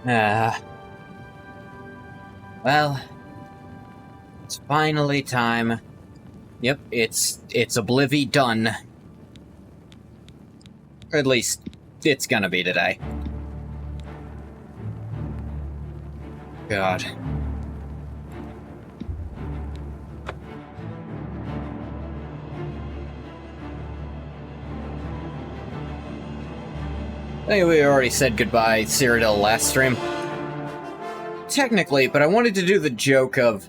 Well, it's finally time. Yep, it's Oblivion done. Or at least, it's gonna be today. God. I think we already said goodbye Cyrodiil last stream. Technically, but I wanted to do the joke of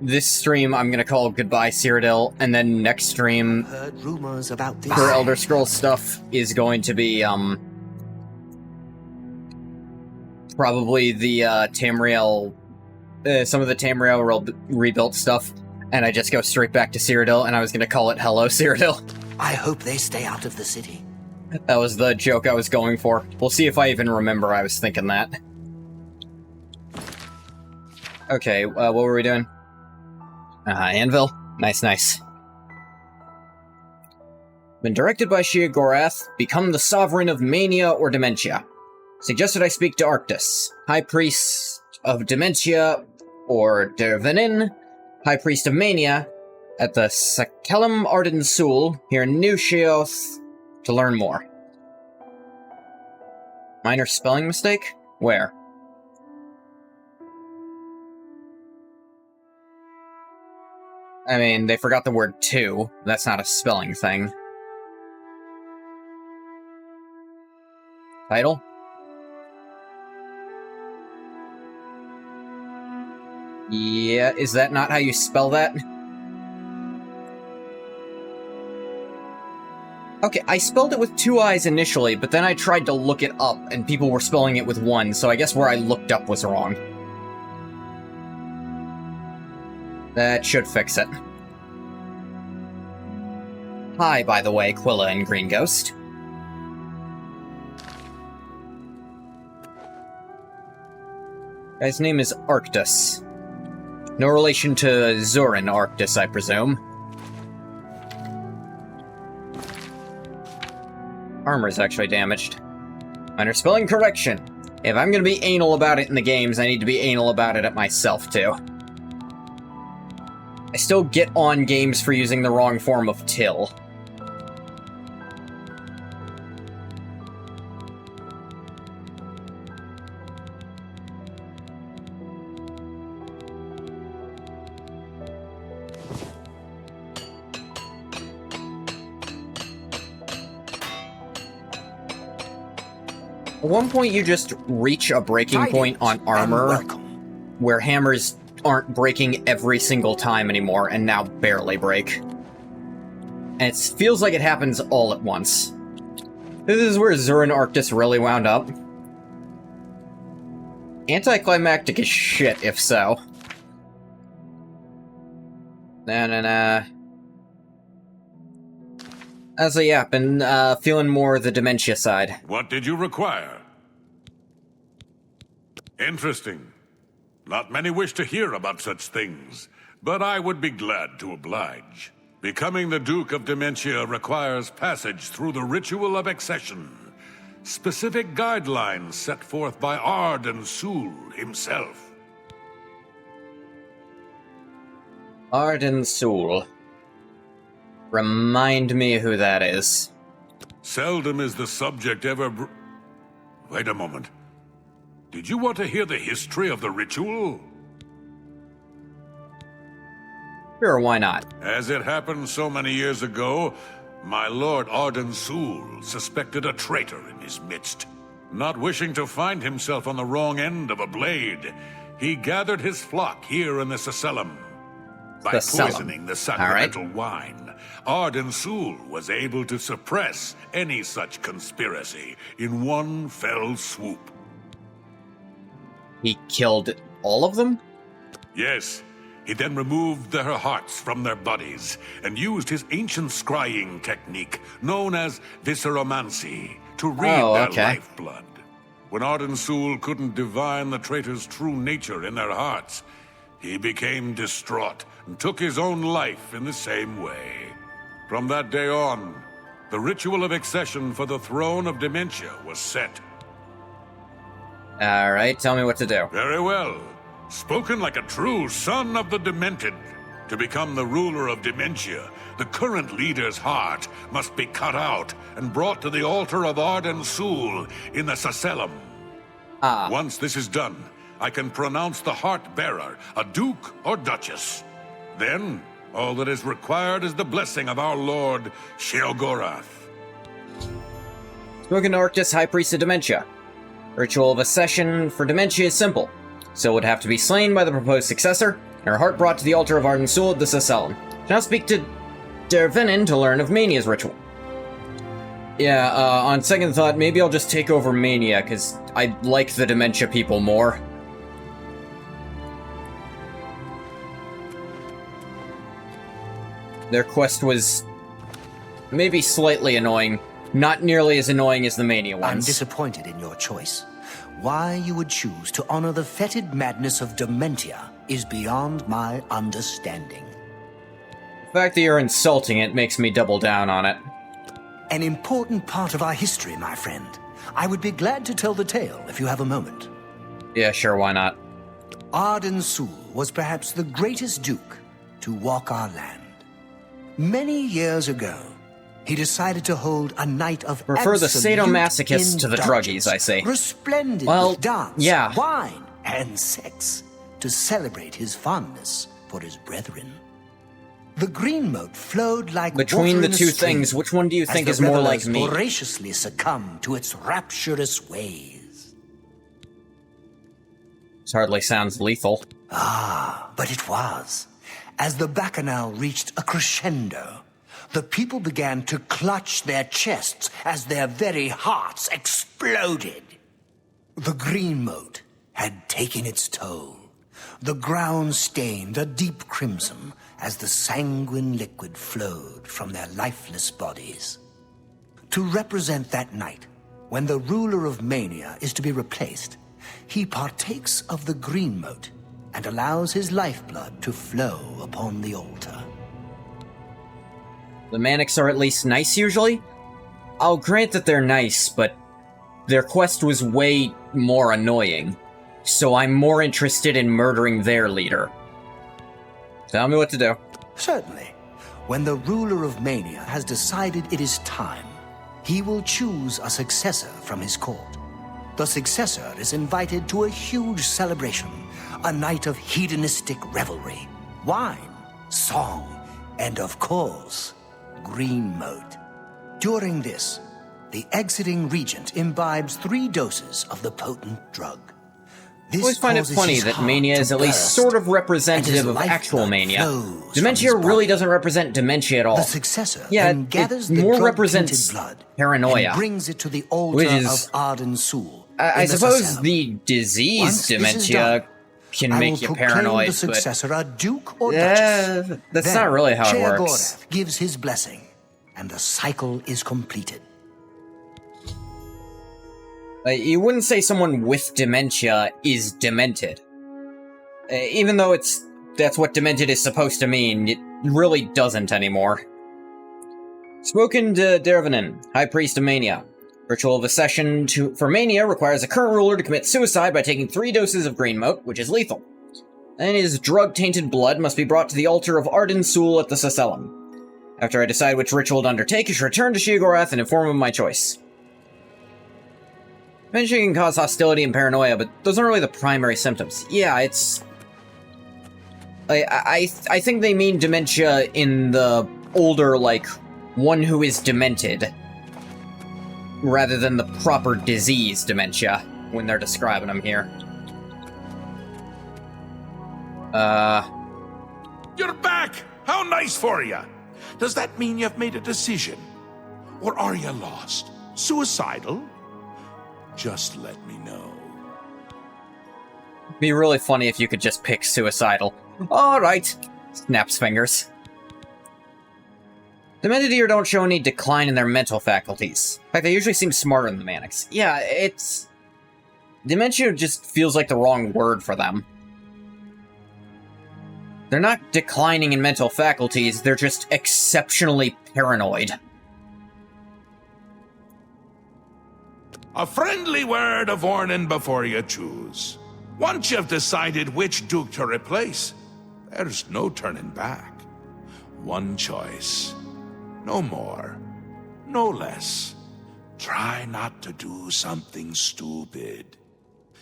this stream I'm gonna call Goodbye Cyrodiil, and then next stream heard rumors about this. for Elder Scrolls stuff is going to be probably the Tamriel, some of the Tamriel rebuilt stuff, and I just go straight back to Cyrodiil, and I was gonna call it Hello Cyrodiil. I hope they stay out of the city. That was the joke I was going for. We'll see if I even remember I was thinking that. Okay, what were we doing? Anvil? Nice. Been directed by Shia Gorath, become the sovereign of Mania or Dementia. Suggested I speak to Arctus, High Priest of Dementia, or Dervenin, High Priest of Mania, at the Sakelum Arden Sul, here in New Sheoth, to learn more. Minor spelling mistake? Where? I mean, they forgot the word to. That's not a spelling thing. Title? Yeah, is that not how you spell that? Okay, I spelled it with 2 I's initially, but then I tried to look it up, and people were spelling it with 1, so I guess where I looked up was wrong. That should fix it. Hi, by the way, Quilla and Green Ghost. Guy's name is Arctus. No relation to Zoran Arctus, I presume. Armor's actually damaged. Minor spelling correction. If I'm gonna be anal about it in the games, I need to be anal about it at myself, too. I still get on games for using the wrong form of till. At one point, you just reach a breaking point on armor where hammers aren't breaking every single time anymore, and now barely break. And it feels like it happens all at once. This is where Zoran Arctus really wound up. Anticlimactic as shit, if so. Nah. So yeah, been feeling more the dementia side. What did you require? Interesting. Not many wish to hear about such things, but I would be glad to oblige. Becoming the Duke of Dementia requires passage through the ritual of accession. Specific guidelines set forth by Arden Sul himself. Arden Sul. Remind me who that is. Seldom is the subject ever Wait a moment. Did you want to hear the history of the ritual? Sure, why not? As it happened so many years ago, my lord Arden Sul suspected a traitor in his midst. Not wishing to find himself on the wrong end of a blade, he gathered his flock here in the Sakelum. By poisoning the sacramental wine, Arden Sul was able to suppress any such conspiracy in one fell swoop. He killed all of them? Yes. He then removed their hearts from their bodies and used his ancient scrying technique known as visceromancy to read their lifeblood. When Arden Sul couldn't divine the traitor's true nature in their hearts, he became distraught and took his own life in the same way. From that day on, the ritual of accession for the throne of Dementia was set. Alright, tell me what to do. Very well. Spoken like a true son of the Demented. To become the ruler of Dementia, the current leader's heart must be cut out and brought to the altar of Arden Sul in the Sacellum. Once this is done, I can pronounce the heart bearer a duke or duchess. Then, all that is required is the blessing of our lord, Sheogorath. Spoken to Arctis, High Priest of Dementia. Ritual of accession for Dementia is simple. Sil would have to be slain by the proposed successor, and her heart brought to the altar of Arden Sul at the Sacellum. Now speak to Dervinin to learn of Mania's ritual. Yeah, on second thought, maybe I'll just take over Mania, because I like the Dementia people more. Their quest was maybe slightly annoying, not nearly as annoying as the Mania ones. I'm disappointed in your choice. Why you would choose to honor the fetid madness of Dementia is beyond my understanding. The fact that you're insulting it makes me double down on it. An important part of our history, my friend. I would be glad to tell the tale if you have a moment. Yeah, sure, why not? Arden Sul was perhaps the greatest duke to walk our land. Many years ago, he decided to hold a night of Prefer the absolute sadomasochists to the indulgence, druggies, I say. Resplendent Well, with dance, yeah. wine, and sex to celebrate his fondness for his brethren. The green moat flowed like Between water the in a two stream things, which one do you as think the is more like revelers me? voraciously succumbed to its rapturous ways. This hardly sounds lethal. But it was. As the bacchanal reached a crescendo, the people began to clutch their chests as their very hearts exploded. The green moat had taken its toll. The ground stained a deep crimson as the sanguine liquid flowed from their lifeless bodies. To represent that night, when the ruler of Mania is to be replaced, he partakes of the green moat and allows his lifeblood to flow upon the altar. The Manics are at least nice, usually? I'll grant that they're nice, but their quest was way more annoying, so I'm more interested in murdering their leader. Tell me what to do. Certainly. When the ruler of Mania has decided it is time, he will choose a successor from his court. The successor is invited to a huge celebration, a night of hedonistic revelry, wine, song, and of course, green moat. During this, the exiting regent imbibes 3 doses of the potent drug. I always find it funny that Mania is at least sort of representative of actual Mania. Dementia really doesn't represent dementia at all. The successor Yeah, then gathers it the more drug-tainted represents blood paranoia, and brings it to the altar which is, of Arden Sul. I in the suppose Sacellum. the disease Once this is dementia done, can I make will you proclaim paranoid, the successor a duke or Yeah, duchess. that's Then not really how it works. Sheogorath gives his blessing, and the cycle is completed. You wouldn't say someone with dementia is demented. Even though that's what demented is supposed to mean, it really doesn't anymore. Spoken to Dervinin, High Priest of Mania. Ritual of accession for Mania requires a current ruler to commit suicide by taking 3 doses of green moat, which is lethal. And his drug-tainted blood must be brought to the altar of Arden Sul at the Sacellum. After I decide which ritual to undertake, I should return to Sheogorath and inform him of my choice. Dementia can cause hostility and paranoia, but those aren't really the primary symptoms. Yeah, it's... I think they mean dementia in the older, like, one who is demented, rather than the proper disease dementia, when they're describing them here. You're back! How nice for you! Does that mean you've made a decision? Or are you lost? Suicidal? Just let me know. It'd be really funny if you could just pick suicidal. Alright. Snaps fingers. Demented here don't show any decline in their mental faculties. In fact, they usually seem smarter than the Manics. Yeah, it's... Dementia just feels like the wrong word for them. They're not declining in mental faculties, they're just exceptionally paranoid. A friendly word of warning before you choose. Once you've decided which Duke to replace, there's no turning back. One choice. No more. No less. Try not to do something stupid.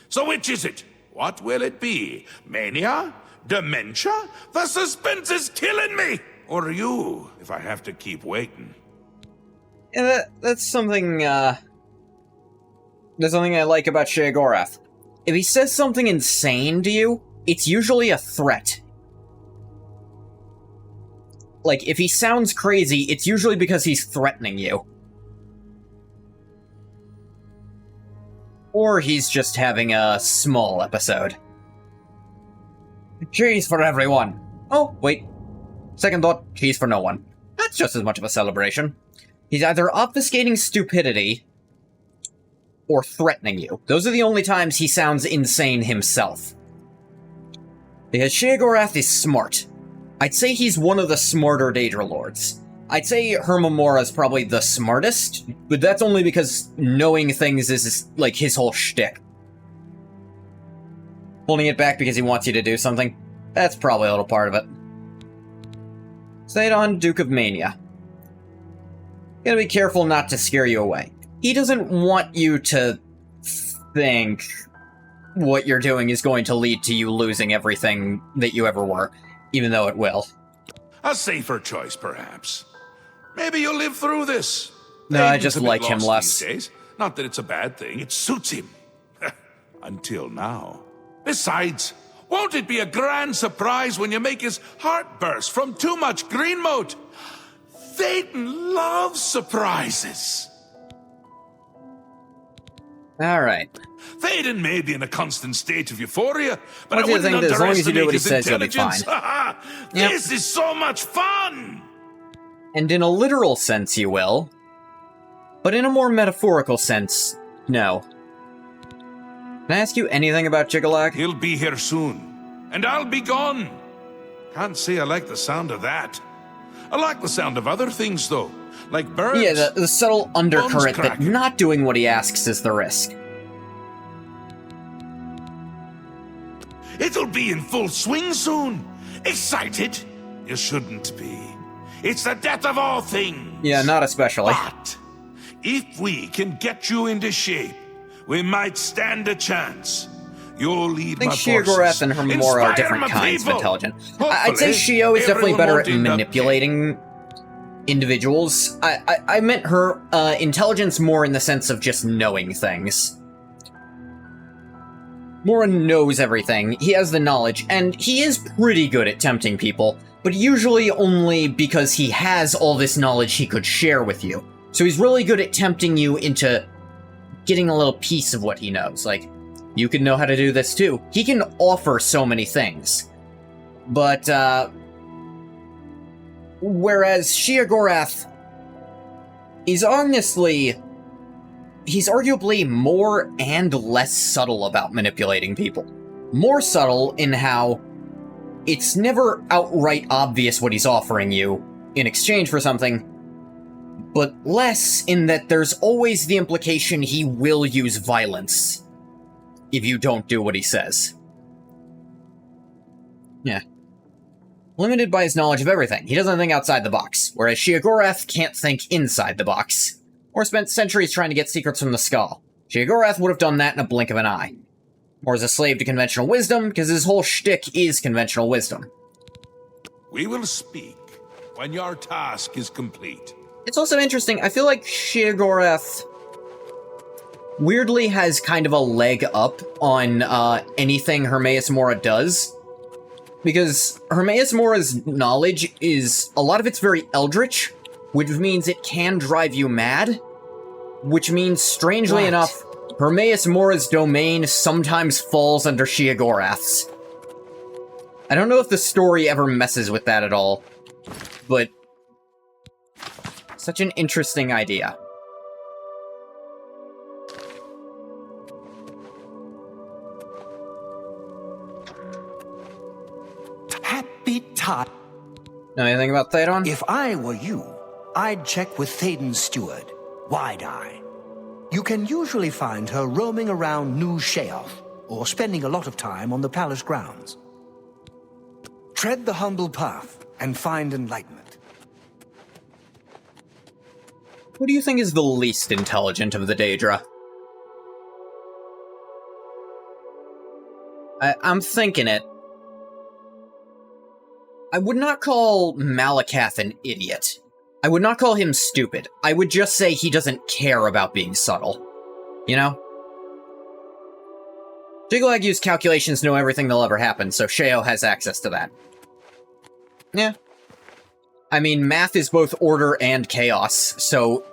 So which is it? What will it be? Mania? Dementia? The suspense is killing me! Or you, if I have to keep waiting. Yeah, that's something, There's something I like about Sheogorath. If he says something insane to you, it's usually a threat. Like, if he sounds crazy, it's usually because he's threatening you. Or he's just having a small episode. Cheese for everyone. Oh, wait. Second thought, cheese for no one. That's just as much of a celebration. He's either obfuscating stupidity or threatening you. Those are the only times he sounds insane himself. Because Sheogorath is smart. I'd say he's one of the smarter Daedra Lords. I'd say Hermamora's probably the smartest, but that's only because knowing things is, like, his whole shtick. Holding it back because he wants you to do something, that's probably a little part of it. Theodon, Duke of Mania. Gotta be careful not to scare you away. He doesn't want you to think what you're doing is going to lead to you losing everything that you ever were, even though it will. A safer choice, perhaps. Maybe you'll live through this. No, I Aiden's just a bit like him lost less. these days. Not that it's a bad thing, it suits him. Until now. Besides, won't it be a grand surprise when you make his heart burst from too much green moat? Thaden loves surprises. Alright. Thaden may be in a constant state of euphoria, but What's I the thing wouldn't that as long as you do underestimate what he his says, you'll be intelligence. fine. Yep. This is so much fun! And in a literal sense, you will. But in a more metaphorical sense, no. Can I ask you anything about Jigalag? He'll be here soon, and I'll be gone. Can't say I like the sound of that. I like the sound of other things, though, like birds. Yeah, the subtle undercurrent that cracking. not doing what he asks is the risk. It'll be in full swing soon. Excited? You shouldn't be. It's the death of all things. Yeah, not especially. But if we can get you into shape, we might stand a chance. You'll lead I my think forces. Sheogorath and Hermamora are Inspire different my kinds of people. intelligent. Hopefully, I'd say Shio is definitely everyone better won't at end up manipulating individuals. I meant her intelligence more in the sense of just knowing things. Mora knows everything, he has the knowledge, and he is pretty good at tempting people, but usually only because he has all this knowledge he could share with you. So he's really good at tempting you into getting a little piece of what he knows, like, you could know how to do this too. He can offer so many things. But, whereas Sheogorath is honestly... he's arguably more and less subtle about manipulating people. More subtle in how it's never outright obvious what he's offering you in exchange for something, but less in that there's always the implication he will use violence if you don't do what he says. Yeah. Limited by his knowledge of everything. He doesn't think outside the box, whereas Sheogorath can't think inside the box. Or spent centuries trying to get secrets from the skull. Sheogorath would have done that in a blink of an eye. Or as a slave to conventional wisdom, because his whole shtick is conventional wisdom. We will speak when your task is complete. It's also interesting, I feel like Sheogorath weirdly has kind of a leg up on anything Hermaeus Mora does. Because Hermaeus Mora's knowledge is, a lot of it's very eldritch, which means it can drive you mad, which means, strangely enough, Hermaeus Mora's domain sometimes falls under Sheogorath's. I don't know if the story ever messes with that at all, but such an interesting idea. Happy time. Know anything about Theodon? If I were you, I'd check with Thaden's steward, Wide-Eye. You can usually find her roaming around New Sheoth, or spending a lot of time on the palace grounds. Tread the humble path and find enlightenment. Who do you think is the least intelligent of the Daedra? I'm thinking it. I would not call Malakath an idiot. I would not call him stupid. I would just say he doesn't care about being subtle. You know? Jiglag used calculations to know everything that'll ever happen, so Sheo has access to that. Yeah. I mean, math is both order and chaos, so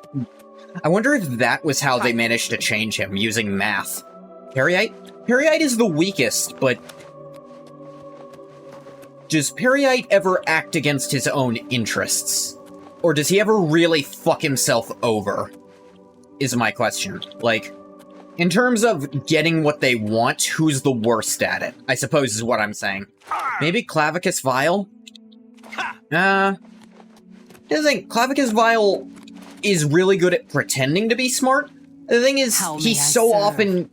I wonder if that was how they managed to change him, using math. Periite? Periite is the weakest, but does Periite ever act against his own interests? Or does he ever really fuck himself over? Is my question. Like, in terms of getting what they want, who's the worst at it? I suppose is what I'm saying. Maybe Clavicus Vile? I think Clavicus Vile is really good at pretending to be smart. The thing is, he's so often...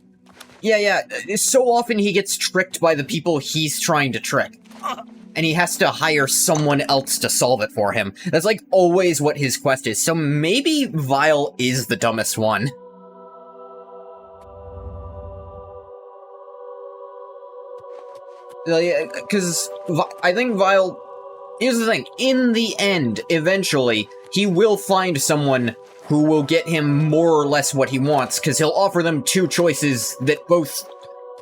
Yeah, so often he gets tricked by the people he's trying to trick. And he has to hire someone else to solve it for him. That's like always what his quest is. So maybe Vile is the dumbest one. Because I think Vile... Here's the thing. In the end, eventually, he will find someone who will get him more or less what he wants, because he'll offer them two choices that both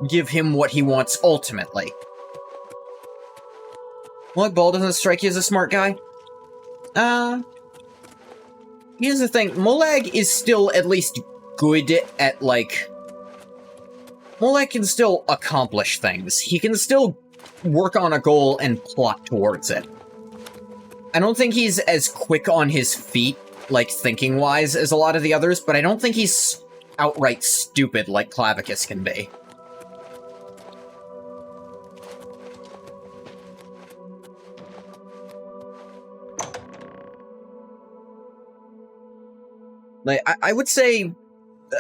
give him what he wants ultimately. What, Ball doesn't strike you as a smart guy? Here's the thing. Molag is still at least good at, like... Molag can still accomplish things. He can still work on a goal and plot towards it. I don't think he's as quick on his feet, like, thinking-wise, as a lot of the others, but I don't think he's outright stupid like Clavicus can be. Like, I would say,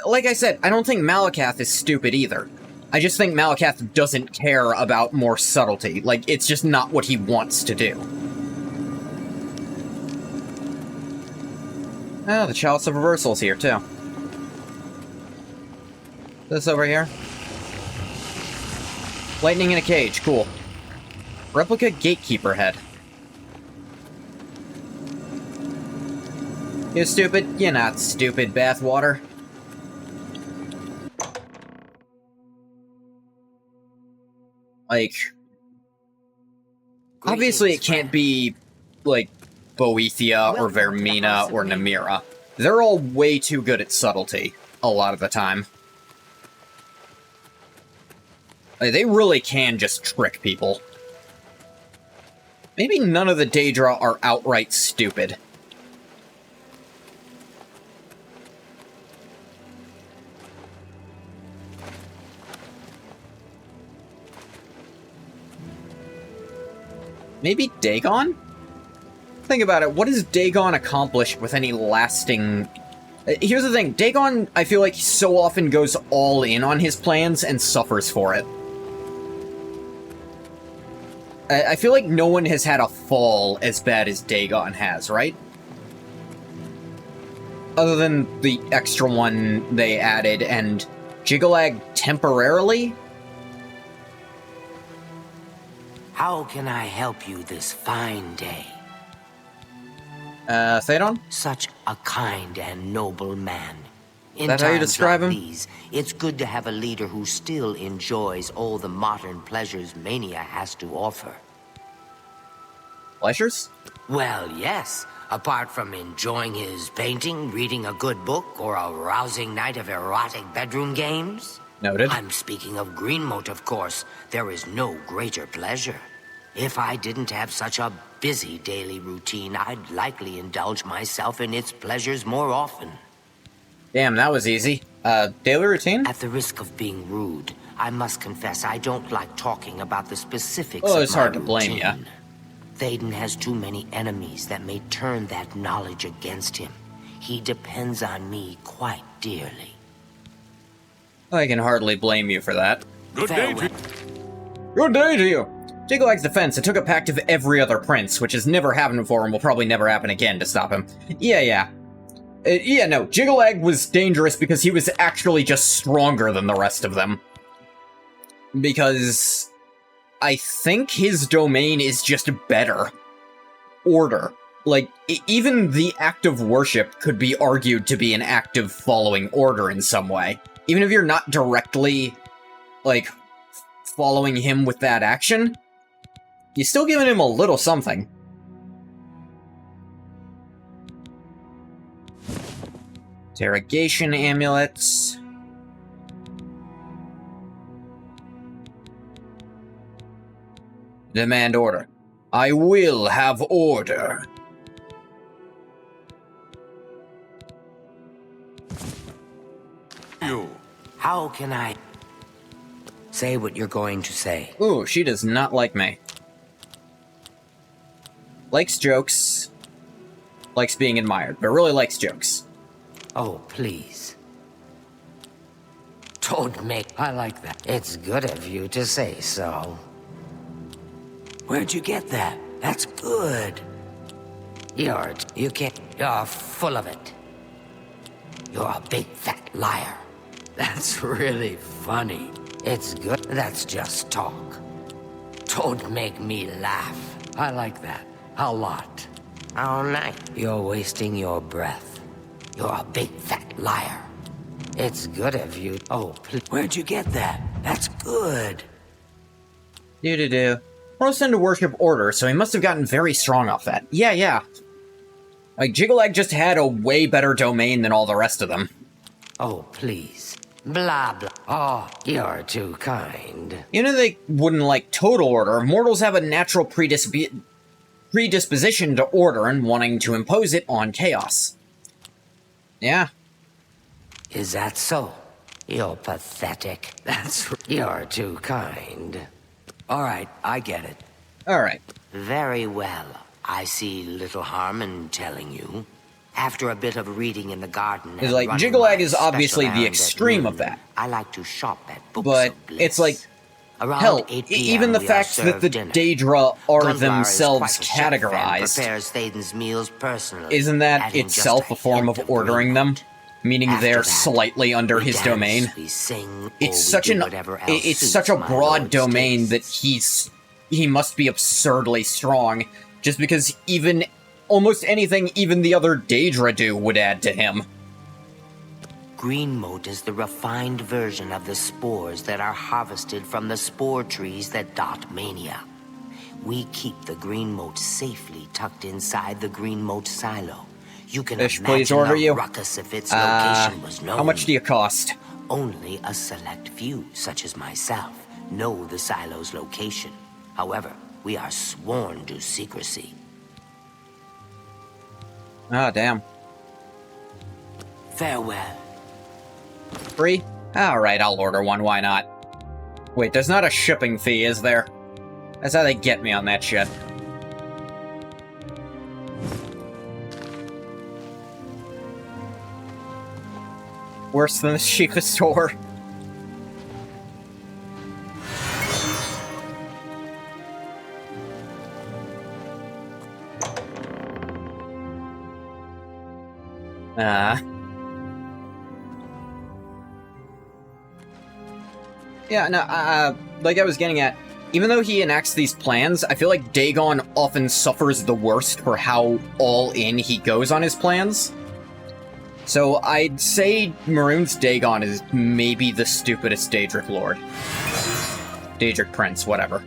like I said, I don't think Malakath is stupid either. I just think Malakath doesn't care about more subtlety. Like, it's just not what he wants to do. Oh, the Chalice of Reversal's here, too. This over here. Lightning in a cage, cool. Replica Gatekeeper head. You stupid? You're not stupid, bathwater. Like... Obviously it can't be, like, Boethia or Vermina or Namira. They're all way too good at subtlety, a lot of the time. Like, they really can just trick people. Maybe none of the Daedra are outright stupid. Maybe Dagon? Think about it, what has Dagon accomplished with any lasting... Here's the thing, Dagon, I feel like, so often goes all in on his plans and suffers for it. I feel like no one has had a fall as bad as Dagon has, right? Other than the extra one they added, and Jiggalag temporarily? How can I help you this fine day? Theodon? Such a kind and noble man. In That how you times describe like him? these, it's good to have a leader who still enjoys all the modern pleasures Mania has to offer. Pleasures? Well, yes. Apart from enjoying his painting, reading a good book, or a rousing night of erotic bedroom games. Noted. I'm speaking of Greenmote, of course. There is no greater pleasure. If I didn't have such a busy daily routine, I'd likely indulge myself in its pleasures more often. Damn, that was easy. Daily routine? At the risk of being rude, I must confess I don't like talking about the specifics Well, of it's my hard to blame routine. ya. Théoden has too many enemies that may turn that knowledge against him. He depends on me quite dearly. I can hardly blame you for that. Good day to you. Good day to you! Jigglag's defense, it took a pact of every other prince, which has never happened before and will probably never happen again to stop him. Yeah, no, Jiggalag was dangerous because he was actually just stronger than the rest of them. Because I think his domain is just better. Order. Like, even the act of worship could be argued to be an act of following order in some way. Even if you're not directly, like, following him with that action, you're still giving him a little something. Interrogation amulets. Demand order. I will have order. You. How can I say what you're going to say? Ooh, she does not like me. Likes jokes. Likes being admired, but really likes jokes. Oh, please. Don't make... I like that. It's good of you to say so. Where'd you get that? That's good. You're full of it. You're a big fat liar. That's really funny. It's good. That's just talk. Don't make me laugh. I like that. A lot. All night. You're wasting your breath. You're a big fat liar. It's good of you. Oh, please. Where'd you get that? That's good. Do. Rose into worship order, so he must have gotten very strong off that. Yeah. Like, Jiggalag just had a way better domain than all the rest of them. Oh, please. Blah, blah. Oh, you're too kind. You know they wouldn't like total order. Mortals have a natural predisposition to order and wanting to impose it on chaos. Yeah. Is that so? You're pathetic. You're too kind. All right, I get it. Alright. Very well. I see little harm in telling you. After a bit of reading in the garden, It's like, Jiggalag is obviously the extreme of that. I like to shop at Books But of Bliss. it's like, Around hell, 8 even the p.m. we are fact that the served dinner. Daedra are Gunvar is themselves quite a chef and categorized, prepares Thaden's meals personally, isn't that adding itself just a form hint of ordering them? greenwood. Meaning After they're that, slightly under we his dance, domain. we sing, It's or such we do an whatever else it's suits such a my broad lord's domain that tastes. he must be absurdly strong, just because even almost anything even the other Daedra do would add to him. Green mote is the refined version of the spores that are harvested from the spore trees that dot Mania. We keep the green mote safely tucked inside the green mote silo. You can Fish, imagine please order the you. ruckus if its location was known. How much do you cost? Only a select few, such as myself, know the silo's location. However, we are sworn to secrecy. Ah, damn. Farewell. Free? Alright, I'll order one, why not? Wait, there's not a shipping fee, is there? That's how they get me on that shit. Worse than the cheapest store. Yeah, no, like I was getting at, even though he enacts these plans, I feel like Dagon often suffers the worst for how all-in he goes on his plans. So I'd say Maroon's Dagon is maybe the stupidest Daedric Lord. Daedric Prince, whatever.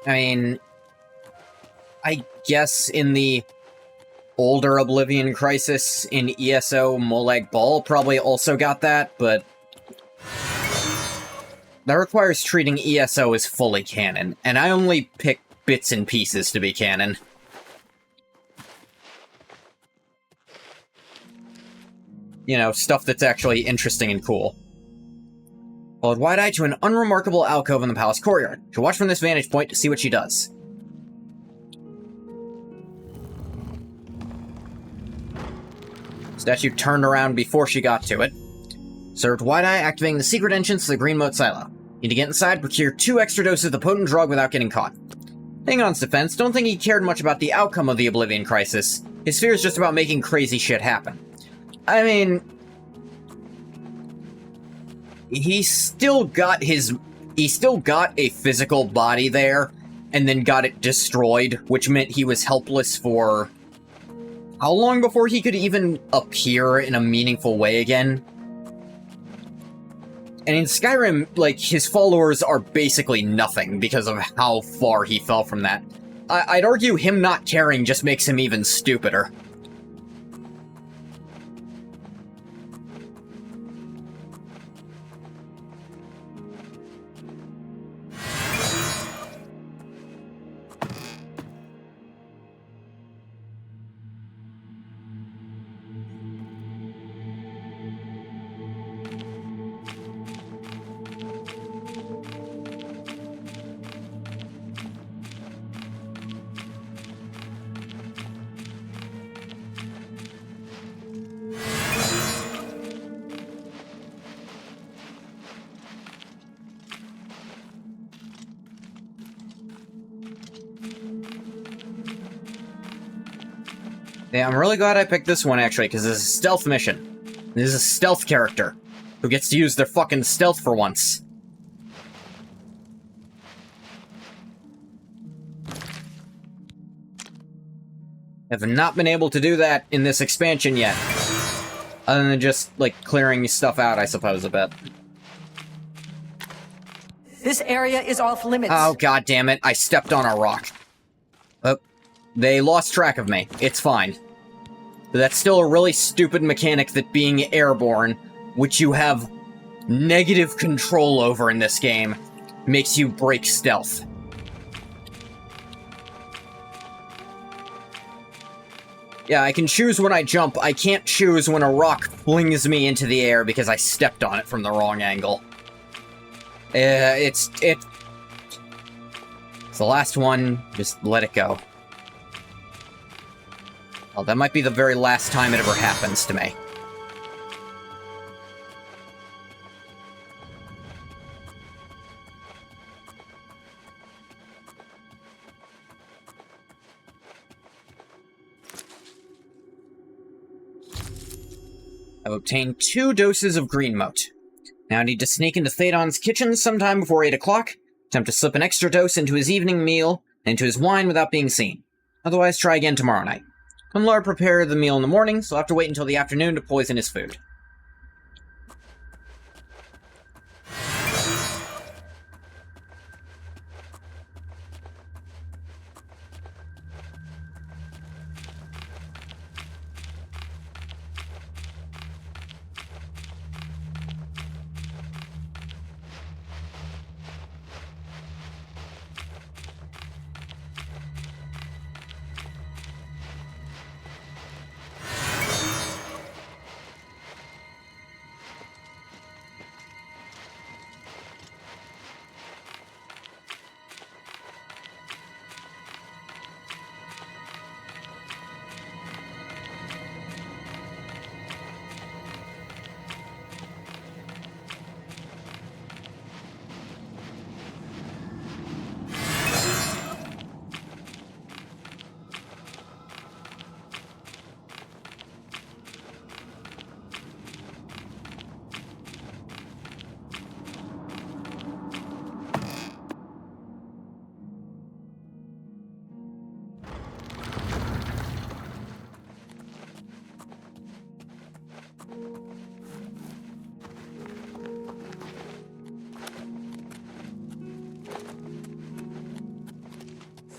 I mean, I guess in the older Oblivion Crisis in ESO, Molag Bal probably also got that, but that requires treating ESO as fully canon, and I only pick bits and pieces to be canon. You know, stuff that's actually interesting and cool. Followed wide-eyed to an unremarkable alcove in the palace courtyard. She'll watch from this vantage point to see what she does. Statue turned around before she got to it. Served wide-eye, activating the secret entrance to the green moat silo. Need to get inside, procure 2 extra doses of the potent drug without getting caught. Hang on's defense, don't think he cared much about the outcome of the Oblivion crisis. His fear is just about making crazy shit happen. I mean, he still got a physical body there, and then got it destroyed, which meant he was helpless for how long before he could even appear in a meaningful way again? And in Skyrim, like, his followers are basically nothing because of how far he fell from that. I'd argue him not caring just makes him even stupider. Yeah, I'm really glad I picked this one, actually, because this is a stealth mission. This is a stealth character who gets to use their fucking stealth for once. Have not been able to do that in this expansion yet. Other than just, like, clearing stuff out, I suppose, a bit. This area is off limits. Oh, god damn it, I stepped on a rock. Oh, they lost track of me. It's fine. But that's still a really stupid mechanic that being airborne, which you have negative control over in this game, makes you break stealth. Yeah, I can choose when I jump. I can't choose when a rock flings me into the air because I stepped on it from the wrong angle. It's the last one. Just let it go. Well, that might be the very last time it ever happens to me. I've obtained 2 doses of green moat. Now I need to sneak into Thadon's kitchen sometime before 8 o'clock, attempt to slip an extra dose into his evening meal, and into his wine without being seen. Otherwise, try again tomorrow night. Kunlar prepared the meal in the morning, so I'll have to wait until the afternoon to poison his food.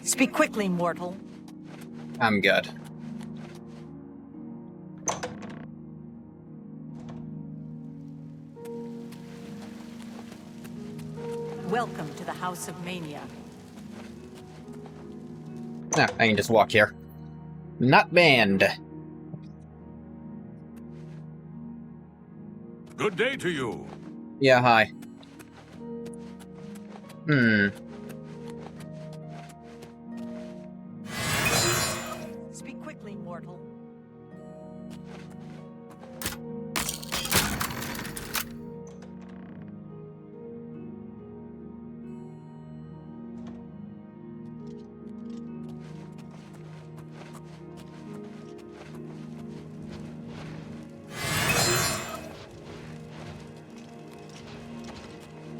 Speak quickly, mortal. I'm good. Welcome to the House of Mania. Ah, I can just walk here. Not banned. Good day to you. Yeah, hi. Speak quickly, mortal.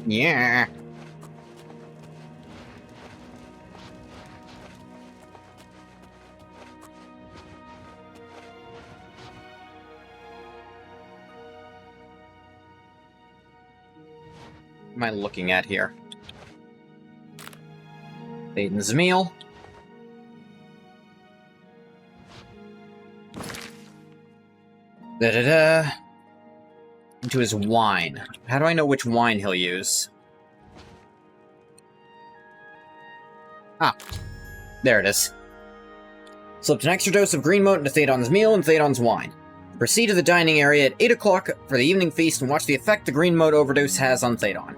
Yeah. What am I looking at here? Aiden's meal. Da-da-da. Into his wine. How do I know which wine he'll use? Ah. There it is. Slipped an extra dose of green mote into Thadon's meal and Thadon's wine. Proceed to the dining area at 8 o'clock for the evening feast and watch the effect the green mote overdose has on Thadon.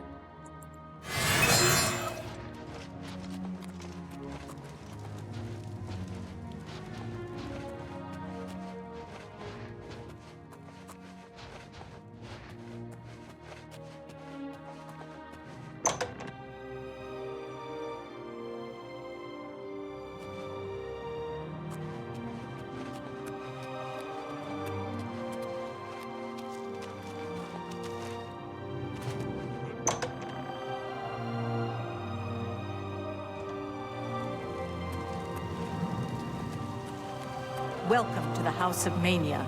Welcome to the House of Mania.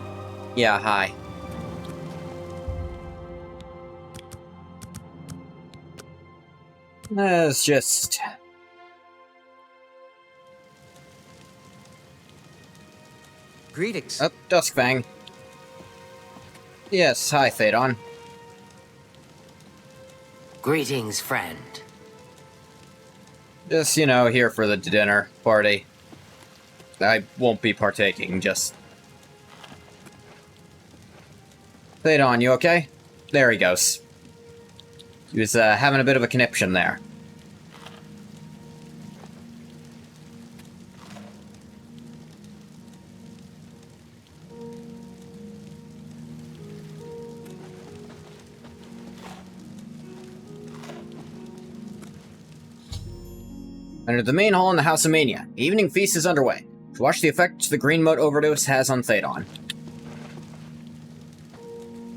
Yeah, hi. It's just... Greetings. Oh, Duskfang. Yes, hi, Thadon. Greetings, friend. Just, you know, here for the dinner party. I won't be partaking, just... Thadon, you okay? There he goes. He was, having a bit of a conniption there. Enter the main hall in the House of Mania. The evening feast is underway. To watch the effect the green mote overdose has on Thadon.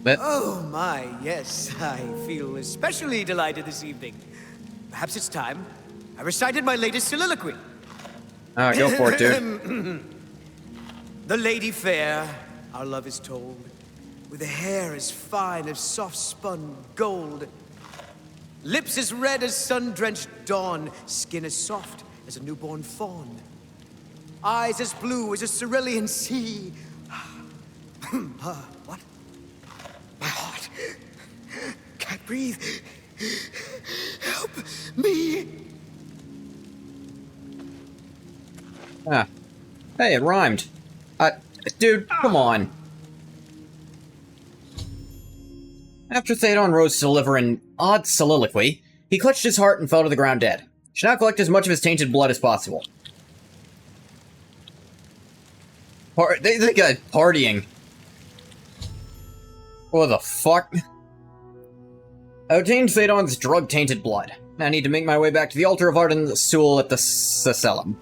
But Oh my, yes, I feel especially delighted this evening. Perhaps it's time I recited my latest soliloquy. go for it, dude. The lady fair, our love is told, with a hair as fine as soft-spun gold, lips as red as sun-drenched dawn, skin as soft as a newborn fawn, eyes as blue as a cerulean sea. What? My heart can't breathe. Help me. Ah. Hey, it rhymed. Dude, come on. After Thadon rose to deliver an odd soliloquy, he clutched his heart and fell to the ground dead. Should now collect as much of his tainted blood as possible. They got partying. What the fuck? I obtained Thadon's drug-tainted blood. Now I need to make my way back to the altar of Arden Sul at the Sacellum.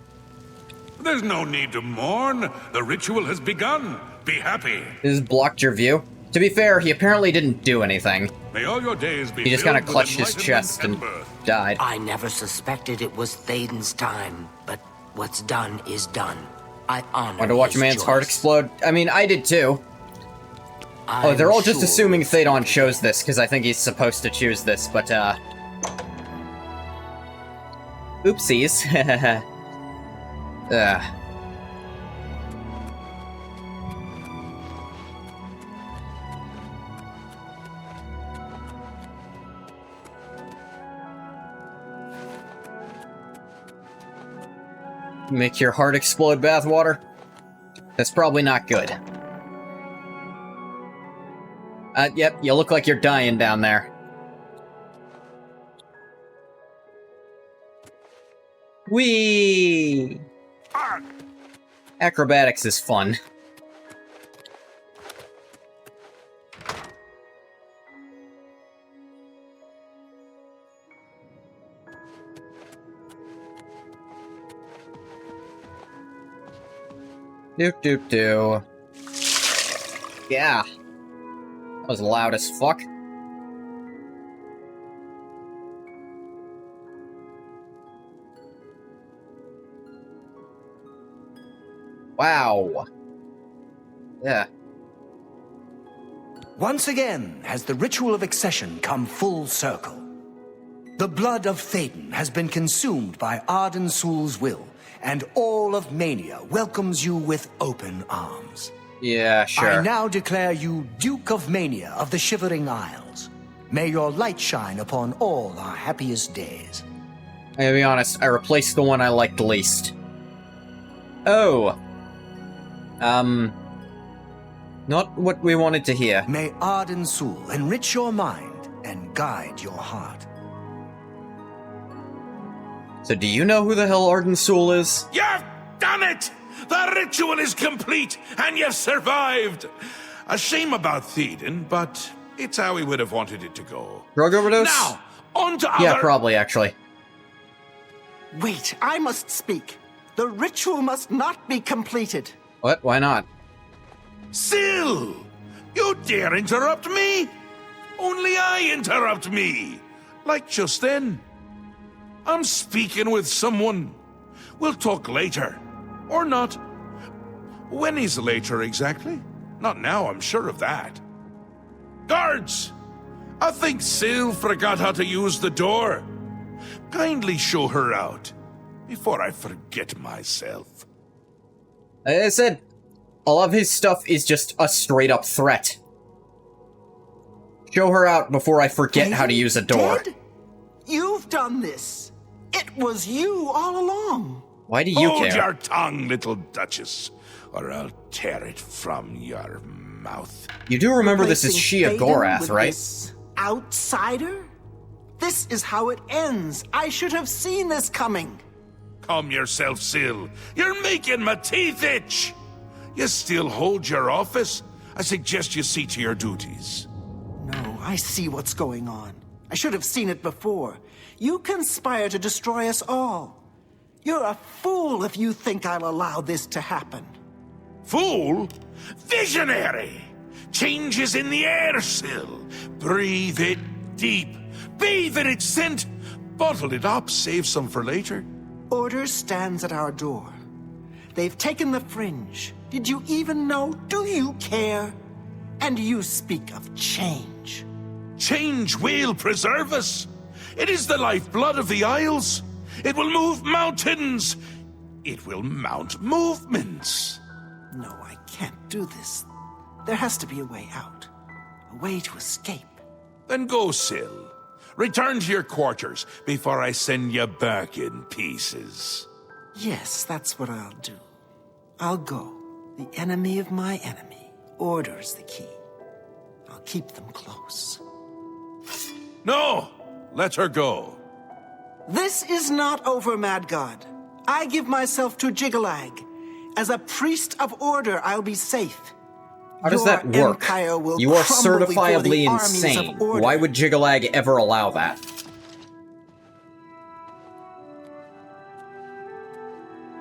There's no need to mourn. The ritual has begun. Be happy. This blocked your view? To be fair, he apparently didn't do anything. May all your days be He just filled kind of with clutched his enlightenment chest and birth. died. I never suspected it was Thaden's time, but what's done is done. I honor Want to watch a his man's heart choice. explode? I mean, I did too. Oh, they're all just assuming Thadon chose this, because I think he's supposed to choose this, but, oopsies. Make your heart explode, bathwater? That's probably not good. Yep, you look like you're dying down there. Whee! Acrobatics is fun. Doop doop doo. Yeah. That was loud as fuck. Wow. Yeah. Once again has the ritual of accession come full circle. The blood of Théoden has been consumed by Arden Sul's will, and all of Mania welcomes you with open arms. Yeah, sure. I now declare you Duke of Mania of the Shivering Isles. May your light shine upon all our happiest days. I gotta be honest, I replaced the one I liked least. Oh. Not what we wanted to hear. May Arden Sul enrich your mind and guide your heart. So do you know who the hell Arden Sul is? You've done it! The ritual is complete, and you've survived! A shame about Théoden, but it's how we would have wanted it to go. Drug overdose? Now, on to Yeah, other... probably, actually. Wait, I must speak. The ritual must not be completed. What? Why not? Syl! You dare interrupt me? Only I interrupt me! Like just then. I'm speaking with someone. We'll talk later. Or not. When is later exactly? Not now, I'm sure of that. Guards! I think Syl forgot how to use the door. Kindly show her out, before I forget myself. Like I said, all of his stuff is just a straight-up threat. Show her out before I forget how to use a door. Dead? You've done this. It was you all along. Why do you Hold care? your tongue, little Duchess, or I'll tear it from your mouth. You do remember this is Replacing Shia Théoden Gorath, with right? This outsider? This is how it ends. I should have seen this coming. Calm yourself, Syl. You're making my teeth itch. You still hold your office? I suggest you see to your duties. No, I see what's going on. I should have seen it before. You conspire to destroy us all. You're a fool if you think I'll allow this to happen. Fool? Visionary! Change is in the air, Syl. Breathe it deep. Bathe in its scent. Bottle it up, save some for later. Order stands at our door. They've taken the fringe. Did you even know? Do you care? And you speak of change. Change will preserve us. It is the lifeblood of the Isles. It will move mountains. It will mount movements. No, I can't do this. There has to be a way out. A way to escape. Then go, Syl. Return to your quarters before I send you back in pieces. Yes, that's what I'll do. I'll go. The enemy of my enemy orders the key. I'll keep them close. No! Let her go. This is not over, Mad God. I give myself to Jiggalag. As a priest of order, I'll be safe. How does Your that work? empire will You are crumble before the certifiably armies of insane. order. Why would Jiggalag ever allow that?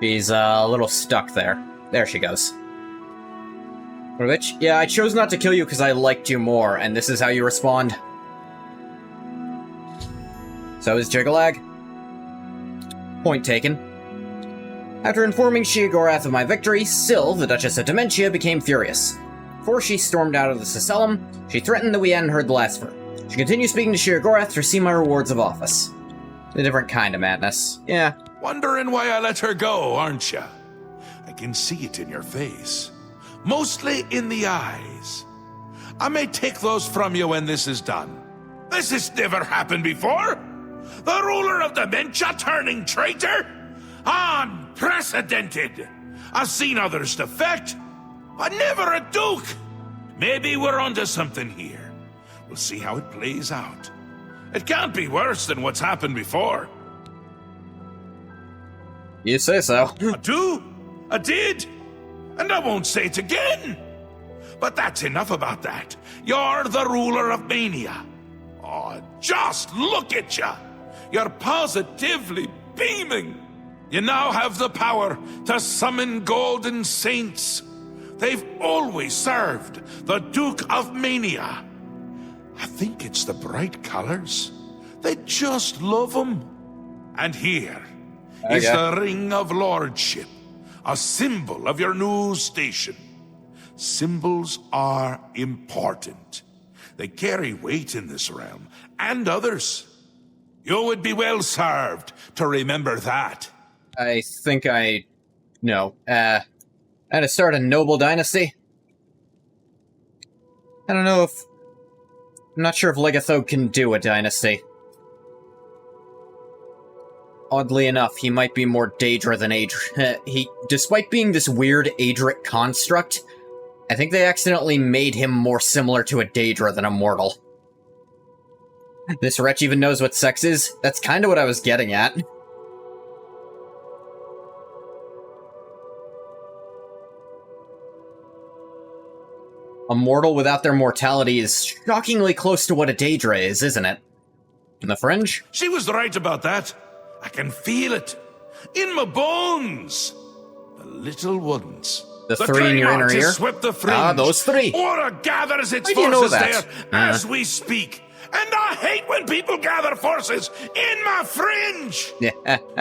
She's a little stuck there. There she goes. Which, yeah, I chose not to kill you because I liked you more, and this is how you respond. So is Jiggalag. Point taken. After informing Shia Gorath of my victory, Syl, the Duchess of Dementia, became furious. Before she stormed out of the Cecellum, she threatened that we hadn't heard the last of her. She continued speaking to Shia Gorath to receive my rewards of office. A different kind of madness. Yeah. Wondering why I let her go, aren't you? I can see it in your face. Mostly in the eyes. I may take those from you when this is done. This has never happened before. The ruler of Dementia turning traitor? Unprecedented. I've seen others defect, but never a duke. Maybe we're onto something here. We'll see how it plays out. It can't be worse than what's happened before. You say so. I do. I did. And I won't say it again. But that's enough about that. You're the ruler of Mania. Oh, just look at you. You're positively beaming. You now have the power to summon golden saints. They've always served the Duke of Mania. I think it's the bright colors. They just love them. And here is the Ring of Lordship. a symbol of your new station. Symbols are important. They carry weight in this realm, and others. You would be well served to remember that. I think I know. How to start a noble dynasty? I don't know if... I'm not sure if Legethog can do a dynasty. Oddly enough, he might be more Daedra than Adric. Despite being this weird Adric construct, I think they accidentally made him more similar to a Daedra than a mortal. This wretch even knows what sex is? That's kind of what I was getting at. A mortal without their mortality is shockingly close to what a Daedra is, isn't it? In the fringe? She was right about that. I can feel it. In my bones. The little ones. The three in your inner ear? Swept the fringe. Ah, those three. Aura gathers its Why do you know forces that? there as we speak. And I hate when people gather forces in my fringe.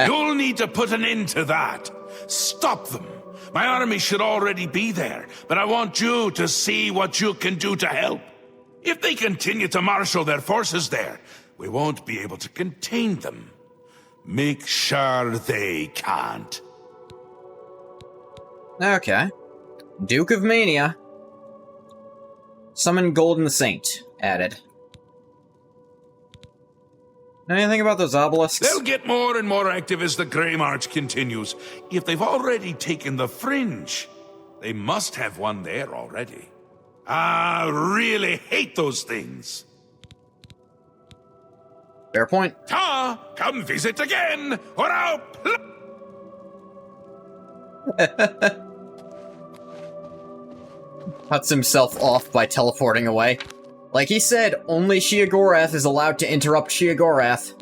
You'll need to put an end to that. Stop them. My army should already be there, but I want you to see what you can do to help. If they continue to marshal their forces there, we won't be able to contain them. Make sure they can't. Okay. Duke of Mania. Summon Golden Saint. Added. Anything about those obelisks? They'll get more and more active as the Grey March continues. If they've already taken the Fringe, they must have one there already. I really hate those things. Fair point. Ta! Come visit again, or I'll Cuts himself off by teleporting away. Like he said, only Sheogorath is allowed to interrupt Sheogorath.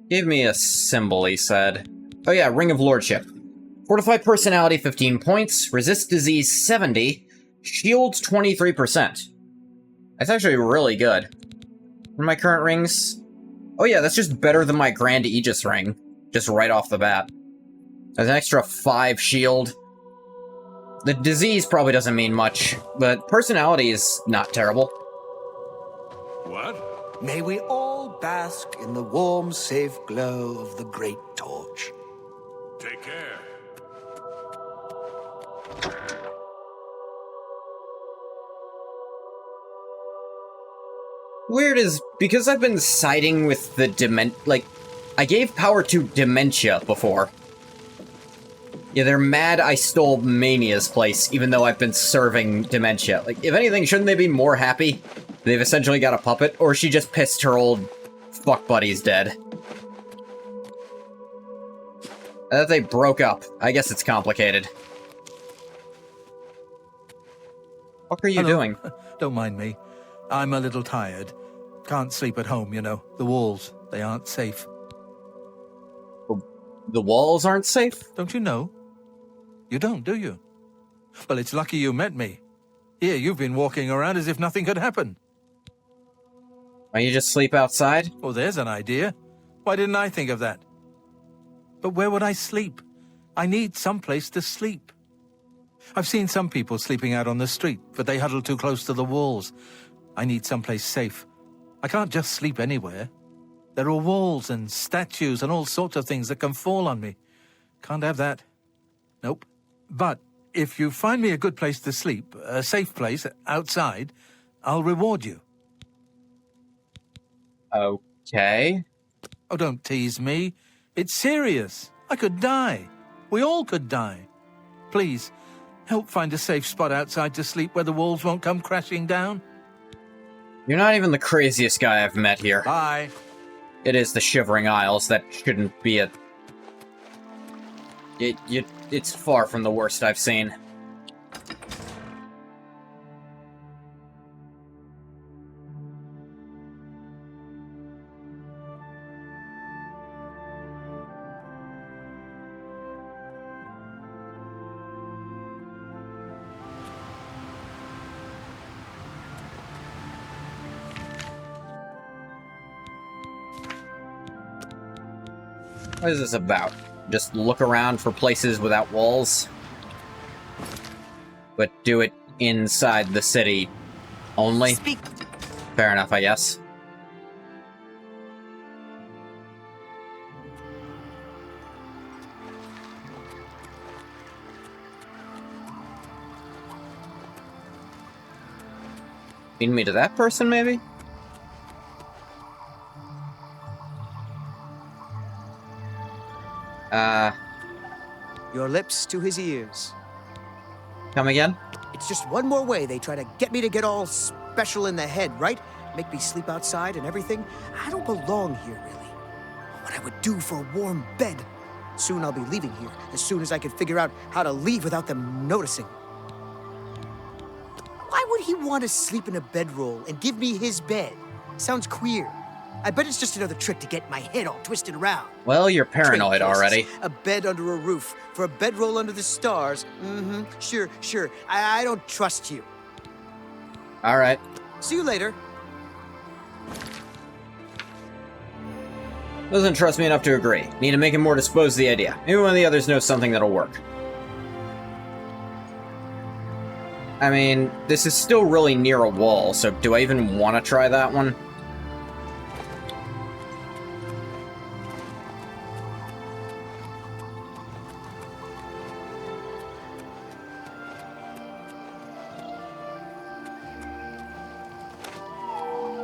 Give me a symbol, he said. Oh yeah, Ring of Lordship. Fortify Personality 15 points, Resist Disease 70, Shields 23%. That's actually really good. What are my current rings? Oh yeah, that's just better than my Grand Aegis ring. Just right off the bat. There's an extra 5 shield. The disease probably doesn't mean much, but personality is not terrible. What? May we all bask in the warm, safe glow of the Great Torch. Take care. Weird is, because I've been siding with the I gave power to Dementia before. Yeah, they're mad I stole Mania's place, even though I've been serving Dementia. Like, if anything, shouldn't they be more happy? They've essentially got a puppet, or she just pissed her old fuck buddies dead. That they broke up. I guess it's complicated. What are you doing? Don't mind me. I'm a little tired. Can't sleep at home, you know. The walls, they aren't safe. The walls aren't safe? Don't you know? You don't, do you? Well, it's lucky you met me. Here, you've been walking around as if nothing could happen. Why you just sleep outside? Well, there's an idea. Why didn't I think of that? But where would I sleep? I need some place to sleep. I've seen some people sleeping out on the street, but they huddle too close to the walls. I need someplace safe. I can't just sleep anywhere. There are walls and statues and all sorts of things that can fall on me. Can't have that. Nope. But if you find me a good place to sleep, a safe place outside, I'll reward you. Okay. Oh, don't tease me. It's serious. I could die. We all could die. Please, help find a safe spot outside to sleep where the walls won't come crashing down. You're not even the craziest guy I've met here. Bye. It is the Shivering Isles. That shouldn't be a... It's far from the worst I've seen. What is this about? Just look around for places without walls? But do it inside the city only? Fair enough, I guess. Lead me to that person, maybe? Your lips to his ears. Come again? It's just one more way they try to get me to get all special in the head, right? Make me sleep outside and everything. I don't belong here, really. What I would do for a warm bed. Soon I'll be leaving here, as soon as I can figure out how to leave without them noticing. Why would he want to sleep in a bedroll and give me his bed? Sounds queer. I bet it's just another trick to get my head all twisted around. Well, you're paranoid Trick places. already. A bed under a roof for a bedroll under the stars. Mm-hmm. Sure. I don't trust you. Alright. See you later. Doesn't trust me enough to agree. Need to make him more disposed to the idea. Maybe one of the others knows something that'll work. I mean, this is still really near a wall, so do I even want to try that one?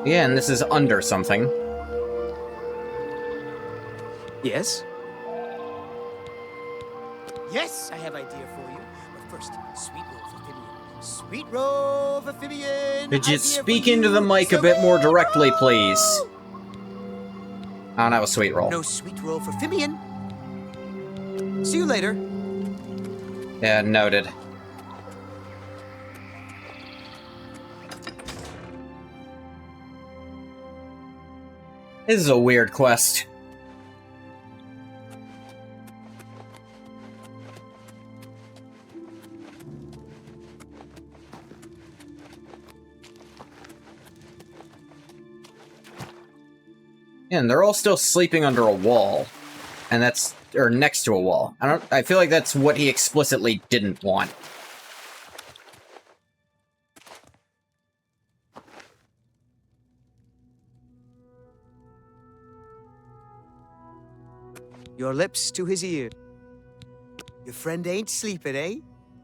Yeah, and this is under something. Yes? Yes, I have idea for you. But first, sweet roll for Phibian. Sweet roll for Phibian. Could you Idea speak for into the you. mic a bit more directly, please? I don't have a sweet roll. No sweet roll for Phibian. See you later. Yeah, noted. This is a weird quest. Yeah, and they're all still sleeping under a wall. And that's... or next to a wall. I feel like that's what he explicitly didn't want. Your lips to his ear. Your friend ain't sleeping, eh?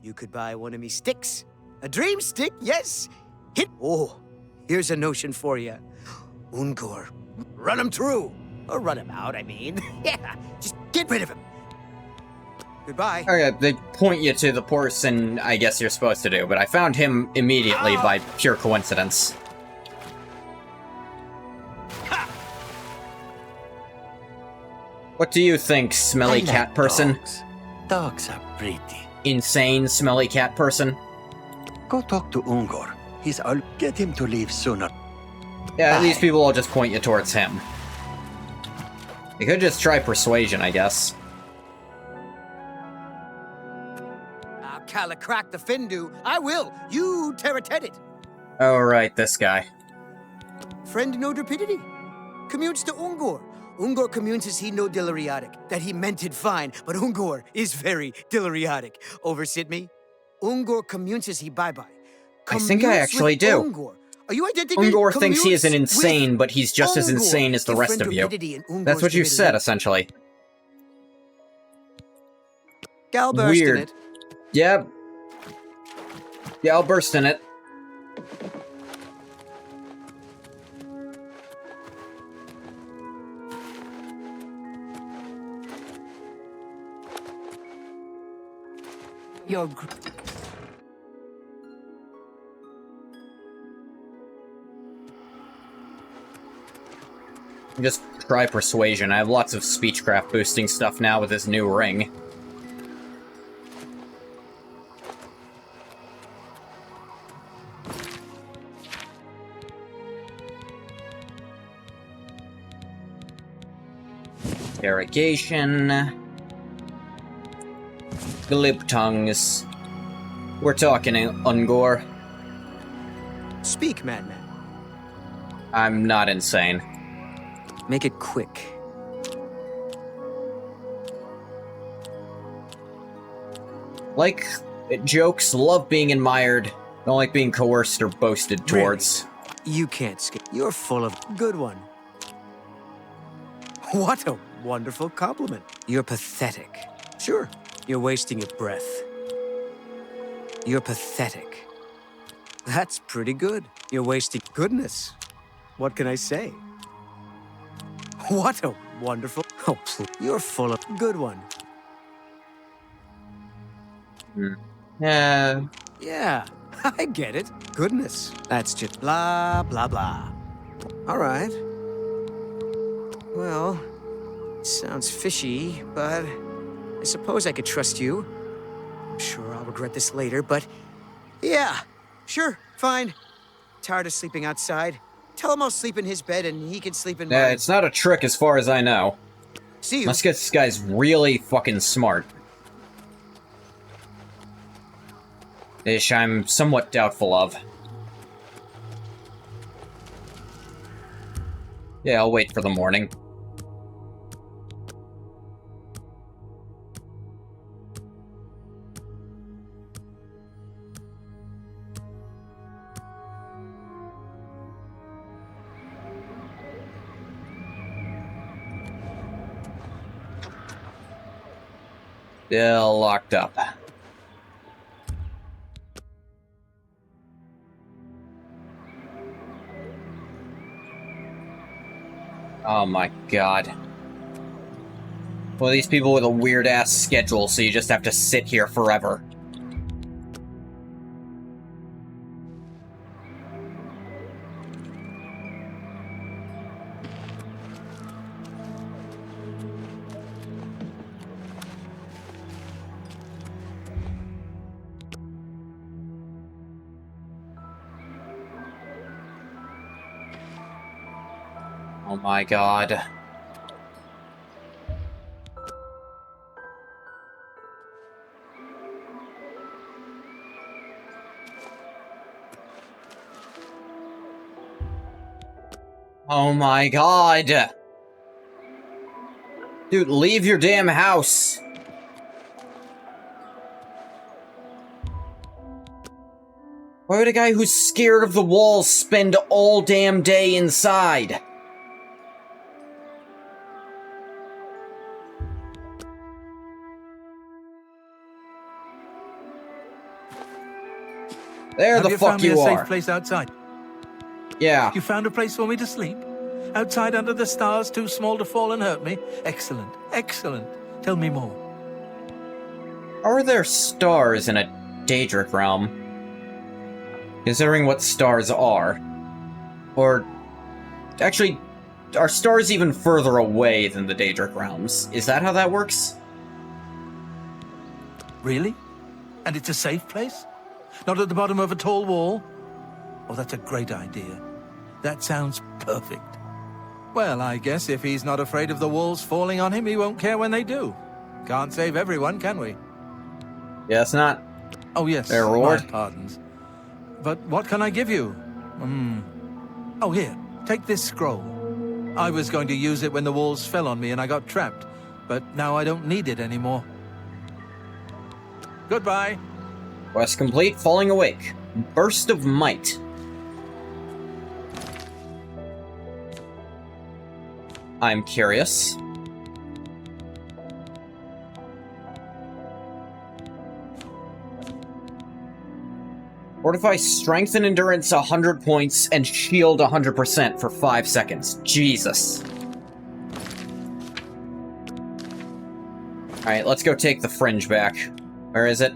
You could buy one of me sticks. A dream stick, yes. Hit. Oh, here's a notion for you. Ungor, run him through. Or run him out, I mean. Yeah, just get rid of him. Goodbye. Okay, they point you to the person I guess you're supposed to do, but I found him immediately by pure coincidence. What do you think, smelly cat person? Dogs are pretty. Insane smelly cat person? Go talk to Ungor. I'll get him to leave sooner. Yeah, Bye. these people all just point you towards him. You could just try persuasion, I guess. I'll calla crack the Findu. I will. You terra-tedded. Oh, right, this guy. Friend no rapidity. Commutes to Ungor. Ungor communes as he no dilariatic. That he meant it fine, but Ungor is very dilariatic. Oversit me? Ungor communes as he bye-bye. I think I actually do. Ungor. Are you identical? Ungor thinks he is an insane, but he's just as insane as the rest of you. That's what you said, essentially. Gal burst in Weird. it. Yep. Yeah, I'll burst in it. You're Just try persuasion. I have lots of speechcraft boosting stuff now with this new ring. Interrogation. Glib tongues. We're talking, Ungor. Speak, madman. I'm not insane. Make it quick. Like jokes, love being admired, don't like being coerced or boasted towards. Really? You can't skip. You're full of... Good one. What a wonderful compliment. You're pathetic. Sure. You're wasting your breath. You're pathetic. That's pretty good. You're wasting... Goodness. What can I say? What a wonderful... Oh, please. You're full of... Good one. Yeah. Yeah, I get it. Goodness. That's just blah, blah, blah. All right. Well, it sounds fishy, but I suppose I could trust you. I'm sure I'll regret this later, but yeah, sure, fine. Tired of sleeping outside. Tell him I'll sleep in his bed and he can sleep in mine. It's not a trick as far as I know. See you. Let's get this guy's really fucking smart. Ish, I'm somewhat doubtful of. Yeah, I'll wait for the morning. Still locked up. Oh my god. Well, these people with a weird-ass schedule, so you just have to sit here forever. Oh my god. Oh my god! Dude, leave your damn house! Why would a guy who's scared of the walls spend all damn day inside? There the fuck you are. Have you found me a safe place outside? Yeah. You found a place for me to sleep? Outside under the stars, too small to fall and hurt me? Excellent, excellent. Tell me more. Are there stars in a Daedric realm? Considering what stars are. Or... Actually, are stars even further away than the Daedric realms? Is that how that works? Really? And it's a safe place? Not at the bottom of a tall wall? Oh, that's a great idea. That sounds perfect. Well, I guess if he's not afraid of the walls falling on him, he won't care when they do. Can't save everyone, can we? Yes, not. Oh, yes. Fair reward. My pardons. But what can I give you? Oh, here. Take this scroll. I was going to use it when the walls fell on me and I got trapped, but now I don't need it anymore. Goodbye. Quest complete, falling awake. Burst of might. I'm curious. Fortify strength and endurance 100 points and shield 100% for 5 seconds. Jesus. Alright, let's go take the fringe back. Where is it?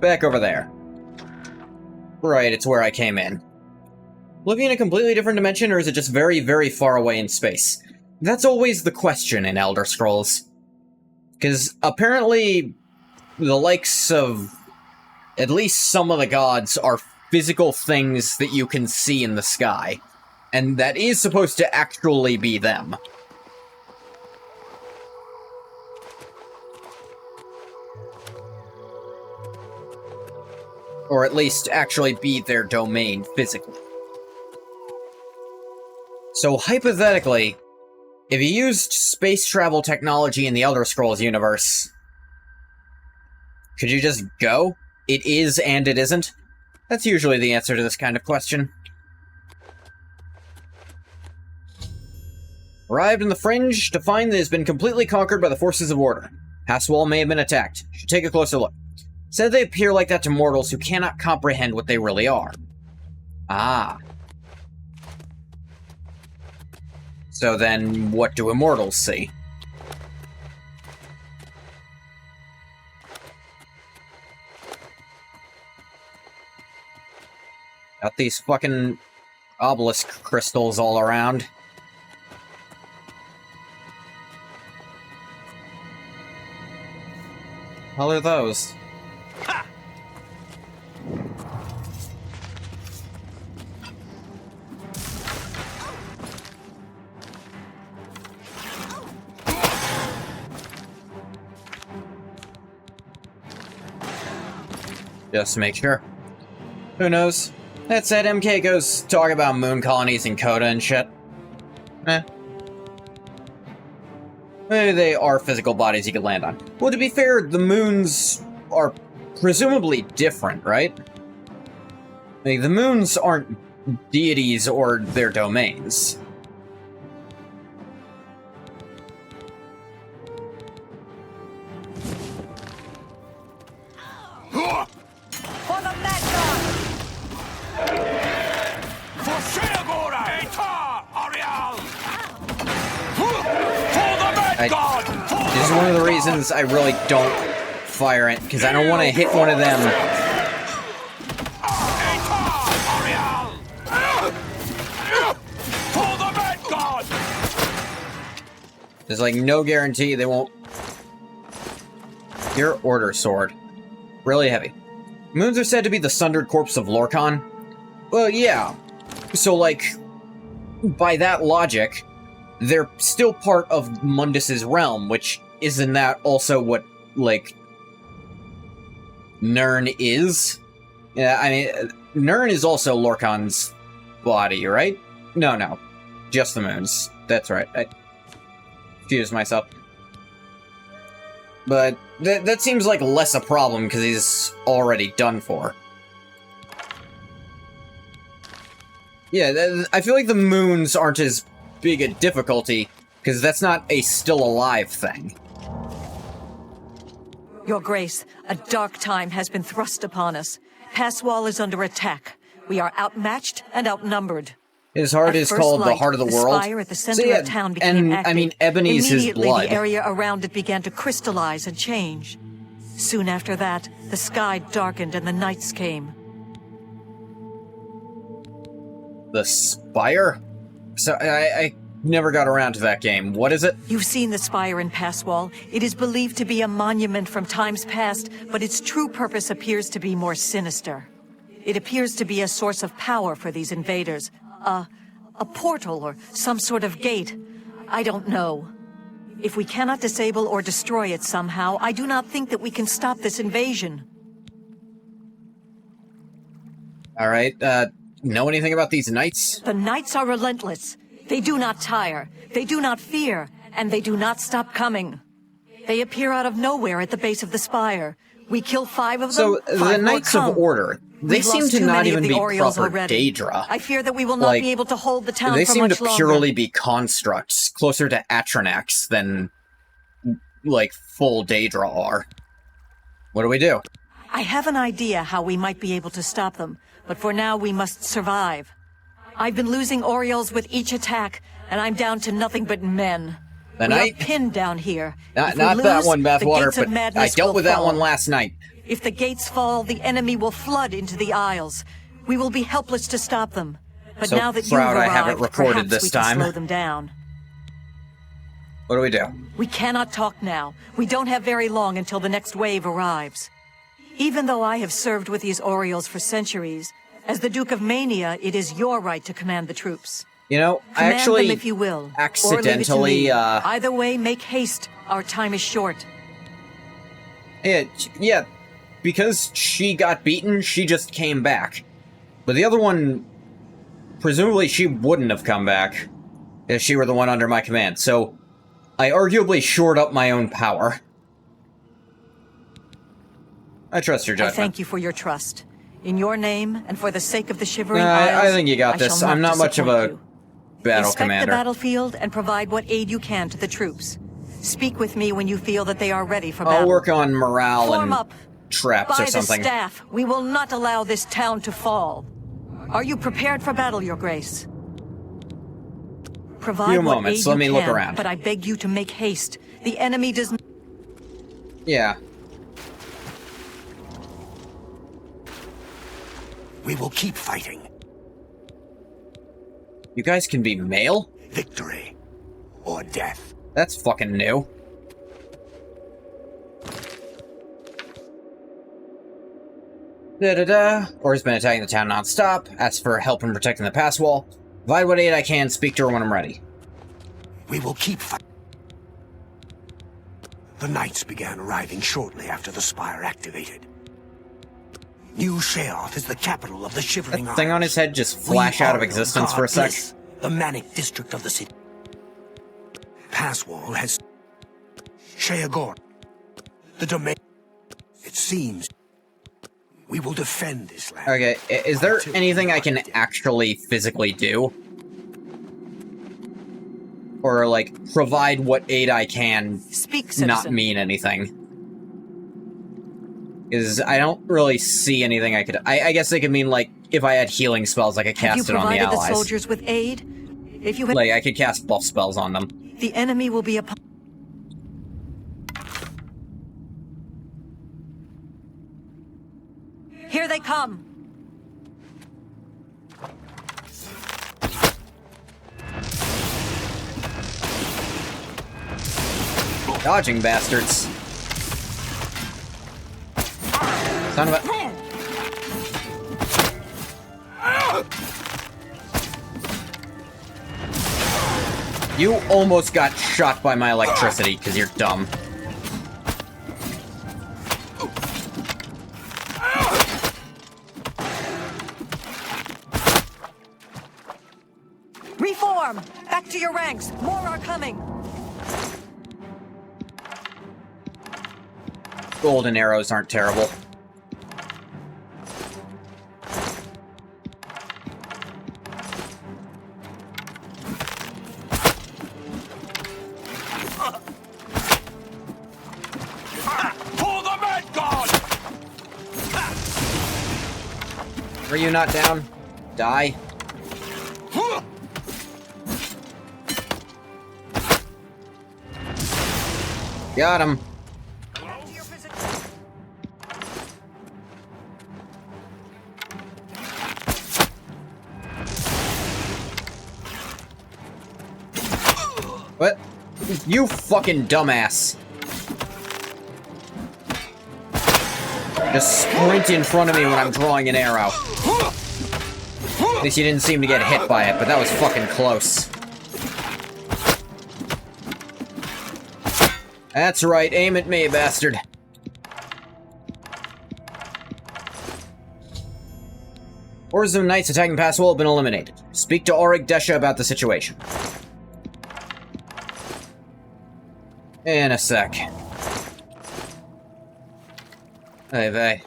Back over there. Right, it's where I came in. Living in a completely different dimension, or is it just very, very far away in space? That's always the question in Elder Scrolls. Because apparently, the likes of at least some of the gods are physical things that you can see in the sky. And that is supposed to actually be them. Or at least actually be their domain physically. So hypothetically, if you used space travel technology in the Elder Scrolls universe, Could you just go? It is and it isn't? That's usually the answer to this kind of question. Arrived in the Fringe to find that it has been completely conquered by the forces of order. Pass wall may have been attacked. Should take a closer look. Said they appear like that to mortals who cannot comprehend what they really are. Ah. So then, what do immortals see? Got these fucking obelisk crystals all around. How are those? Ha! Just to make sure. Who knows? That said, MK goes talk about moon colonies in Coda and shit. Maybe they are physical bodies you could land on. Well, to be fair, the moons are presumably different, right? Like, the moons aren't deities or their domains. This is one of the reasons I really don't fire it, because I don't want to hit one of them. There's like no guarantee they won't. Your Order Sword. Really heavy. Moons are said to be the sundered corpse of Lorcan. Well, yeah. So, like, by that logic, they're still part of Mundus's realm, which isn't that also what, like, Nirn is? Yeah, I mean, Nirn is also Lorcan's body, right? No. Just the moons. That's right. I confused myself. But that seems like less a problem, because he's already done for. Yeah, I feel like the moons aren't as big a difficulty, because that's not a still alive thing. Your Grace, a dark time has been thrust upon us. Passwall is under attack. We are outmatched and outnumbered. His heart is called the heart of the world. The spire at the center of town became active. I mean, Ebony's his blood. Immediately, the area around it began to crystallize and change. Soon after that, the sky darkened and the nights came. The spire? So, I never got around to that game. What is it? You've seen the spire in Passwall. It is believed to be a monument from times past, but its true purpose appears to be more sinister. It appears to be a source of power for these invaders. A portal or some sort of gate. I don't know. If we cannot disable or destroy it somehow, I do not think that we can stop this invasion. Alright, know anything about these knights? The knights are relentless. They do not tire. They do not fear. And they do not stop coming. They appear out of nowhere at the base of the spire. We kill 5 of them. So, the Knights of Order, they seem to not even be proper Daedra. I fear that we will not be able to hold the town for much longer. They seem to purely be constructs, closer to Atronax than, like, full Daedra are. What do we do? I have an idea how we might be able to stop them, but for now we must survive. I've been losing Orioles with each attack, and I'm down to nothing but men. We are pinned down here. Not that one, Bathwater, but I dealt with that one last night. If the gates fall, the enemy will flood into the Isles. We will be helpless to stop them. But so now that you've arrived, I have it recorded perhaps this we time. can slow them down. What do we do? We cannot talk now. We don't have very long until the next wave arrives. Even though I have served with these Orioles for centuries, as the Duke of Mania, it is your right to command the troops. You know, I Command actually them if you will, accidentally, Either way, make haste. Our time is short. Yeah, because she got beaten, she just came back. But the other one, presumably she wouldn't have come back if she were the one under my command, so I arguably shored up my own power. I trust your I judgment. thank you for your trust. In your name, and for the sake of the Shivering I Isles, think you got I shall this. I'm not much of disappoint a you. battle Inspect commander. the battlefield and provide what aid you can to the troops. Speak with me when you feel that they are ready for battle. I'll work on morale Form and up. traps By or something. the staff, we will not allow this town to fall. Are you prepared for battle, Your Grace? Provide Few what moments, aid let you me can, look around. but I beg you to make haste. The enemy does. Yeah. We will keep fighting. You guys can be male? Victory or death. That's fucking new. Da-da-da. Or's been attacking the town non-stop. Ask for help in protecting the pass wall. Provide what aid I can. Speak to her when I'm ready. We will keep fighting. The knights began arriving shortly after the spire activated. New Sheoth is the capital of the Shivering That thing on his Isles. head just flash out of existence for a sec. Bliss, the manic district of the city. Passwall has Sheagor, the domain. It seems we will defend this land. Okay, is there anything I can actually physically do? Or, like, provide what aid I can Speak, citizen. not mean anything? Because I don't really see anything I could... I guess they could mean, like, if I had healing spells, I could Have you cast it on the provided the allies. soldiers with aid? If you had, Like, I could cast buff spells on them. the enemy will be upon. Here they come. Dodging bastards. Son of a... You almost got shot by my electricity, because you're dumb. Reform! Back to your ranks! More are coming! Golden arrows aren't terrible. For the Vanguard! Are you not down? Die. Got him. What? You fucking dumbass. Just sprint in front of me when I'm drawing an arrow. At least you didn't seem to get hit by it, but that was fucking close. That's right, aim at me, bastard. Hordes of knights attacking Passwell have been eliminated. Speak to Auric Desha about the situation. In a sec. Hey, vey.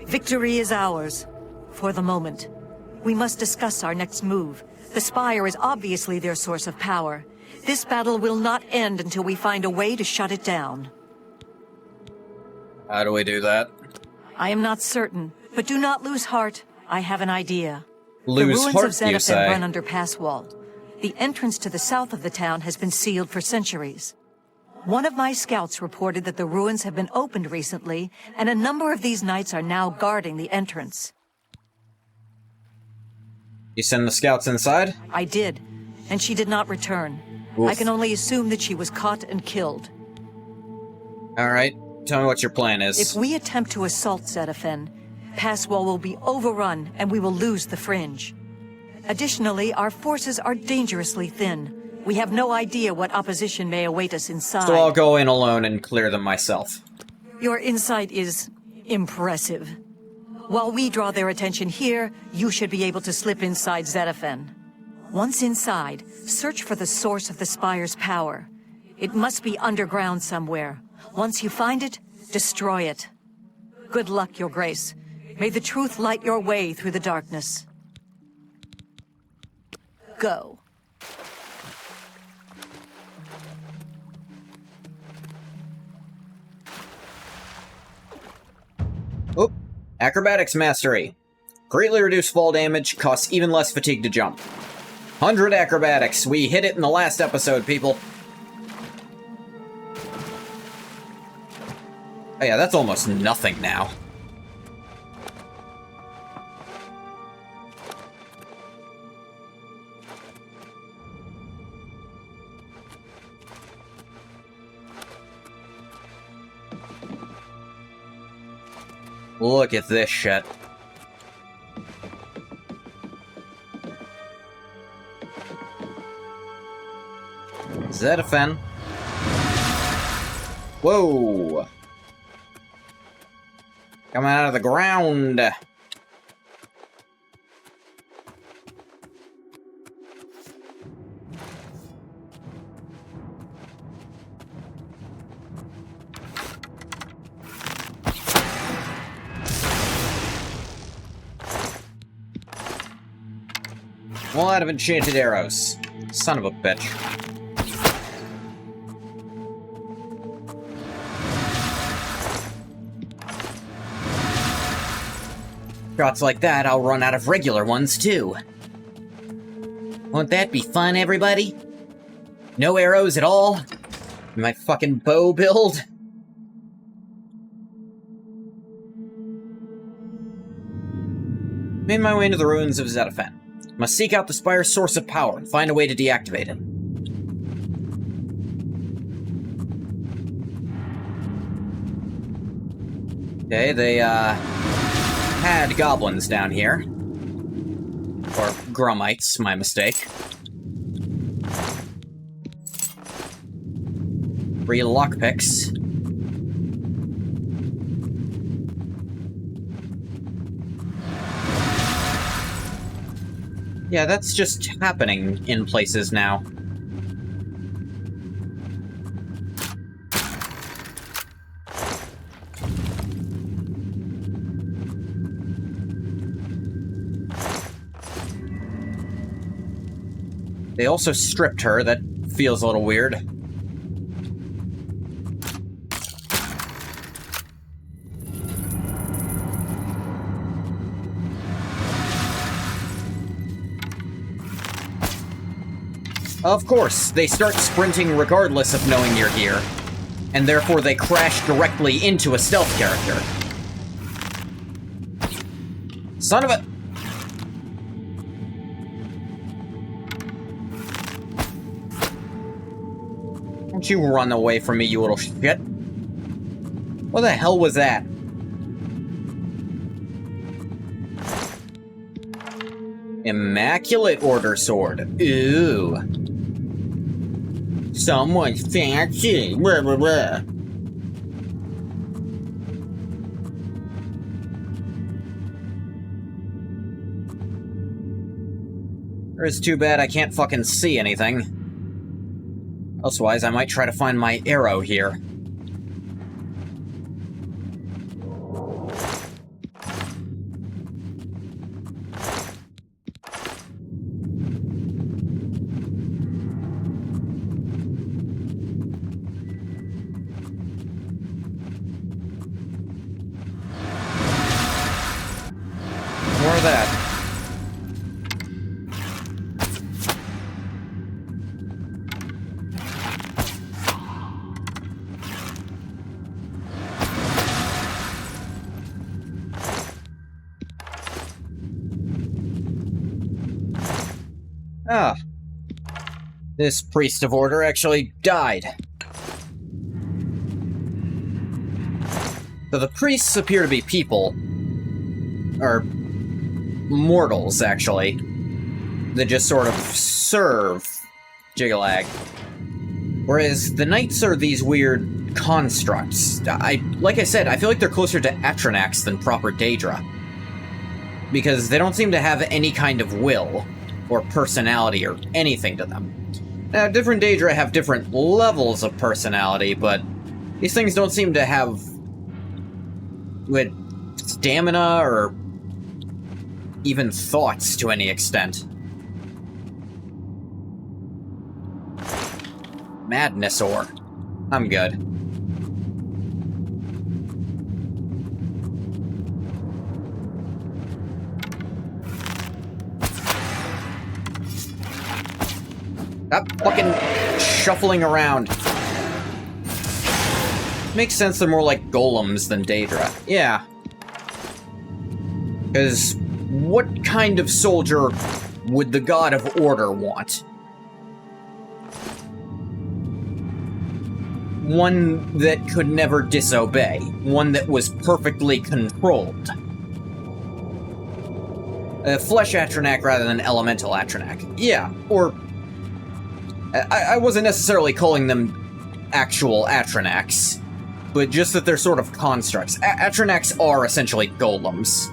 Victory is ours. For the moment. We must discuss our next move. The Spire is obviously their source of power. This battle will not end until we find a way to shut it down. How do we do that? I am not certain, but do not lose heart. I have an idea. Lose the ruins heart, of you Zenithan say? run under Passwall. The entrance to the south of the town has been sealed for centuries. One of my scouts reported that the ruins have been opened recently, and a number of these knights are now guarding the entrance. You send the scouts inside? I did, and she did not return. Oof. I can only assume that she was caught and killed. Alright, tell me what your plan is. If we attempt to assault Zetaphen, Passwall will be overrun and we will lose the Fringe. Additionally, our forces are dangerously thin. We have no idea what opposition may await us inside. So I'll go in alone and clear them myself. Your insight is impressive. While we draw their attention here, you should be able to slip inside Zetaphen. Once inside, search for the source of the Spire's power. It must be underground somewhere. Once you find it, destroy it. Good luck, Your Grace. May the truth light your way through the darkness. Go. Oh, acrobatics mastery. Greatly reduce fall damage, costs even less fatigue to jump. 100 acrobatics. We hit it in the last episode, people. Oh yeah, that's almost nothing now. Look at this shit. Zetaphen. Whoa! Coming out of the ground. Well, out of enchanted arrows. Son of a bitch. Shots like that, I'll run out of regular ones, too. Won't that be fun, everybody? No arrows at all? My fucking bow build? Made my way into the ruins of Zetaphen. Must seek out the Spire's source of power and find a way to deactivate it. Okay, they, had goblins down here. Or grummites, my mistake. 3 lockpicks. Yeah, that's just happening in places now. They also stripped her. That feels a little weird. Of course, they start sprinting regardless of knowing you're here, and therefore they crash directly into a stealth character. Son of a... Don't you run away from me, you little shit. What the hell was that? Immaculate Order Sword. Ooh. Someone's fancy. Blah, blah, blah. It's too bad I can't fucking see anything. Elsewise, I might try to find my arrow here. More of that. Ah. This priest of order actually died. So the priests appear to be people. Or mortals, actually. That just sort of serve Jigalag. Whereas the knights are these weird constructs. Like I said, I feel like they're closer to Atronax than proper Daedra. because they don't seem to have any kind of will or personality or anything to them. Now, different Daedra have different levels of personality, but these things don't seem to have with stamina or even thoughts to any extent. Madness ore. I'm good. Stop fucking shuffling around. Makes sense they're more like golems than Daedra. Yeah. Because what kind of soldier would the God of Order want? One that could never disobey. One that was perfectly controlled. Flesh Atronach rather than Elemental Atronach. Yeah, or... I wasn't necessarily calling them actual Atronachs, but just that they're sort of constructs. Atronachs are essentially golems.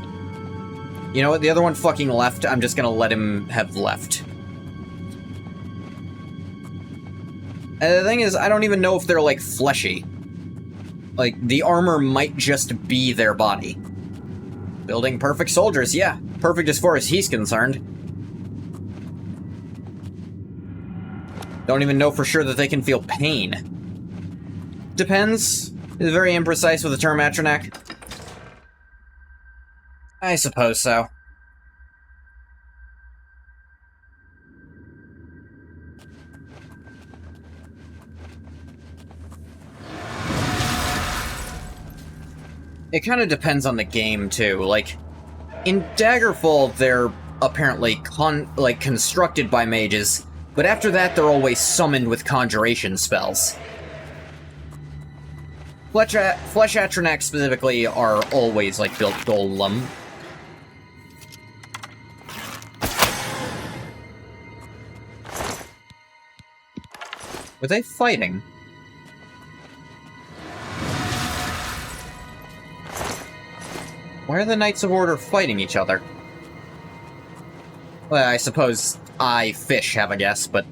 You know what, the other one fucking left, I'm just gonna let him have left. The thing is, I don't even know if they're, like, fleshy. Like, the armor might just be their body. Building perfect soldiers, yeah. Perfect as far as he's concerned. Don't even know for sure that they can feel pain. Depends. Is very imprecise with the term Atronach. I suppose so. It kind of depends on the game, too. Like, in Daggerfall, they're apparently, constructed by mages, but after that, they're always summoned with conjuration spells. Flesh Atronach specifically are always, like, built golem. Were they fighting? Why are the Knights of Order fighting each other? Well, I suppose Fish have a guess, but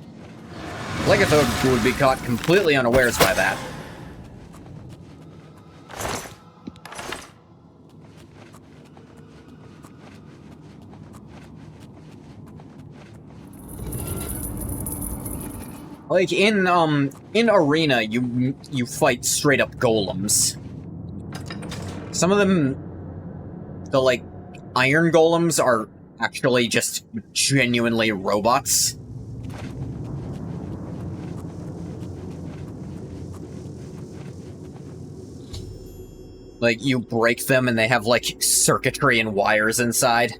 Legethog would be caught completely unawares by that. Like, in Arena, you fight straight-up golems. Some of them, the, like, iron golems are actually just genuinely robots. Like, you break them and they have, like, circuitry and wires inside.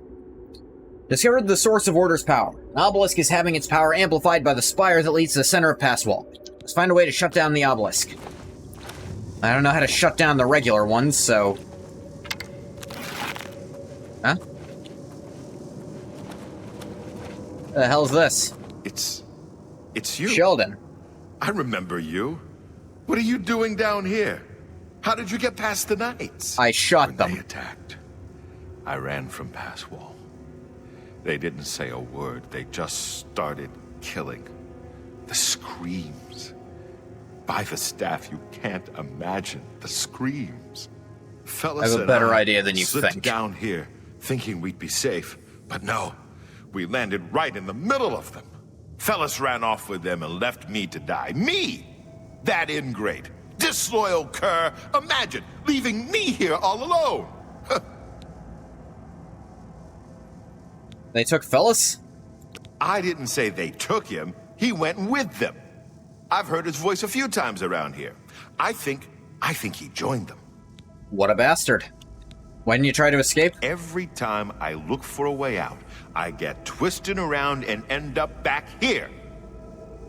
Discovered the source of Order's power. An obelisk is having its power amplified by the spire that leads to the center of Passwall. Let's find a way to shut down the obelisk. I don't know how to shut down the regular ones, so... Huh? The hell's this? It's you. Sheldon. I remember you. What are you doing down here? How did you get past the Knights? I shot When them. they attacked, I ran from Passwall. They didn't say a word. They just started killing. The screams. By the staff, you can't imagine the screams. Fellas, I have a better idea than you slipped think. down here, thinking we'd be safe, but no. We landed right in the middle of them. Fellas ran off with them and left me to die. Me! That ingrate. Disloyal cur. Imagine leaving me here all alone. They took Fellas? I didn't say they took him. He went with them. I've heard his voice a few times around here. I think he joined them. What a bastard. Why didn't you try to escape? Every time I look for a way out, I get twisted around and end up back here.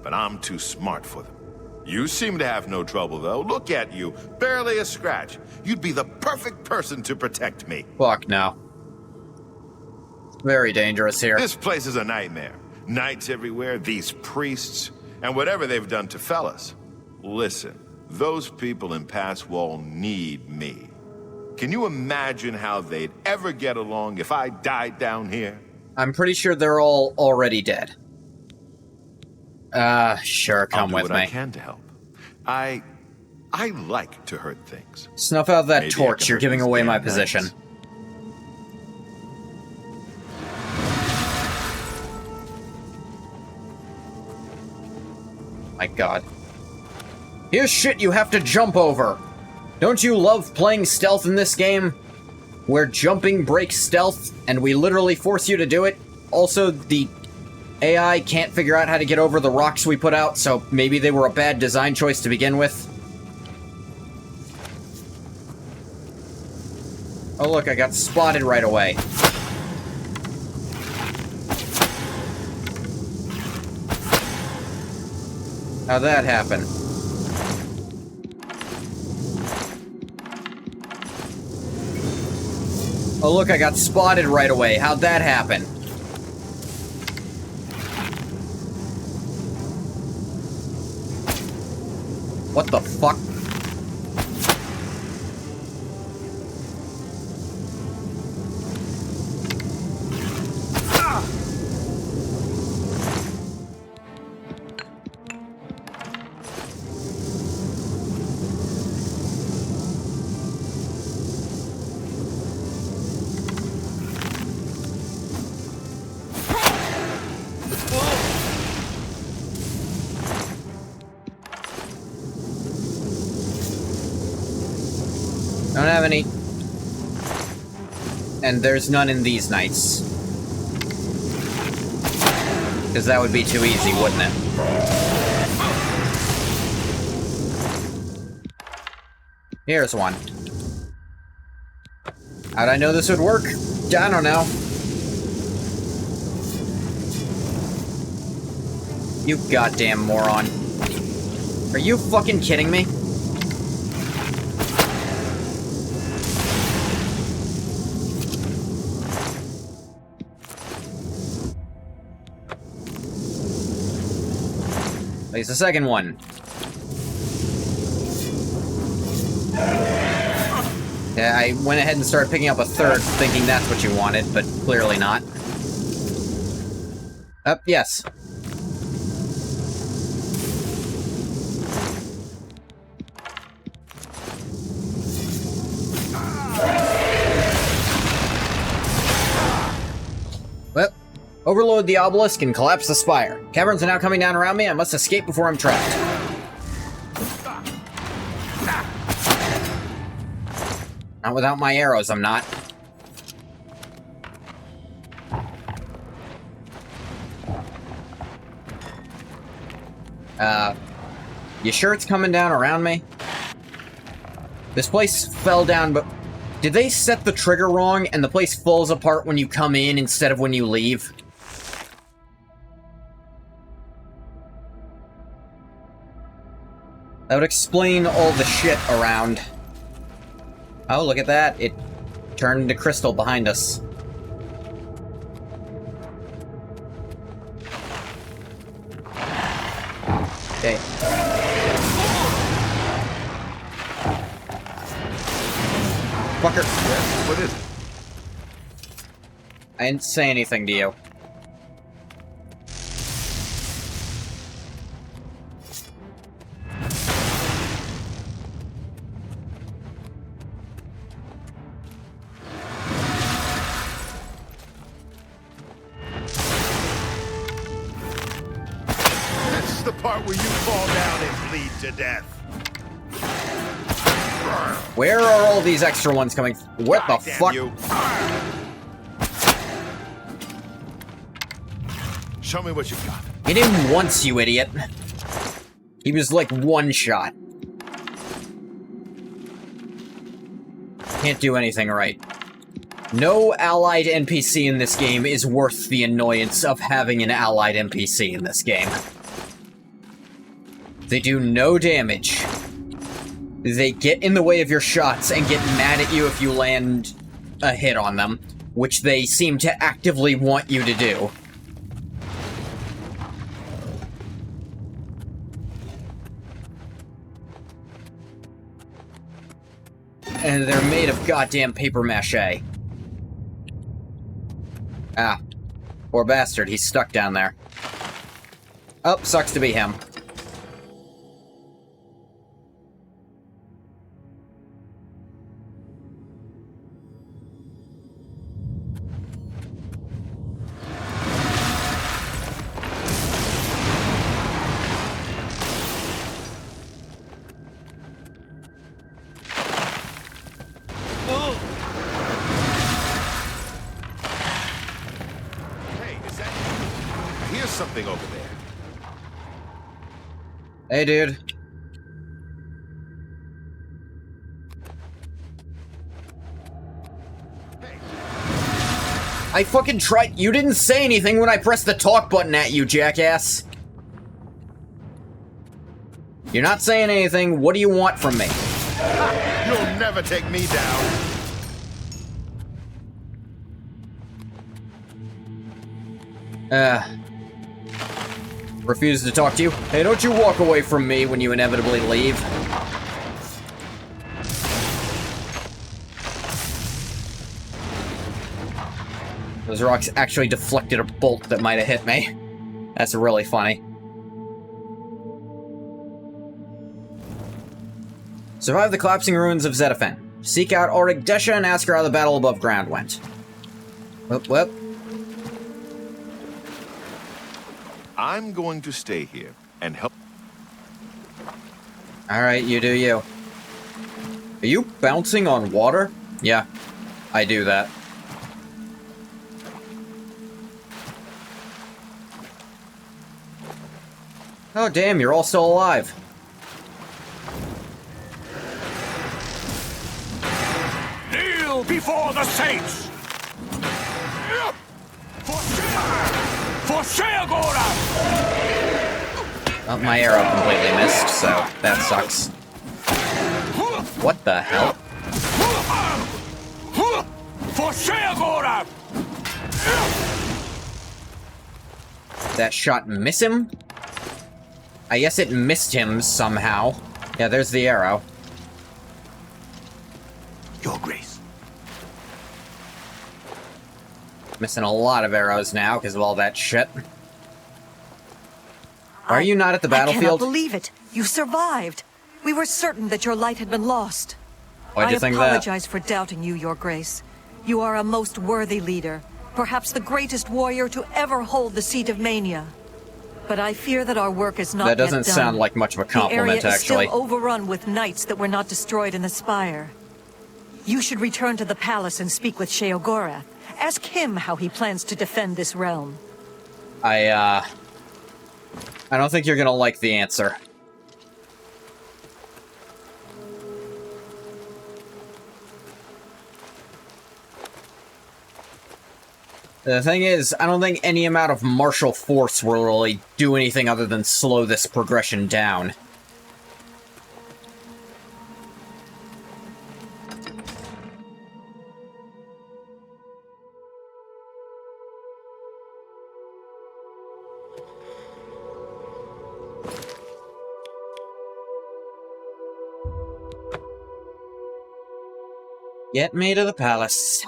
But I'm too smart for them. You seem to have no trouble, though. Look at you. Barely a scratch. You'd be the perfect person to protect me. Fuck no. Very dangerous here. This place is a nightmare. Knights everywhere, these priests, and whatever they've done to fellas. Listen, those people in Passwall need me. Can you imagine how they'd ever get along if I died down here? I'm pretty sure they're all already dead. Sure, come with me. I'll do what I can to help. I like to hurt things. Snuff out that Maybe torch, you're giving away my nice. position. My god. Here's shit you have to jump over! Don't you love playing stealth in this game? Where jumping breaks stealth, and we literally force you to do it? Also, the AI can't figure out how to get over the rocks we put out, so maybe they were a bad design choice to begin with. Oh look, I got spotted right away. How'd that happen? Oh look, I got spotted right away. How'd that happen? What the fuck? Don't have any. And there's none in these nights. Because that would be too easy, wouldn't it? Here's one. How'd I know this would work? I don't know. You goddamn moron. Are you fucking kidding me? Place the second one. Yeah, I went ahead and started picking up a third, thinking that's what you wanted, but clearly not. Yes. Well, overload the obelisk and collapse the spire. Caverns are now coming down around me. I must escape before I'm trapped. Not without my arrows, I'm not. You sure it's coming down around me? This place fell down, but... Did they set the trigger wrong and the place falls apart when you come in instead of when you leave? That would explain all the shit around. Oh, look at that. It turned into crystal behind us. Okay. Fucker. Yes, what is it? I didn't say anything to you. This is the part where you fall down and bleed to death. Where are all these extra ones coming from? What the fuck? You. Show me what you got. Hit him once, you idiot. He was like one shot. Can't do anything right. No allied NPC in this game is worth the annoyance of having an allied NPC in this game. They do no damage. They get in the way of your shots and get mad at you if you land a hit on them, which they seem to actively want you to do. And they're made of goddamn paper mache. Ah. Poor bastard, he's stuck down there. Oh, sucks to be him. Something over there. Hey, dude. Hey. I fucking tried. You didn't say anything when I pressed the talk button at you, jackass. You're not saying anything. What do you want from me? You'll never take me down. Refuse to talk to you? Hey, don't you walk away from me when you inevitably leave. Those rocks actually deflected a bolt that might have hit me. That's really funny. Survive the collapsing ruins of Zetafen. Seek out Auric Desha and ask her how the battle above ground went. Whoop, whoop. I'm going to stay here and help. Alright, you do you. Are you bouncing on water? Yeah, I do that. Oh damn, you're all still alive. Kneel before the saints! For Sheagora! Oh, my arrow completely missed, so that sucks. What the hell? For Sheagora! Did that shot miss him? I guess it missed him somehow. Yeah, there's the arrow. Your Grace. Missing a lot of arrows now because of all that shit. Are you not at the battlefield? I cannot believe it. You survived. We were certain that your light had been lost. Why'd you think that? I apologize for doubting you, Your Grace. You are a most worthy leader. Perhaps the greatest warrior to ever hold the seat of Mania. But I fear that our work is not yet done. That doesn't sound like much of a compliment, the area actually. is still overrun with knights that were not destroyed in the spire. You should return to the palace and speak with Sheogorath. Ask him how he plans to defend this realm. I don't think you're gonna like the answer. The thing is, I don't think any amount of martial force will really do anything other than slow this progression down. Get me to the palace.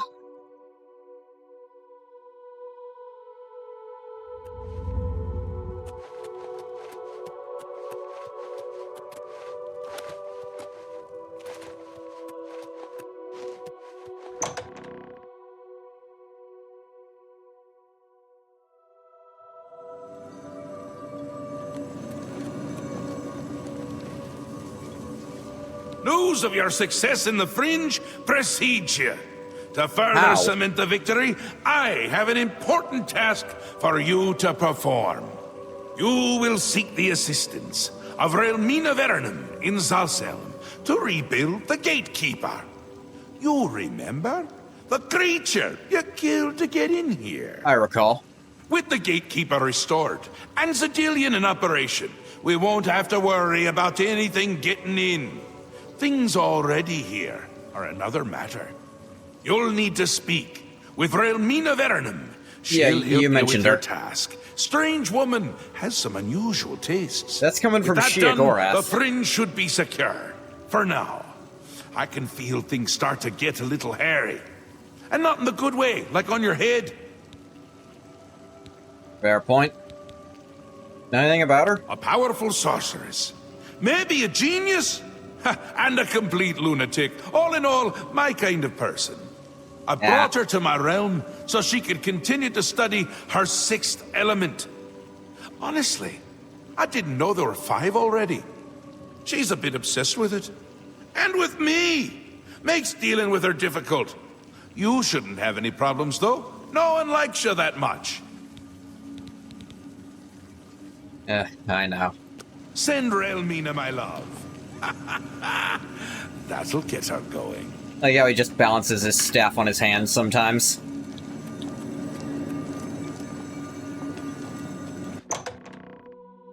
News of your success in the Fringe precedes you. To further How? cement the victory, I have an important task for you to perform. You will seek the assistance of Relmina Vernum in Zalselm to rebuild the Gatekeeper. You remember? The creature you killed to get in here. I recall. With the Gatekeeper restored and Zedillion in operation, we won't have to worry about anything getting in. Things already here are another matter. You'll need to speak with Relmina Vernum. She'll help you mentioned with your her. task. Strange woman has some unusual tastes. That's coming from With that done, Sheogorath. the Fringe should be secure. For now. I can feel things start to get a little hairy. And not in the good way, like on your head. Fair point. Know anything about her? A powerful sorceress. Maybe a genius? And a complete lunatic. All in all, my kind of person. I brought her to my realm so she could continue to study her sixth element. Honestly, I didn't know there were 5 already. She's a bit obsessed with it. And with me! Makes dealing with her difficult. You shouldn't have any problems, though. No one likes you that much. I know. Send Relmina my love. That'll get her going. Like how he just balances his staff on his hands sometimes.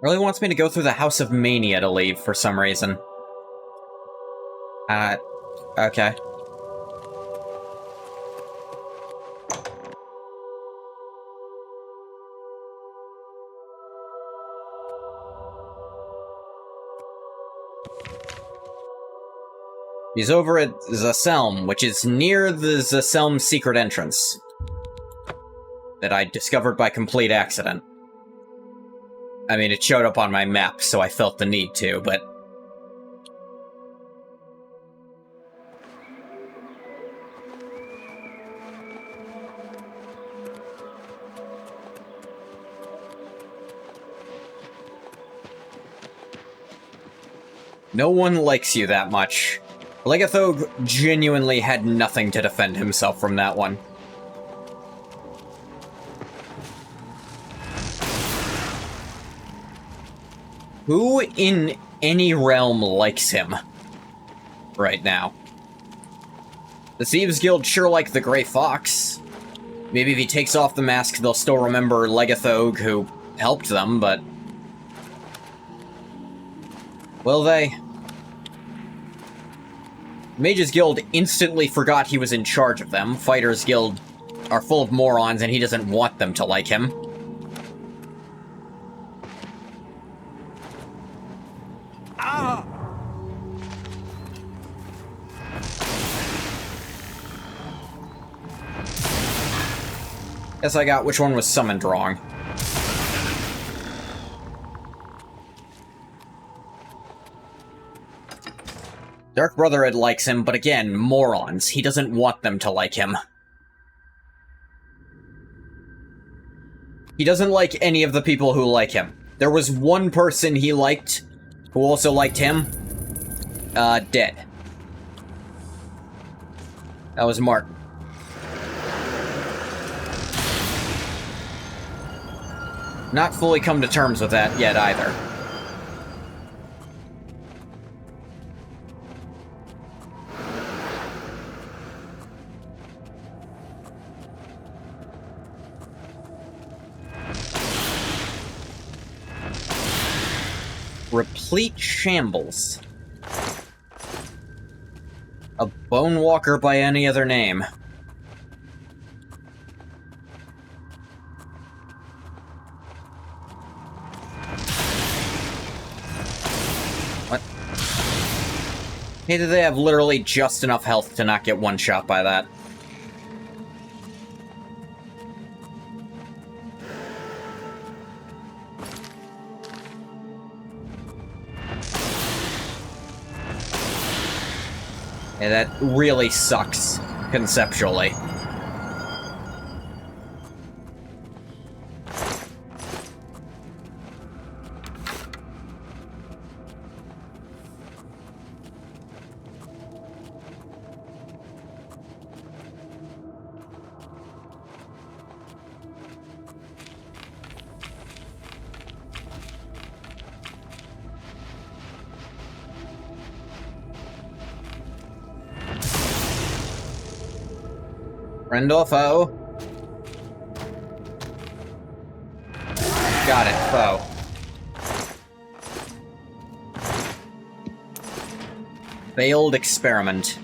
Really wants me to go through the House of Mania to leave for some reason. Okay. He's over at Zaselm, which is near the Zaselm secret entrance. That I discovered by complete accident. I mean, it showed up on my map, so I felt the need to, but... No one likes you that much. Legethog genuinely had nothing to defend himself from that one. Who in any realm likes him right now? The Thieves Guild sure like the Grey Fox. Maybe if he takes off the mask, they'll still remember Legethog, who helped them, but... Will they? Mages Guild instantly forgot he was in charge of them. Fighters Guild are full of morons, and he doesn't want them to like him. Ah! Guess I got which one was summoned wrong. Dark Brotherhood likes him, but again, morons. He doesn't want them to like him. He doesn't like any of the people who like him. There was one person he liked, who also liked him. Dead. That was Martin. Not fully come to terms with that yet, either. Replete Shambles. A Bone Walker by any other name. What? Hey, do they have literally just enough health to not get one shot by that? Yeah, that really sucks, conceptually. Friend or foe? Got it, foe. Failed experiment.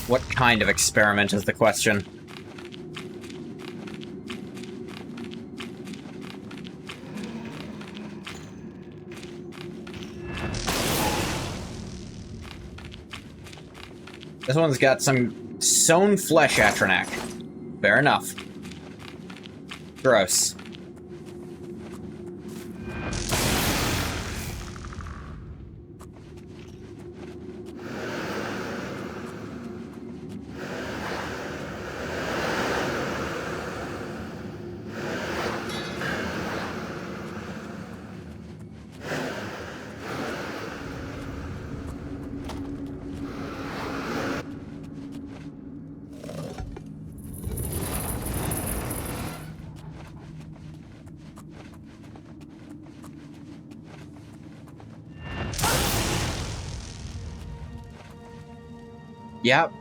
What kind of experiment is the question? This one's got some sewn flesh Atronach. Fair enough. Gross. Yep.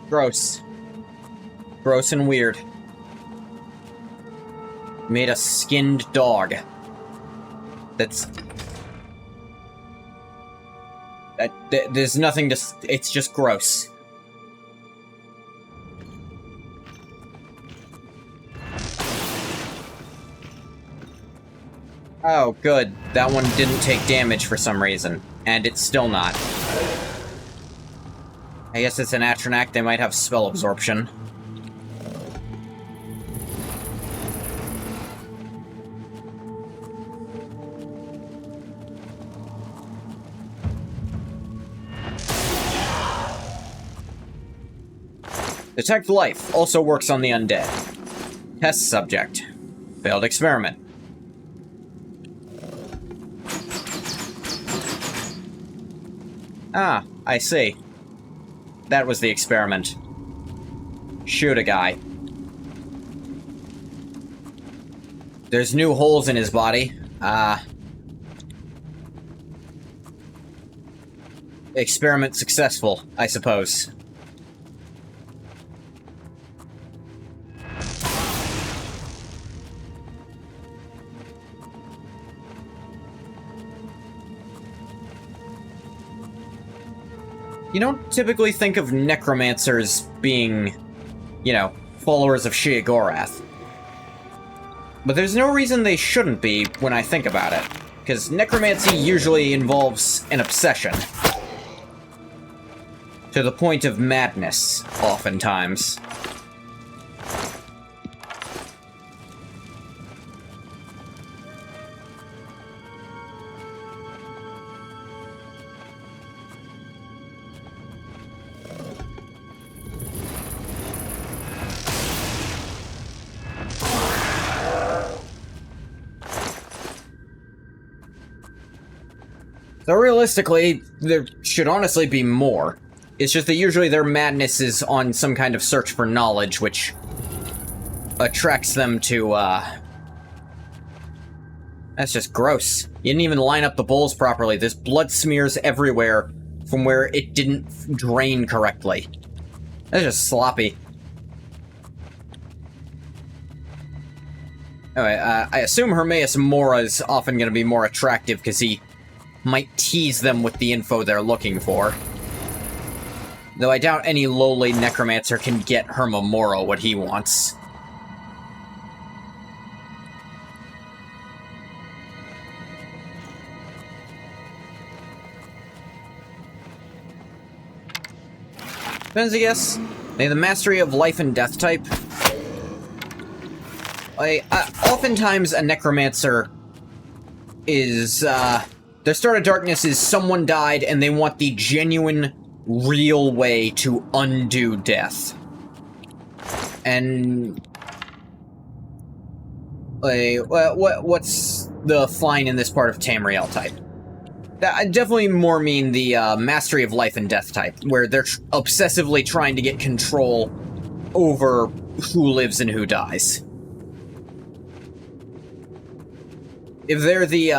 Gross. Gross and weird. Made a skinned dog. That's... there's nothing to... It's just gross. Oh, good. That one didn't take damage for some reason. And it's still not. I guess it's an Atronach, they might have spell absorption. Detect life also works on the undead. Test subject. Failed experiment. Ah, I see. That was the experiment. Shoot a guy. There's new holes in his body. Experiment successful, I suppose. You don't typically think of necromancers being, you know, followers of Sheogorath. But there's no reason they shouldn't be when I think about it, because necromancy usually involves an obsession. To the point of madness, oftentimes. So realistically, there should honestly be more. It's just that usually their madness is on some kind of search for knowledge, which attracts them to, That's just gross. You didn't even line up the bowls properly. There's blood smears everywhere from where it didn't drain correctly. That's just sloppy. Anyway, I assume Hermaeus Mora is often going to be more attractive because he might tease them with the info they're looking for. Though I doubt any lowly necromancer can get Herma Mora what he wants. Depends, I guess. They have the mastery of life and death type. Oftentimes a necromancer is, their start of darkness is someone died and they want the genuine, real way to undo death. And... what's the fine in this part of Tamriel type? I definitely more mean the mastery of life and death type, where they're obsessively trying to get control over who lives and who dies. If they're the,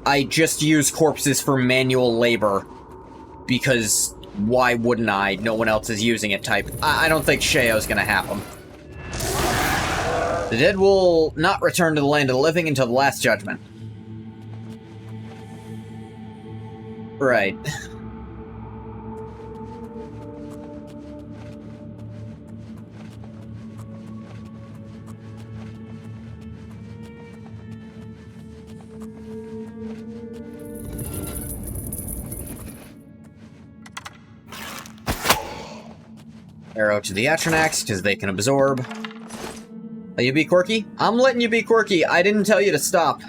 I just use corpses for manual labor, because why wouldn't I? No one else is using it type. I don't think Sheo's gonna have them. The dead will not return to the land of the living until the Last Judgment. Right. Arrow to the Atronax, because they can absorb. Let you be quirky? I'm letting you be quirky. I didn't tell you to stop.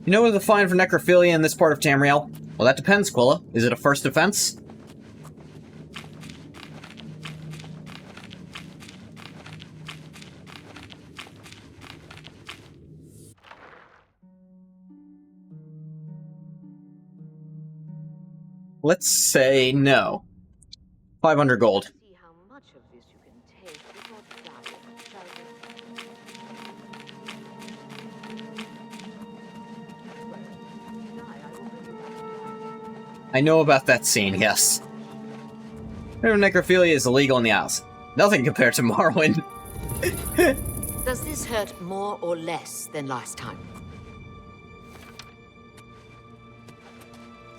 You know what the fine for necrophilia in this part of Tamriel? Well, that depends, Quilla. Is it a first offense? Let's say no. 500 gold. See how much of this you can take before dying, shall we? I know about that scene, yes. Necrophilia is illegal in the Isles. Nothing compared to Morrowind. Does this hurt more or less than last time?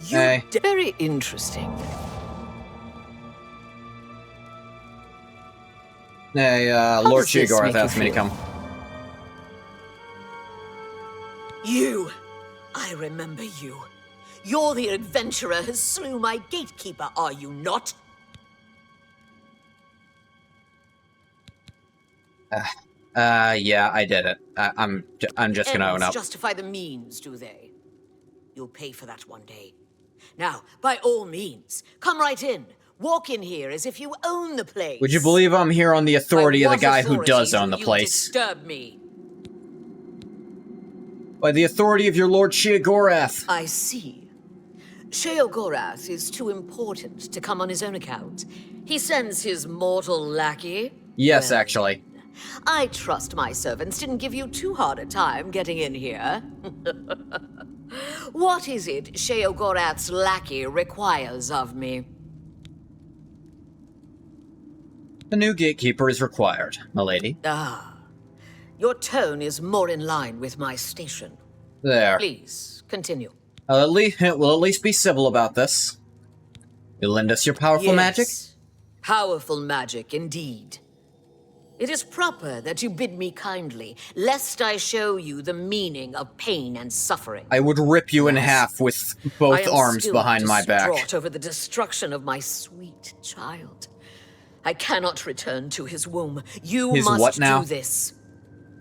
Hey. Very interesting. Hey, Lord does this Sheogorath make you asked me to feel? come. You! I remember you. You're the adventurer who slew my gatekeeper, are you not? Yeah, I did it. I'm just gonna own Ends up. justify the means, do they? You'll pay for that one day. Now, by all means, come right in. Walk in here as if you own the place. Would you believe I'm here on the authority of By the guy what who does authority own the do you place? disturb me. By the authority of your Lord Sheogorath. I see. Sheogorath is too important to come on his own account. He sends his mortal lackey. Yes, Well, actually. I trust my servants didn't give you too hard a time getting in here. What is it Sheogorath's lackey requires of me? The new gatekeeper is required, milady. Ah, your tone is more in line with my station. There. Please, continue. We'll at least be civil about this. You lend us your powerful magic? Powerful magic, indeed. It is proper that you bid me kindly, lest I show you the meaning of pain and suffering. I would rip you in half with both I am arms still behind my back. distraught over the destruction of my sweet child. I cannot return to his womb. You His must what now? do this.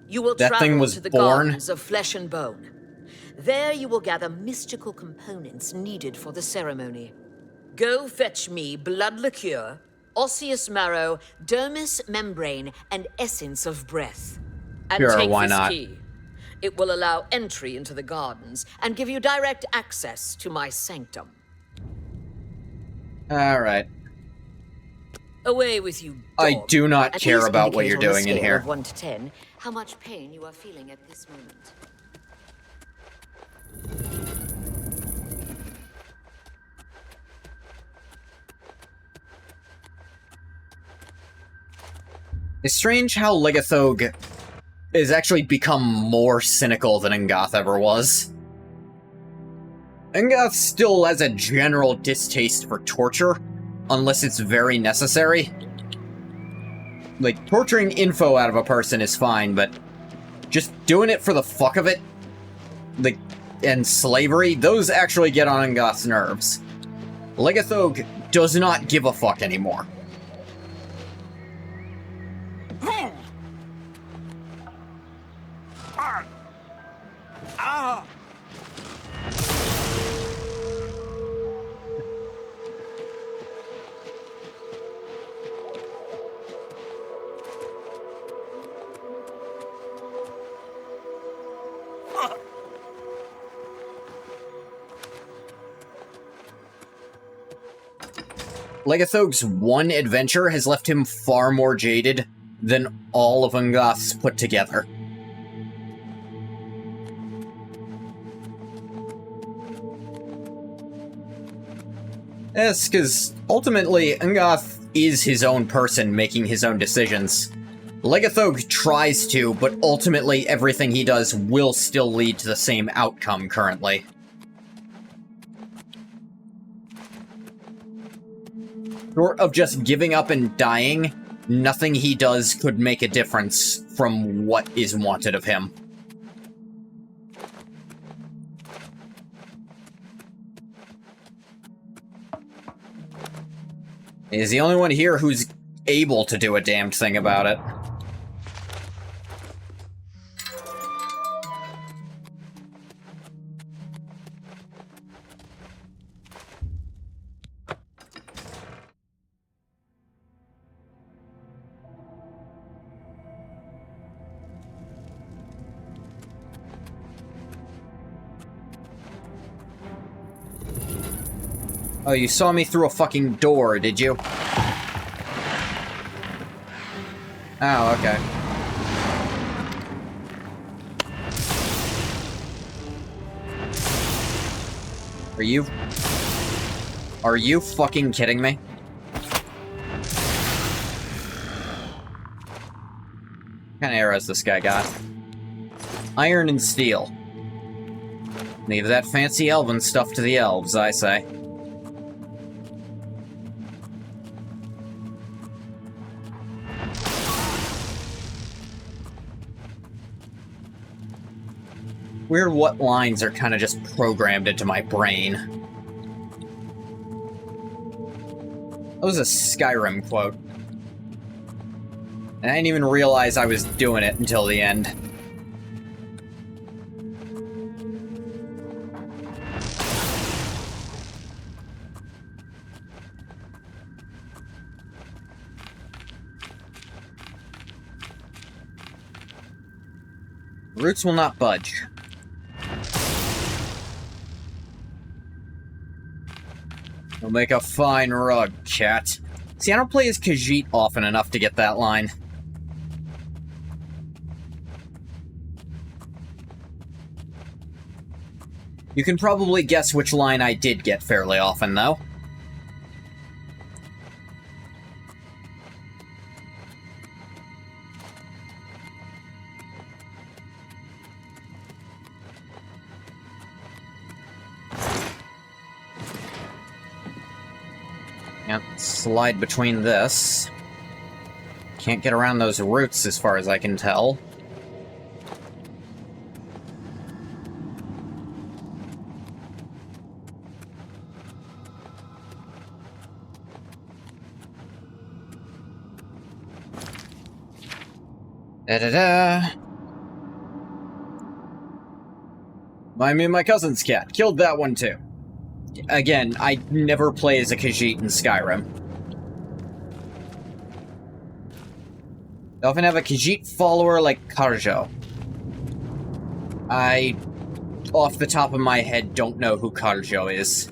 You will That travel thing was to the born? gardens of flesh and bone. There you will gather mystical components needed for the ceremony. Go fetch me blood liqueur, osseous marrow, dermis membrane, and essence of breath. And Sure, take why this not? key. It will allow entry into the gardens and give you direct access to my sanctum. Alright. Away with you, I dog. do not And care please about what indicate you're on a doing in scale here. of 1 to 10, how much pain you are feeling at this moment. It's strange how Legethog has actually become more cynical than Ngoth ever was. Ngoth still has a general distaste for torture, unless it's very necessary. Like, torturing info out of a person is fine, but just doing it for the fuck of it, like, and slavery, those actually get on Ngoth's nerves. Legethog does not give a fuck anymore. Legethog's one adventure has left him far more jaded than all of Ngoth's put together. Yes, because ultimately, Ngoth is his own person making his own decisions. Legethog tries to, but ultimately everything he does will still lead to the same outcome currently. Short of just giving up and dying, nothing he does could make a difference from what is wanted of him. He's the only one here who's able to do a damned thing about it. Oh, you saw me through a fucking door, did you? Oh, okay. Are you fucking kidding me? What kind of arrows this guy got? Iron and steel. Leave that fancy elven stuff to the elves, I say. Weird what lines are kind of just programmed into my brain. That was a Skyrim quote. And I didn't even realize I was doing it until the end. Roots will not budge. You'll make a fine rug, cat. See, I don't play as Khajiit often enough to get that line. You can probably guess which line I did get fairly often, though. Can't slide between this. Can't get around those roots as far as I can tell. Da-da-da. Remind me of my cousin's cat. Killed that one too. Again, I never play as a Khajiit in Skyrim. I often have a Khajiit follower like Karjo. I, off the top of my head, don't know who Karjo is.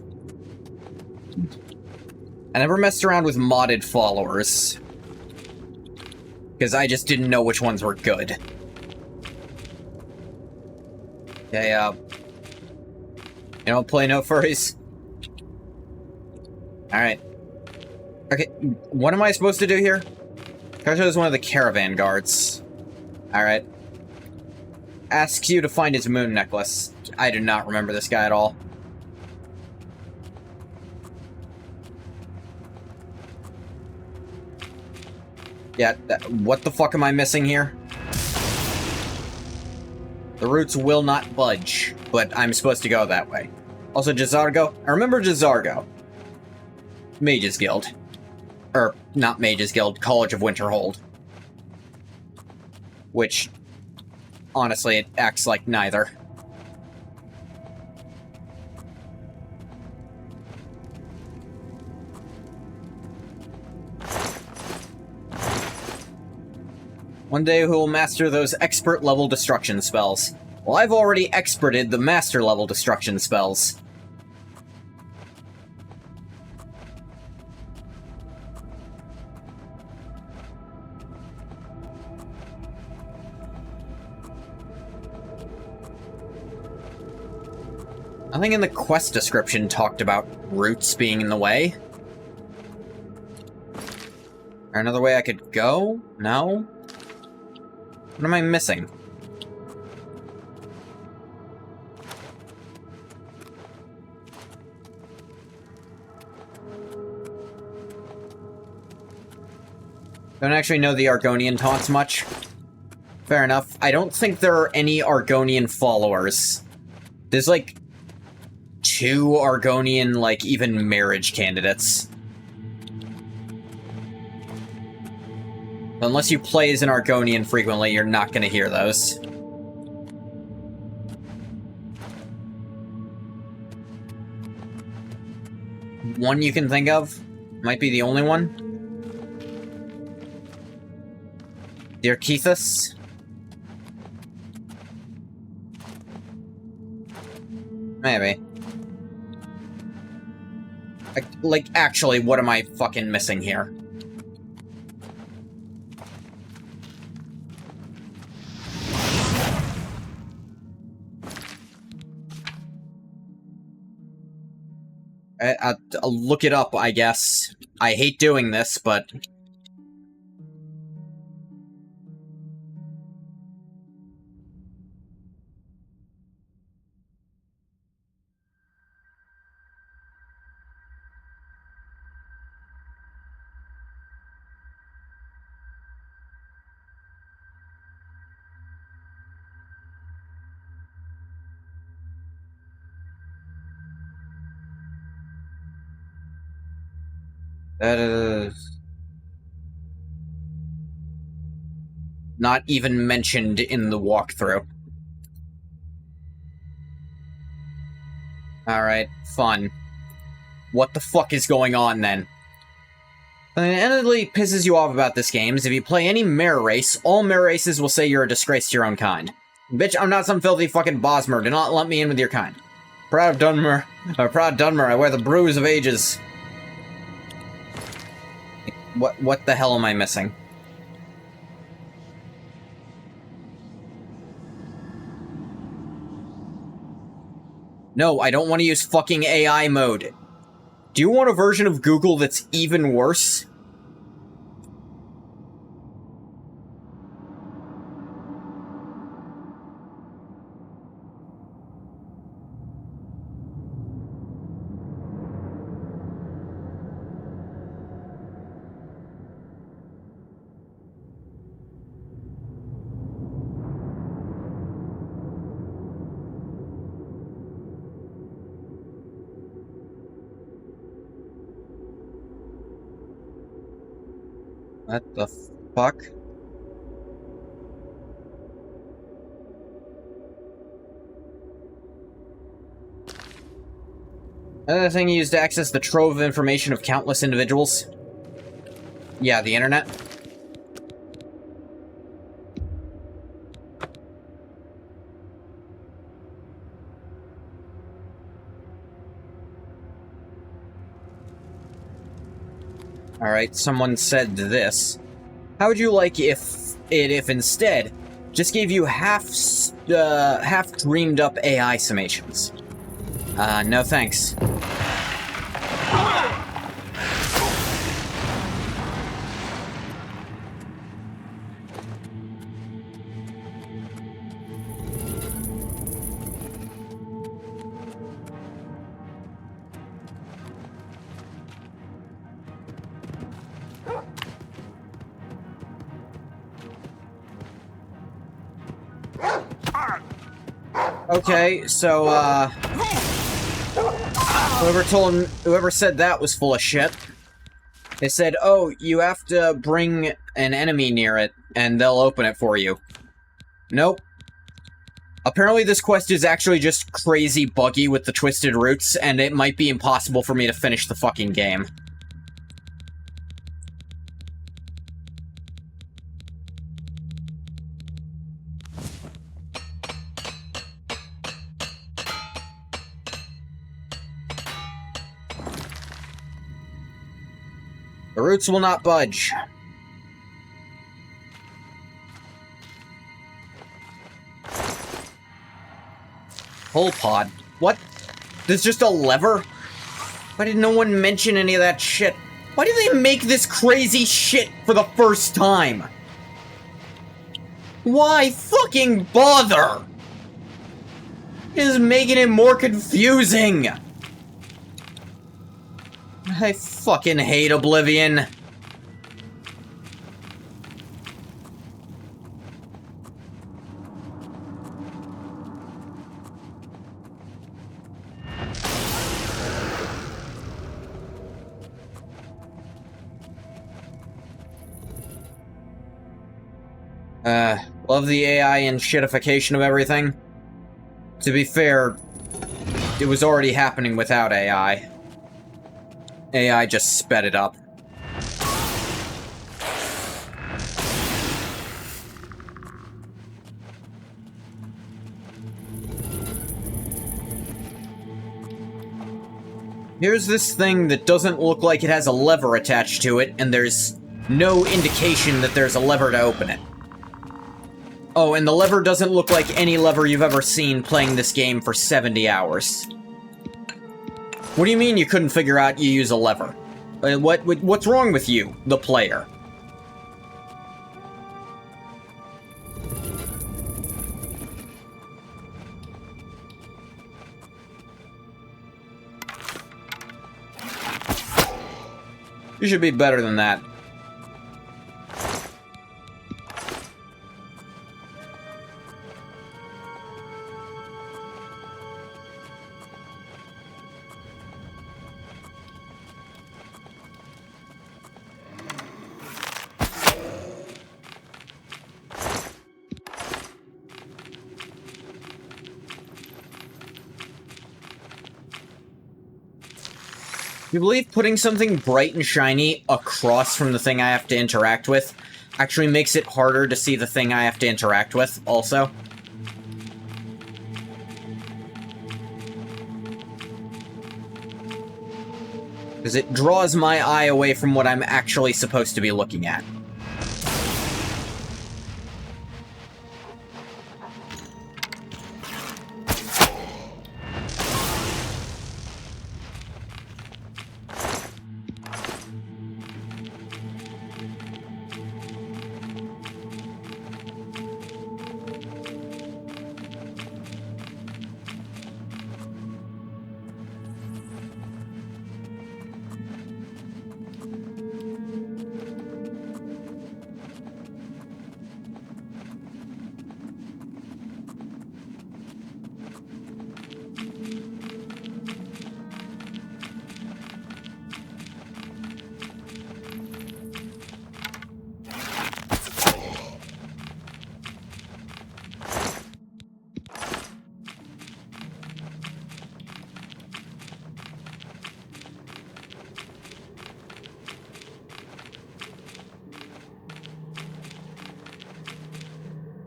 I never messed around with modded followers. Because I just didn't know which ones were good. Okay, you don't play no furries? Alright. Okay, what am I supposed to do here? Karjo is one of the caravan guards. Alright. Asks you to find his moon necklace. I do not remember this guy at all. Yeah, what the fuck am I missing here? The roots will not budge, but I'm supposed to go that way. Also, J'zargo. I remember J'zargo. Mage's Guild. Or, not Mage's Guild, College of Winterhold. Which, honestly, it acts like neither. One day who will master those expert-level destruction spells. Well, I've already experted the master-level destruction spells. Nothing in the quest description talked about roots being in the way. Or another way I could go? No? What am I missing? Don't actually know the Argonian taunts much. Fair enough. I don't think there are any Argonian followers. There's like 2 Argonian, like, even marriage candidates. Unless you play as an Argonian frequently, you're not gonna hear those. One you can think of? Might be the only one? Dear Keithus? Maybe. Like, actually, what am I fucking missing here? I'll look it up, I guess. I hate doing this, but... That is... not even mentioned in the walkthrough. Alright, fun. What the fuck is going on, then? Something that endlessly pisses you off about this game is if you play any mare race, all mare races will say you're a disgrace to your own kind. Bitch, I'm not some filthy fucking Bosmer. Do not lump me in with your kind. Proud of Dunmer. Proud Dunmer, I wear the bruise of ages. What the hell am I missing? No, I don't want to use fucking AI mode. Do you want a version of Google that's even worse? What the fuck? Another thing used to access the trove of information of countless individuals? Yeah, the internet. Alright, someone said this. How would you like if instead just gave you half dreamed up AI summations? No thanks. Okay, so, whoever said that was full of shit. They said, oh, you have to bring an enemy near it, and they'll open it for you. Nope. Apparently this quest is actually just crazy buggy with the twisted routes, and it might be impossible for me to finish the fucking game. The roots will not budge. Hull pod. What? There's just a lever? Why did no one mention any of that shit? Why did they make this crazy shit for the first time? Why fucking bother? It is making it more confusing. I fucking hate Oblivion. Love the AI and shitification of everything. To be fair, it was already happening without AI. AI just sped it up. Here's this thing that doesn't look like it has a lever attached to it, and there's no indication that there's a lever to open it. Oh, and the lever doesn't look like any lever you've ever seen playing this game for 70 hours. What do you mean you couldn't figure out you use a lever? What's wrong with you, the player? You should be better than that. You believe putting something bright and shiny across from the thing I have to interact with actually makes it harder to see the thing I have to interact with, also? Because it draws my eye away from what I'm actually supposed to be looking at.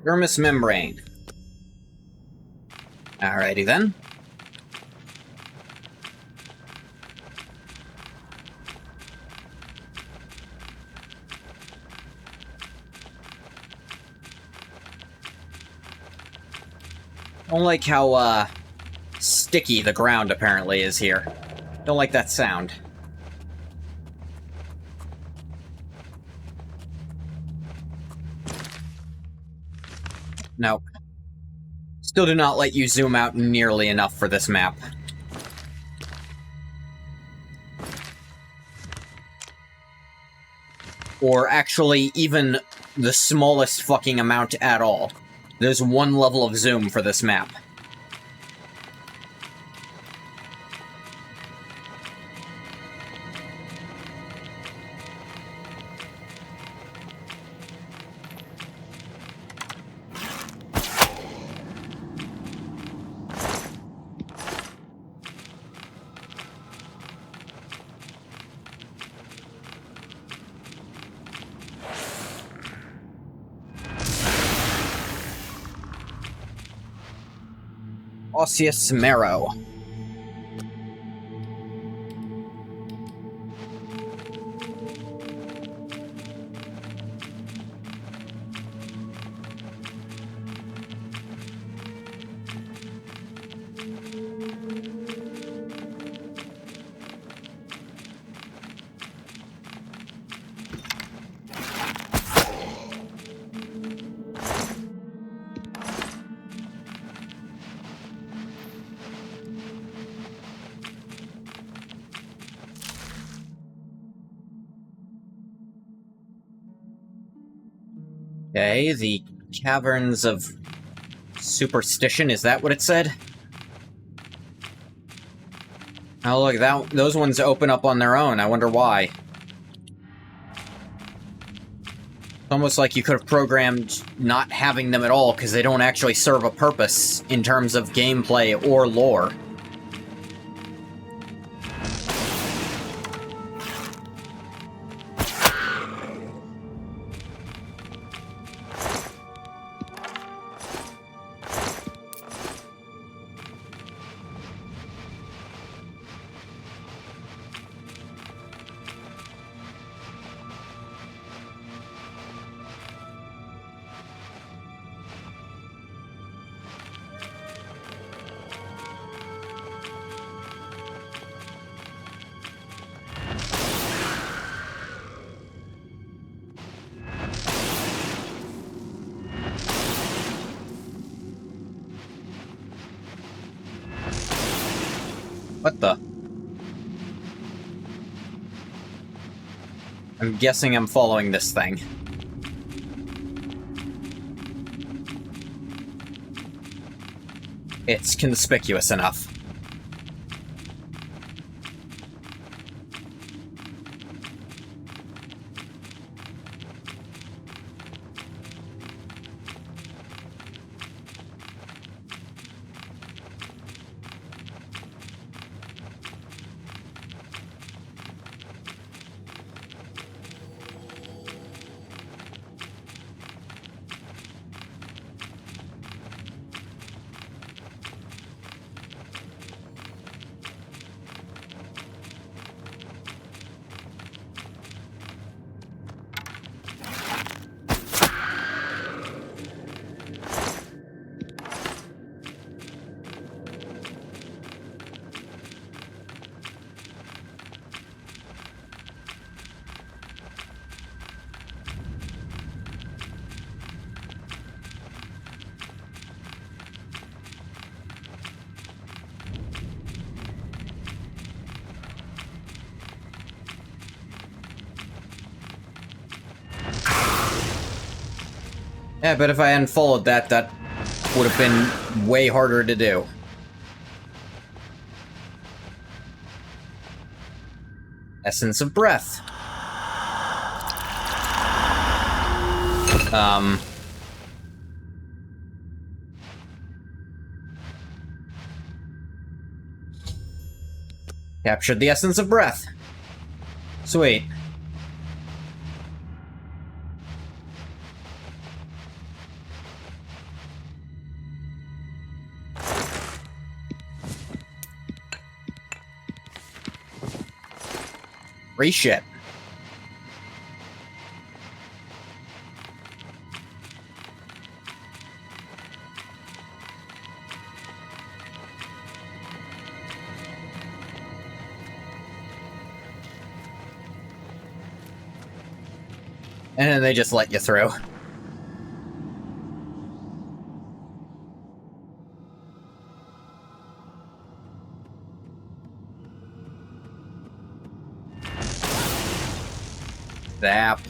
Dermis membrane. Alrighty then. Don't like how, sticky the ground apparently is here. Don't like that sound. Nope. Still do not let you zoom out nearly enough for this map. Or actually, even the smallest fucking amount at all. There's one level of zoom for this map. Osseous marrow. Okay, the Caverns of Superstition, is that what it said? Oh look, those ones open up on their own, I wonder why. Almost like you could have programmed not having them at all, because they don't actually serve a purpose in terms of gameplay or lore. What the? I'm guessing I'm following this thing. It's conspicuous enough. Yeah, but if I hadn't followed that, that would have been way harder to do. Essence of breath. Captured the essence of breath. Sweet. Free shit. And then they just let you through. Zap.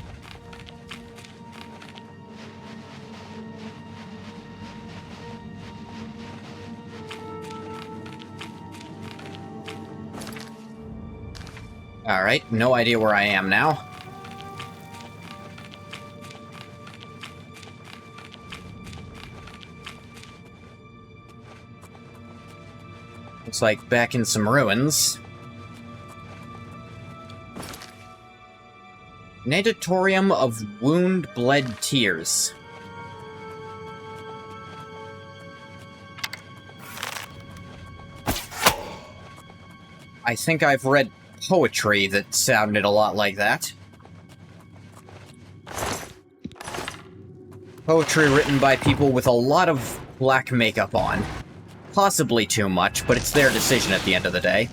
Alright, no idea where I am now. Looks like back in some ruins. Natatorium of Wound Bled Tears. I think I've read poetry that sounded a lot like that. Poetry written by people with a lot of black makeup on. Possibly too much, but it's their decision at the end of the day.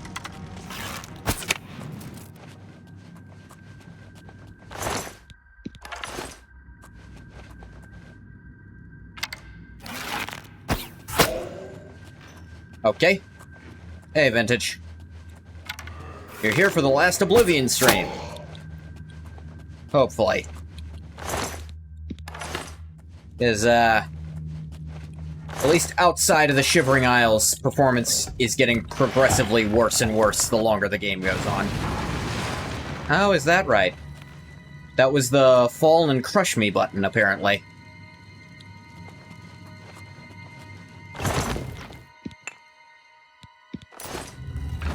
Okay. Hey, Vintage. You're here for the last Oblivion stream. Hopefully. Because, at least outside of the Shivering Isles, performance is getting progressively worse and worse the longer the game goes on. Oh, is that right? That was the fall and crush me button, apparently.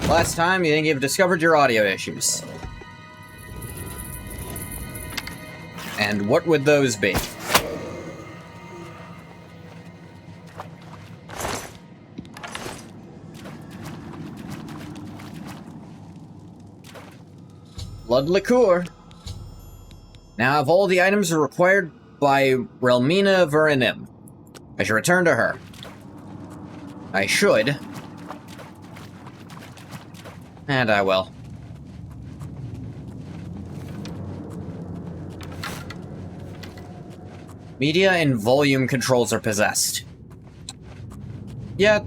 Last time, you think you've discovered your audio issues. And what would those be? Blood liqueur. Now, if all the items are required by Relmina Verinim, I should return to her. I should. And I will. Media and volume controls are possessed. Yeah,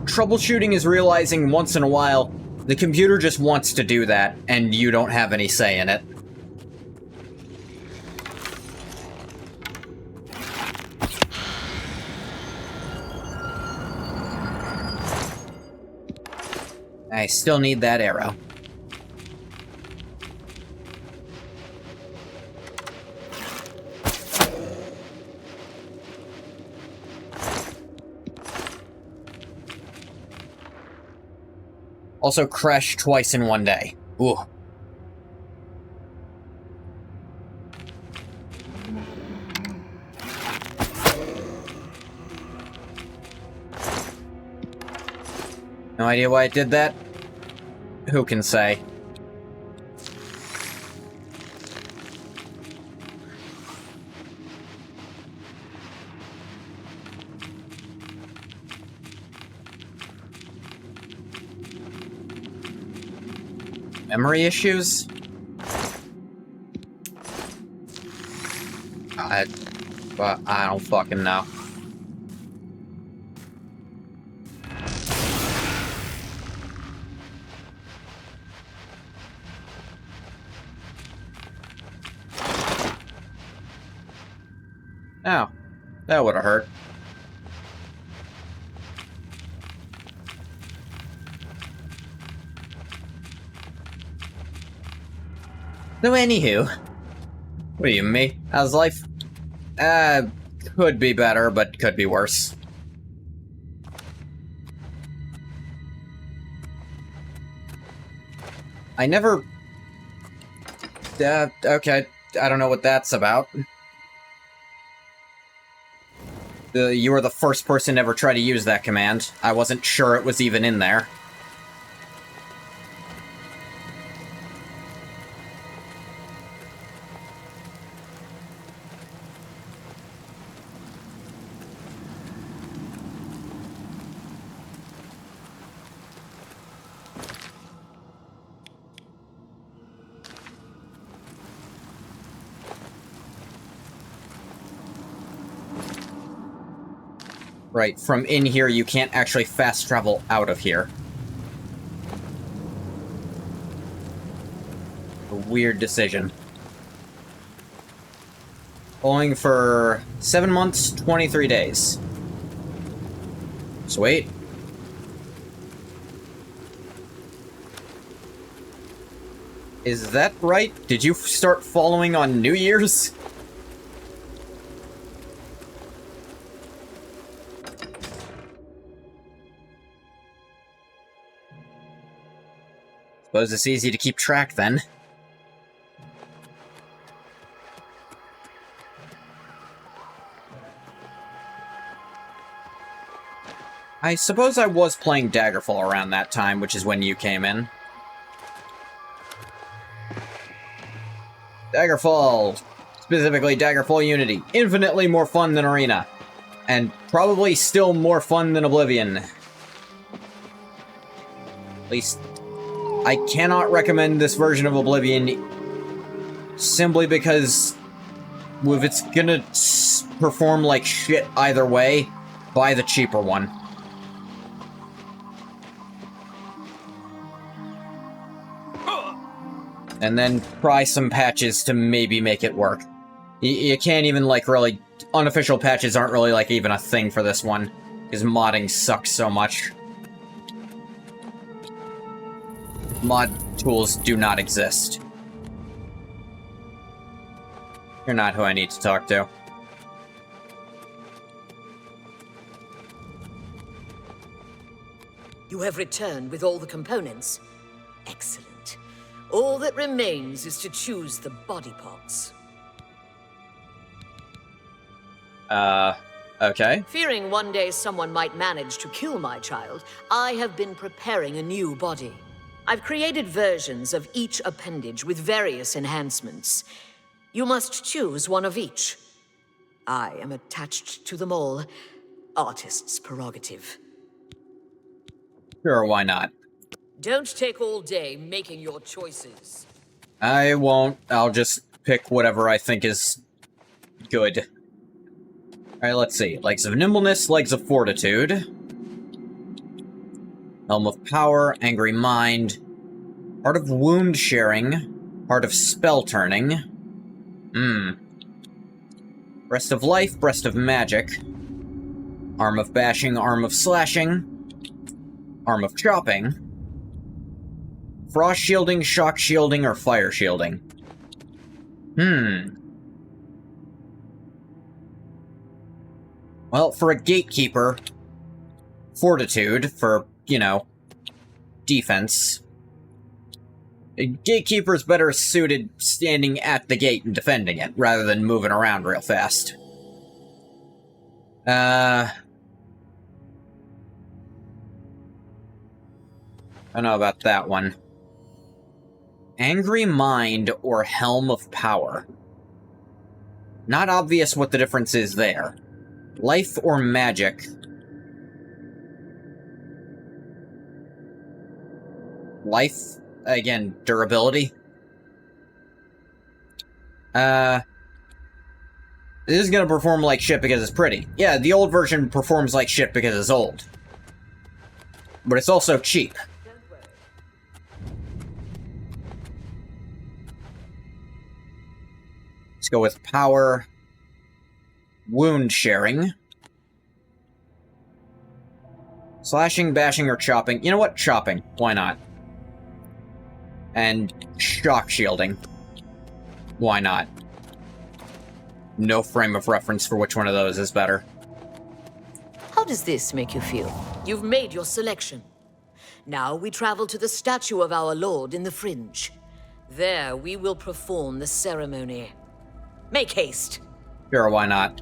troubleshooting is realizing once in a while the computer just wants to do that, and you don't have any say in it. I still need that arrow. Also crashed twice in one day. Ooh. No idea why it did that? Who can say? Memory issues? I don't fucking know. Oh, that would have hurt. So anywho, what do you, me? How's life? Could be better, but could be worse. I never... okay, I don't know what that's about. You were the first person to ever try to use that command. I wasn't sure it was even in there. Right, from in here you can't actually fast travel out of here. A weird decision. Going for 7 months, 23 days. Sweet. Is that right? Did you start following on New Year's? Suppose it's easy to keep track, then. I suppose I was playing Daggerfall around that time, which is when you came in. Daggerfall! Specifically Daggerfall Unity. Infinitely more fun than Arena. And probably still more fun than Oblivion. At least... I cannot recommend this version of Oblivion simply because if it's gonna perform like shit either way, buy the cheaper one. And then try some patches to maybe make it work. You can't even, like, really... Unofficial patches aren't really, like, even a thing for this one, because modding sucks so much. Mod tools do not exist. You're not who I need to talk to. You have returned with all the components. Excellent. All that remains is to choose the body parts. Okay. Fearing one day someone might manage to kill my child, I have been preparing a new body. I've created versions of each appendage with various enhancements. You must choose one of each. I am attached to them all. Artist's prerogative. Sure, why not? Don't take all day making your choices. I won't. I'll just pick whatever I think is good. Alright, let's see. Legs of Nimbleness, Legs of Fortitude. Helm of Power, Angry Mind. Heart of Wound Sharing. Heart of Spell Turning. Breast of Life, Breast of Magic. Arm of Bashing, Arm of Slashing. Arm of Chopping. Frost Shielding, Shock Shielding, or Fire Shielding. Well, for a Gatekeeper, Fortitude, for, you know, defense. A Gatekeeper's better suited standing at the gate and defending it, rather than moving around real fast. I don't know about that one. Angry Mind or Helm of Power. Not obvious what the difference is there. Life or Magic. Life, again, durability. This is gonna perform like shit because it's pretty. Yeah, the old version performs like shit because it's old. But it's also cheap. Let's go with Power. Wound Sharing. Slashing, Bashing, or Chopping. You know what? Chopping. Why not? And Shock Shielding. Why not? No frame of reference for which one of those is better. How does this make you feel? You've made your selection. Now we travel to the statue of our Lord in the Fringe. There we will perform the ceremony. Make haste. Sure, why not?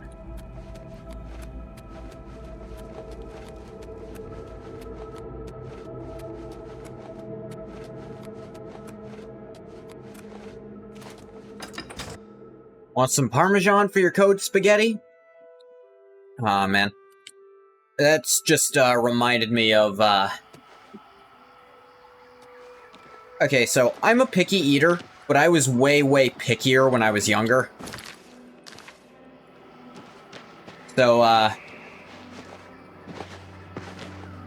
Want some Parmesan for your code, spaghetti? Aw, man. That's just, reminded me of, Okay, so I'm a picky eater, but I was way, way pickier when I was younger. So,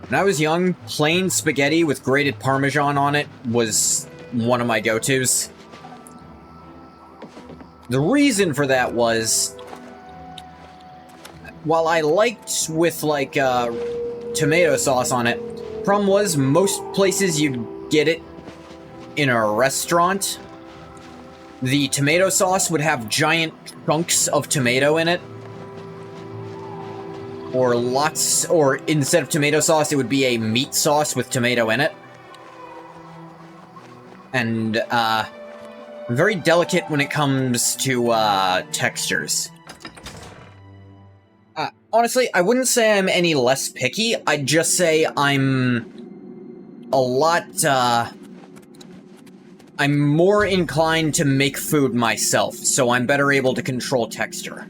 when I was young, plain spaghetti with grated Parmesan on it was one of my go-tos. The reason for that was, while I liked with, like, tomato sauce on it, problem was, most places you'd get it in a restaurant, the tomato sauce would have giant chunks of tomato in it. Or instead of tomato sauce, it would be a meat sauce with tomato in it. And, very delicate when it comes to, textures. Honestly, I wouldn't say I'm any less picky, I'd just say I'm a lot, I'm more inclined to make food myself, so I'm better able to control texture.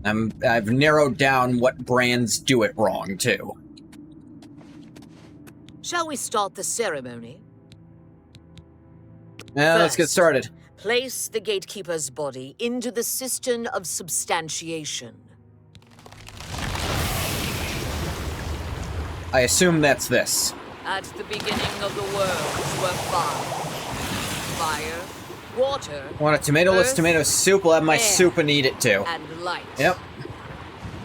I've narrowed down what brands do it wrong, too. Shall we start the ceremony? Yeah, let's get started. Place the Gatekeeper's body into the cistern of substantiation. I assume that's this. At the beginning of the worlds were fire, water, Want a tomato-less earth, tomato soup? We'll have my air, soup and eat it too. and light. Yep.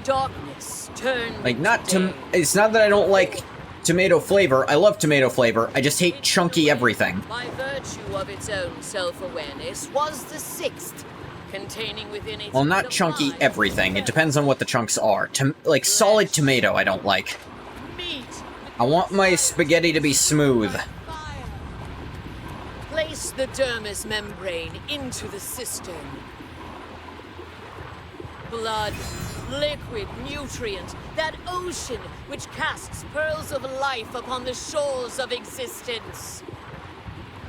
Darkness Turn Like, today. it's not that I don't like tomato flavor. I love tomato flavor. I just hate chunky everything. By virtue of its own self-awareness, was the sixth, containing within it. Well, not chunky everything. It depends on what the chunks are. Like, solid tomato I don't like. Meat. I want my spaghetti to be smooth. Place the dermis membrane into the cistern. Blood, liquid, nutrient, that ocean which casts pearls of life upon the shores of existence.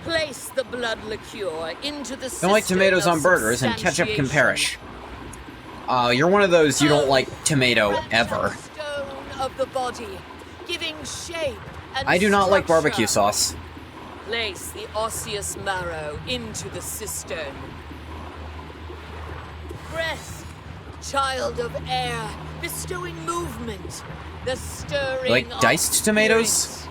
Place the blood liqueur into the cistern. Don't like tomatoes on burgers, and ketchup can perish. You're one of those you don't like tomato ever. Stone of the body, giving shape and I do not like structure. barbecue sauce. Place the osseous marrow into the cistern. Breath, child of air, bestowing movement, the stirring Like of diced tomatoes? spirits.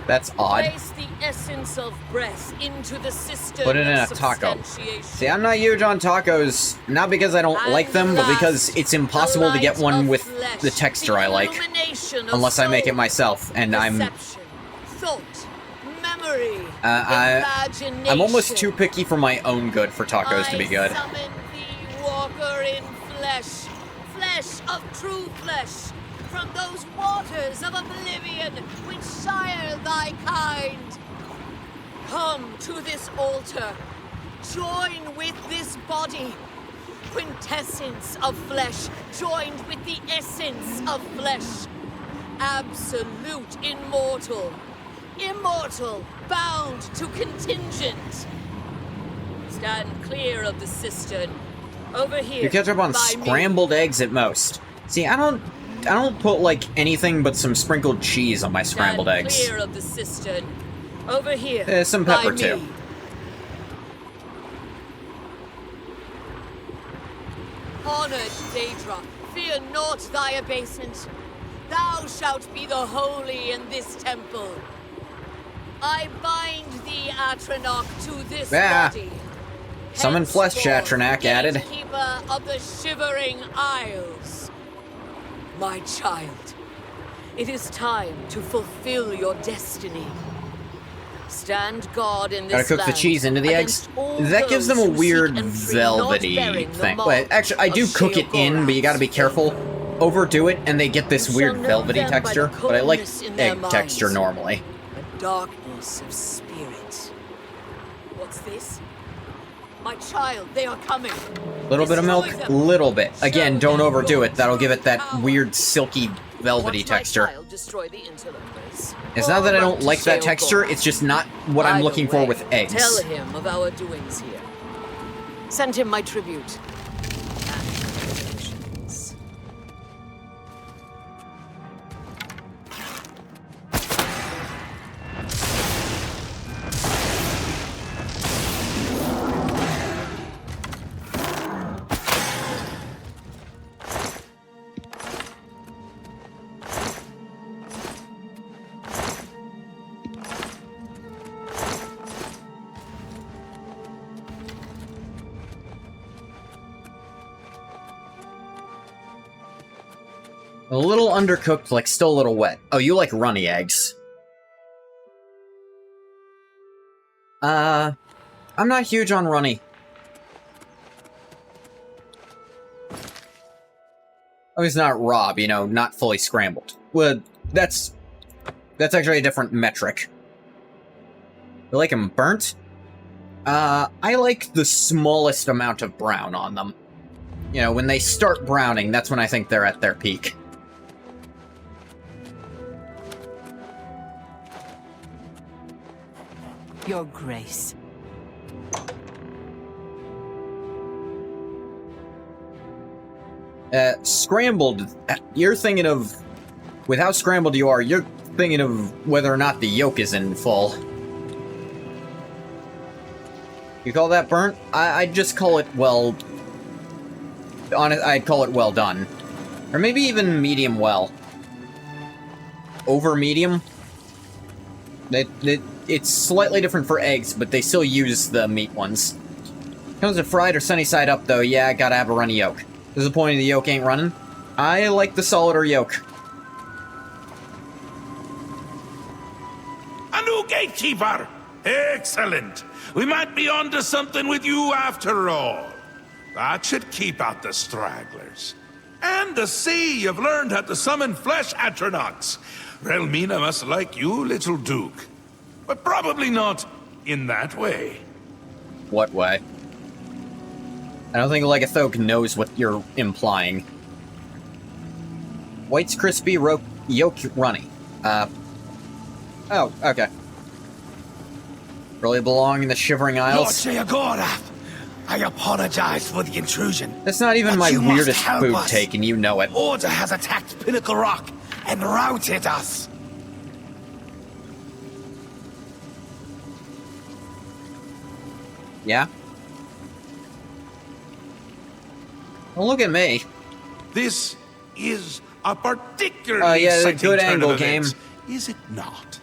That's odd. Place the essence of breath into the cistern. Put it in of a taco. substantiation. See, I'm not huge on tacos, not because I don't like them, but because it's impossible to get one with the texture I like. Unless I make it myself, and I'm thought, memory, I'm almost too picky for my own good for tacos to be good. I summon thee, walker in flesh, flesh of true flesh, from those waters of oblivion which sire thy kind. Come to this altar, join with this body, quintessence of flesh, joined with the essence of flesh, absolute immortal, immortal, bound to contingent. Stand clear of the cistern. Over here. You catch up on by scrambled eggs at most. See, I don't put like anything but some sprinkled cheese on my scrambled Stand eggs. clear of the cistern. Over here. Some pepper by too. me. Honored Daedra, fear not thy abasement. Thou shalt be the holy in this temple. I bind thee, Atronach, to this body. Summon flesh, Henceforth, Atronach added. Gatekeeper of the Shivering Isles. My child, it is time to fulfill your destiny. Stand guard in this Gotta cook the land cheese into the eggs. against all That gives them a those who seek weird entry, velvety not bearing the thing. mark Wait, actually, I do of cook it in, but you gotta be careful. Overdo it, and they get this You weird shall know velvety them by the texture, but I like coldness in their egg minds. texture normally. A darkness of spirit. What's this? My child, they are coming. Little bit of milk, Destroy them. little bit. Again, don't them overdo your it. That'll give it that power. weird, silky, velvety Watch my texture. child destroy the interlopers. It's not that I don't All like that right, texture, it's just not what I'm Either looking for way, with eggs. Tell him of our doings here. Send him my tribute. And congratulations. A little undercooked, like still a little wet. Oh, you like runny eggs. I'm not huge on runny. Oh, he's not raw, you know, not fully scrambled. Well, that's actually a different metric. You like them burnt? I like the smallest amount of brown on them. You know, when they start browning, that's when I think they're at their peak. Your Grace. Scrambled, you're thinking of... With how scrambled you are, you're thinking of whether or not the yolk is in full. You call that burnt? I'd just call it, well... I'd call it well done. Or maybe even medium well. Over medium? It's slightly different for eggs, but they still use the meat ones. Comes to fried or sunny side up, though, yeah, gotta have a runny yolk. There's the point of the yolk ain't running. I like the solider yoke. A new gatekeeper! Excellent! We might be onto something with you after all. That should keep out the stragglers. And to see you've learned how to summon flesh Atronachs. Relmina must like you, little Duke. But probably not in that way. What way? I don't think Legethog knows what you're implying. White's crispy yoke runny. Oh, okay. Really belong in the Shivering Isles? Lord Sheogorath, I apologize for the intrusion. That's not even my weirdest food take, and you know it. Order has attacked Pinnacle Rock and routed us. Yeah? Well, look at me. This is a particularly yeah, exciting good turn angle of events, game. is it not?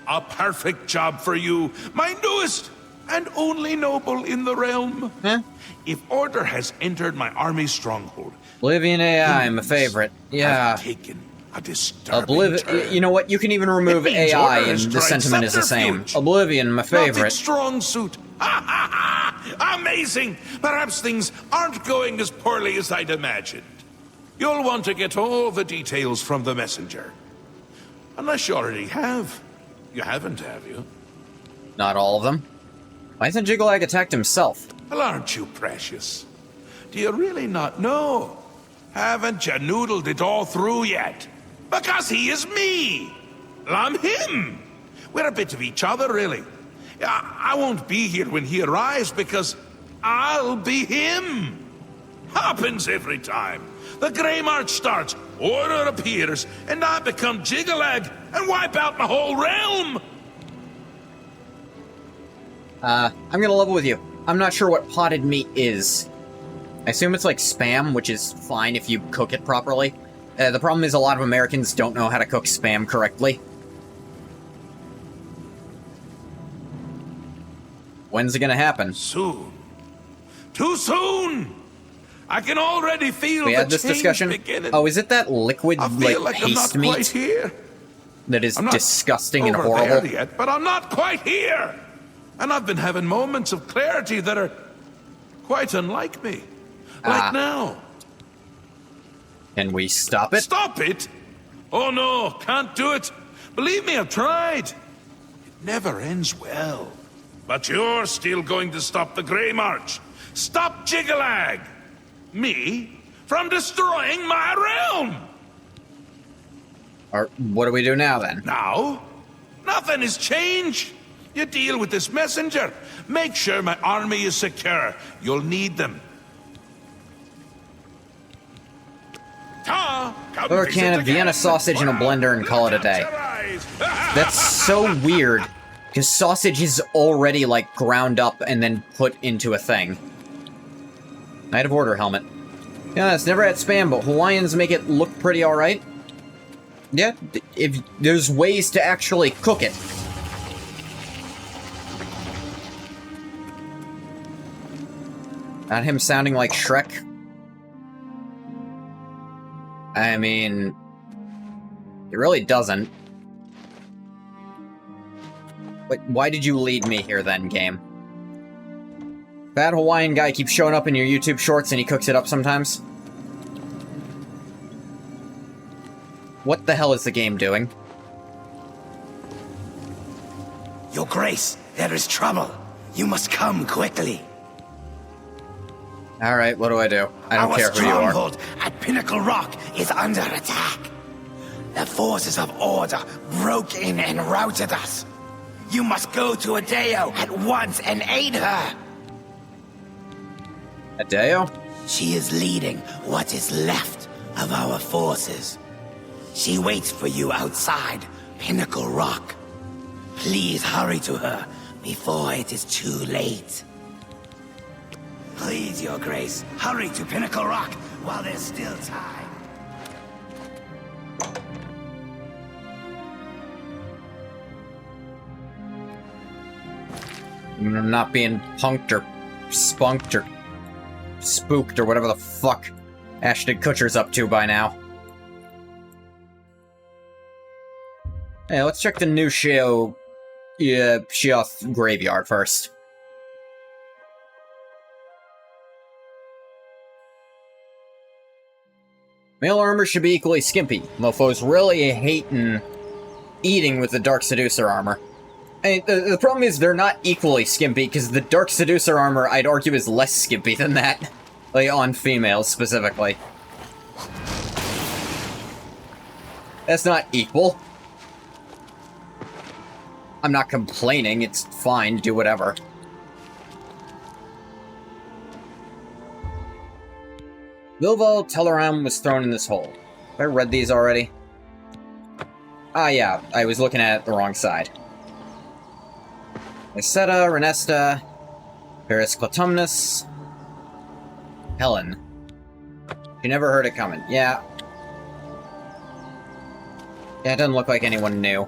A perfect job for you, my newest and only noble in the realm. Huh? If Order has entered my army's stronghold, Oblivion AI, my favorite. Yeah. have taken a disturbing turn. You know what? You can even remove It means AI, Order and has the tried sentiment is the same. subterfuge. Oblivion, my Not favorite. its strong suit. Ha ha ha! Amazing! Perhaps things aren't going as poorly as I'd imagined. You'll want to get all the details from the messenger. Unless you already have. You haven't, have you? Not all of them. Why hasn't Jiggalag attacked himself? Well, aren't you precious? Do you really not know? Haven't you noodled it all through yet? Because he is me! I'm him! We're a bit of each other, really. I won't be here when he arrives because I'll be him! Happens every time. The Grey March starts, Order appears, and I become Jiggalag and wipe out my whole realm! I'm gonna level with you. I'm not sure what potted meat is. I assume it's like Spam, which is fine if you cook it properly. The problem is a lot of Americans don't know how to cook Spam correctly. When's it gonna happen? Soon. Too soon! I can already feel We the had this change discussion. beginning. Oh, is it that liquid, I feel like I'm not paste quite meat here. that is I'm not disgusting and over horrible? there yet, but I'm not quite here. And I've been having moments of clarity that are quite unlike me. Like now. Can we stop it? Stop it? Oh no, can't do it. Believe me, I've tried. It never ends well. But you're still going to stop the Grey March. Stop Jiggalag! Me? From destroying my realm! Or what do we do now, then? Now? Nothing has changed. You deal with this messenger. Make sure my army is secure. You'll need them. Or a can of Vienna sausage in a blender and call it a day. That's so weird, because sausage is already, like, ground up and then put into a thing. Knight of Order helmet. Yeah, it's never had Spam, but Hawaiians make it look pretty alright. Yeah, if there's ways to actually cook it. Not him sounding like Shrek. I mean, it really doesn't. But why did you lead me here then, game? That Hawaiian guy keeps showing up in your YouTube shorts and he cooks it up sometimes. What the hell is the game doing? Your Grace, there is trouble. You must come quickly. Alright, what do? I don't care who you are. Our stronghold at Pinnacle Rock is under attack. The forces of Order broke in and routed us. You must go to Adeo at once and aid her. Adeo? She is leading what is left of our forces. She waits for you outside Pinnacle Rock. Please hurry to her before it is too late. Please, Your Grace, hurry to Pinnacle Rock while there's still time. I'm not being punked or spunked or spooked or whatever the fuck Ashton Kutcher's up to by now. Hey, let's check the new Shioth graveyard first. Male armor should be equally skimpy. Mofos really hating eating with the Dark Seducer armor. I mean, the problem is they're not equally skimpy, because the Dark Seducer armor, I'd argue, is less skimpy than that. Like, on females, specifically. That's not equal. I'm not complaining, it's fine, do whatever. Bilbo Teleram was thrown in this hole. Have I read these already? Ah, yeah, I was looking at it the wrong side. Isetta, Renesta, Paris Clotumnus, Helen. You never heard it coming. Yeah. Yeah, it doesn't look like anyone knew.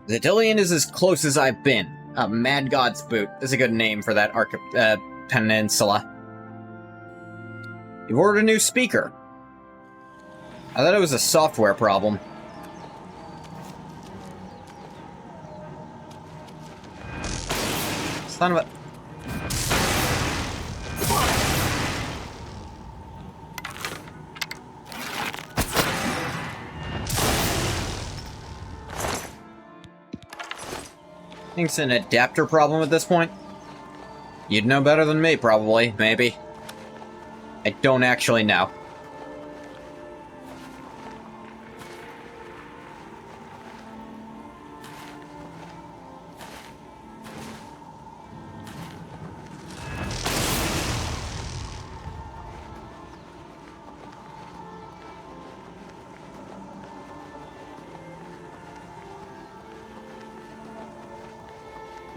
Zedillion is as close as I've been. Mad God's Boot is a good name for that peninsula. You've ordered a new speaker. I thought it was a software problem. Son of a... I think it's an adapter problem at this point. You'd know better than me, probably. Maybe. I don't actually know.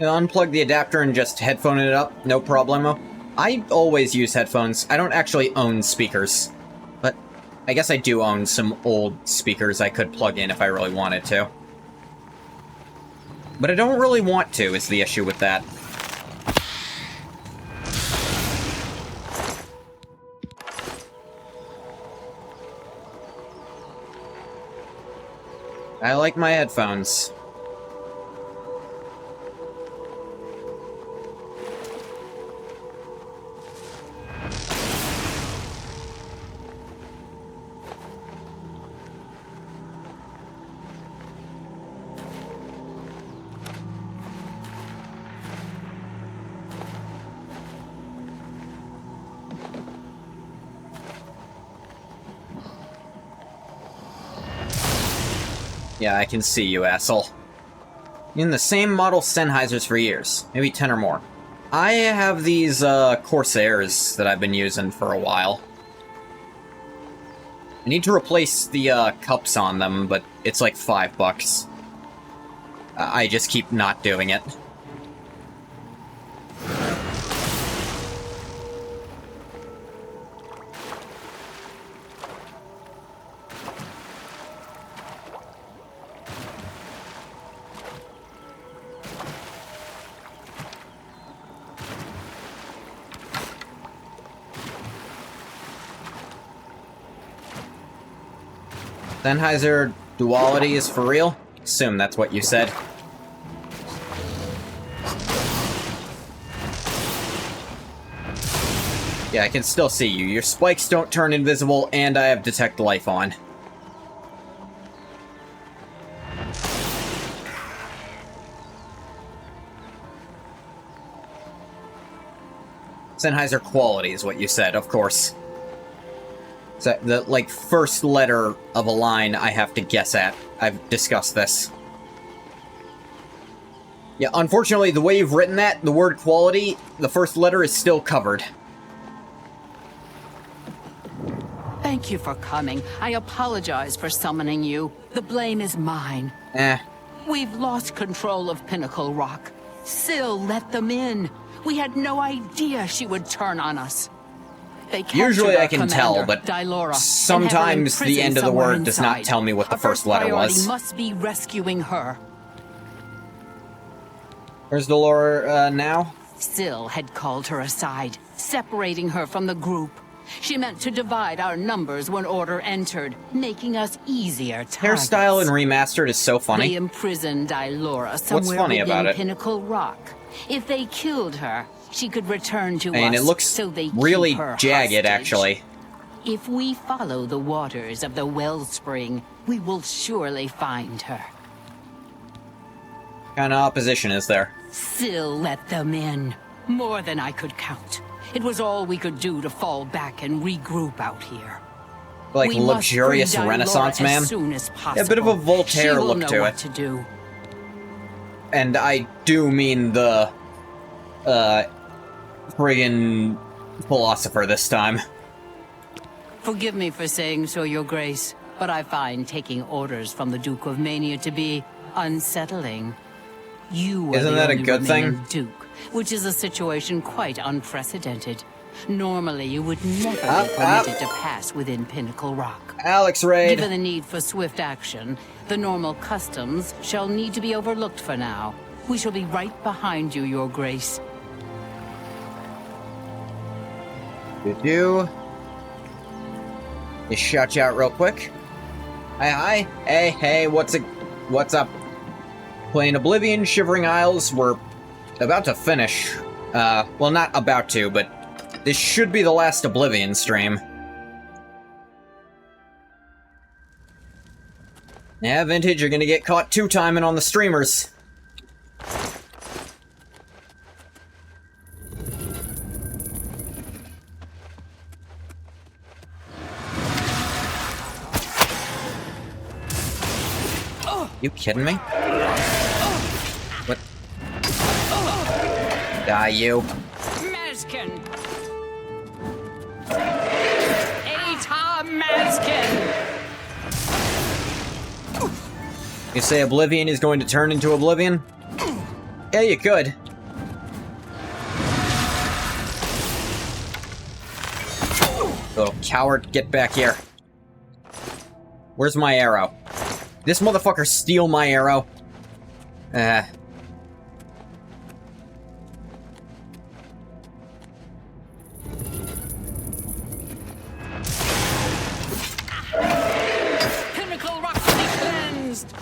Unplug the adapter and just headphone it up, no problemo. I always use headphones. I don't actually own speakers. But I guess I do own some old speakers I could plug in if I really wanted to. But I don't really want to, is the issue with that. I like my headphones. Yeah, I can see you, asshole. In the same model Sennheisers for years. Maybe 10 or more. I have these, Corsairs that I've been using for a while. I need to replace the, cups on them, but it's like $5. I just keep not doing it. Sennheiser duality is for real? Assume that's what you said. Yeah, I can still see you. Your spikes don't turn invisible, and I have detect life on. Sennheiser quality is what you said, of course. So the, like, first letter of a line I have to guess at. I've discussed this. Yeah, unfortunately, the way you've written that, the word quality, the first letter is still covered. Thank you for coming. I apologize for summoning you. The blame is mine. We've lost control of Pinnacle Rock. Syl let them in. We had no idea she would turn on us. Usually I can tell, but sometimes the end of the word does not tell me what the first letter was. Must be rescuing her. Where's Delora now? Syl had called her aside, separating her from the group. She meant to divide our numbers when order entered, making us easier targets. Hairstyle in Remastered is so funny. They imprisoned Ilora somewhere funny about within it? Pinnacle Rock. If they killed her, she could return to us. And it looks so they really keep her jagged, hostage. actually. If we follow the waters of the wellspring, we will surely find her. What kind of opposition is there? Still let them in. More than I could count. It was all we could do to fall back and regroup out here. Like We must luxurious free Renaissance Ilora man? as soon as A bit of a possible. Voltaire She will look know to what it. to do. And I do mean the, friggin' philosopher this time. Forgive me for saying so, Your Grace, but I find taking orders from the Duke of Mania to be unsettling. You are Isn't the that a only good thing? remaining Duke, which is a situation quite unprecedented. Normally, you would never be permitted to pass within Pinnacle Rock. Alex Raid. Given the need for swift action, the normal customs shall need to be overlooked for now. We shall be right behind you, Your Grace. Just shout you out real quick. Hi. Hey, what's up? Playing Oblivion, Shivering Isles. We're about to finish. Well, not about to, but this should be the last Oblivion stream. Yeah, Vintage, you're gonna get caught two-timing on the streamers. You kidding me? What? Die, you. Mazkin! Eta Mazkin! You say Oblivion is going to turn into Oblivion? Yeah, you could. Little coward, get back here. Where's my arrow? This motherfucker steal my arrow? Pinnacle Rock to be cleansed!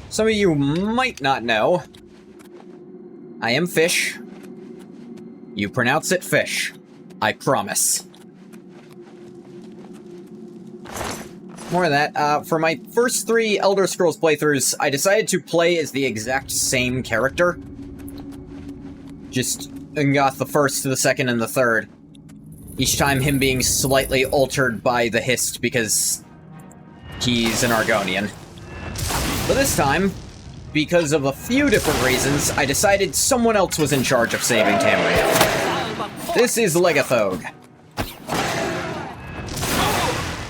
Some of you might not know. I am Fish. You pronounce it Fish. I promise. More of that. For my first 3 Elder Scrolls playthroughs, I decided to play as the exact same character. Just Ungoth the first, the second, and the third. Each time him being slightly altered by the Hist because he's an Argonian. But this time, because of a few different reasons, I decided someone else was in charge of saving Tamriel. This is Legethog.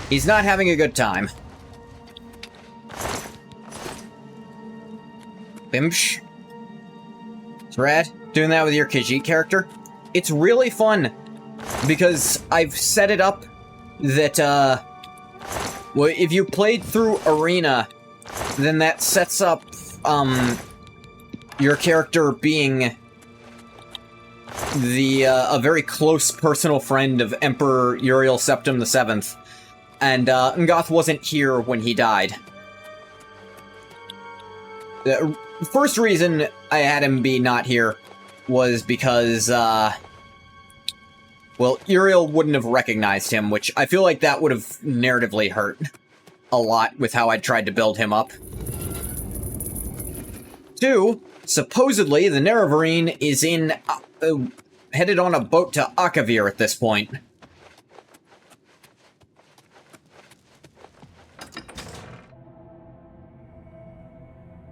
He's not having a good time. Bimsh. It's rad. Doing that with your Khajiit character. It's really fun, because I've set it up that, well, if you played through Arena, then that sets up, your character being a very close personal friend of Emperor Uriel Septim VII. And, Ungoth wasn't here when he died. The first reason I had him be not here was because, well, Uriel wouldn't have recognized him, which I feel like that would have narratively hurt a lot with how I tried to build him up. 2, supposedly the Nerevarine is headed on a boat to Akavir at this point.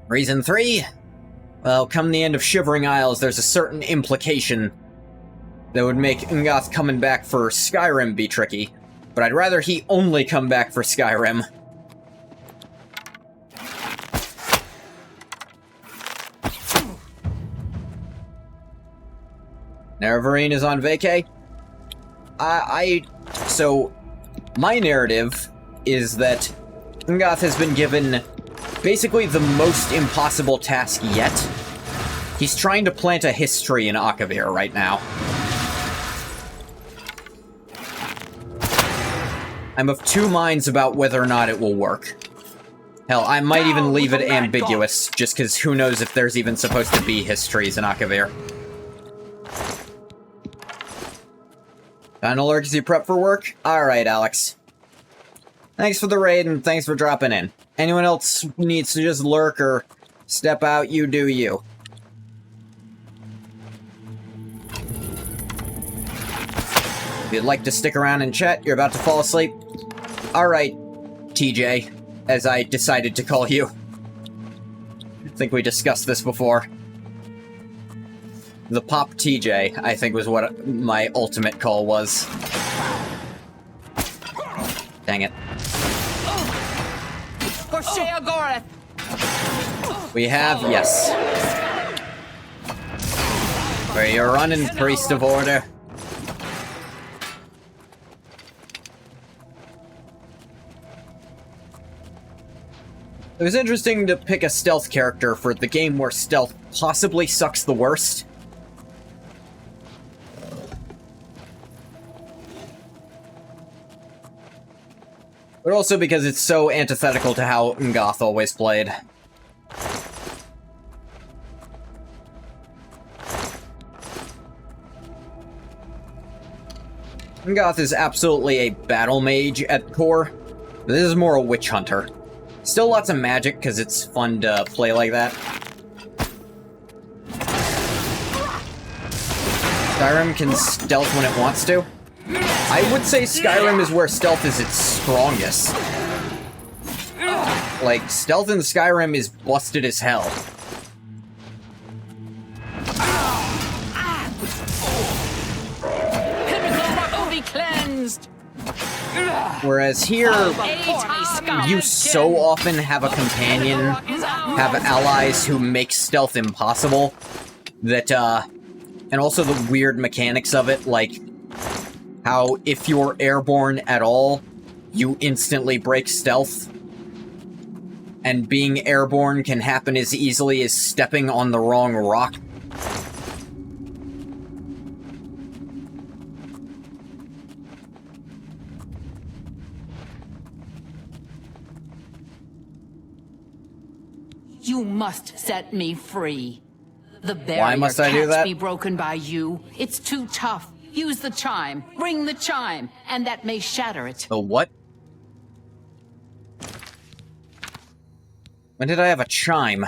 Reason 3? Well, come the end of Shivering Isles, there's a certain implication that would make Ungoth coming back for Skyrim be tricky, but I'd rather he only come back for Skyrim. Nerevarine is on vacay? So, my narrative is that Ungoth has been given basically the most impossible task yet, He's trying to plant a history in Akavir right now. I'm of two minds about whether or not it will work. Hell, I might even leave it ambiguous, just because who knows if there's even supposed to be histories in Akavir. Time to lurk as you prep for work? Alright, Alex. Thanks for the raid, and thanks for dropping in. Anyone else needs to just lurk or step out, you do you. If you'd like to stick around and chat, you're about to fall asleep. Alright, TJ, as I decided to call you. I think we discussed this before. The Pop TJ, I think, was what my ultimate call was. Dang it. We have, yes. Where you're running, Priest of Order. It was interesting to pick a stealth character for the game where stealth possibly sucks the worst. But also because it's so antithetical to how Ngoth always played. Ngoth is absolutely a battle mage at core. This is more a witch hunter. Still lots of magic, because it's fun to play like that. Skyrim can stealth when it wants to. I would say Skyrim is where stealth is its strongest. Like, stealth in Skyrim is busted as hell. Whereas here, you so often have a companion, have allies who make stealth impossible, that, and also the weird mechanics of it, like how if you're airborne at all, you instantly break stealth, and being airborne can happen as easily as stepping on the wrong rock. You must set me free. The barrier Why must I do can't that? be broken by you. It's too tough. Use the chime. Ring the chime, and that may shatter it. The what? When did I have a chime?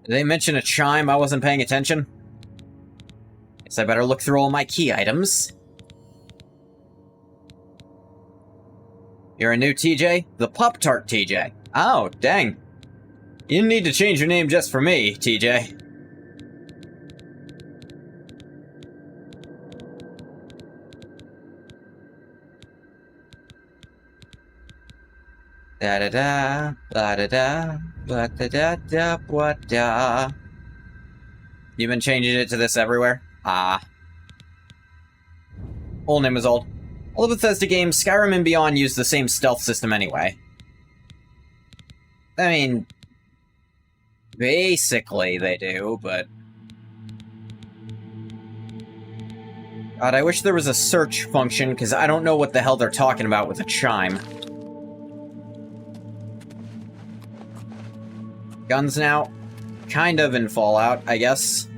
Did they mention a chime? I wasn't paying attention. Guess I better look through all my key items. You're a new TJ? The Pop-Tart TJ. Oh, dang. You didn't need to change your name just for me, TJ. Da-da-da, ba-da-da, ba-da-da-da, ba-da. You've been changing it to this everywhere? Ah. Old name is old. All the Bethesda games, Skyrim and Beyond, use the same stealth system anyway. I mean, basically they do, but... God, I wish there was a search function, because I don't know what the hell they're talking about with a chime. Guns now? Kind of in Fallout, I guess.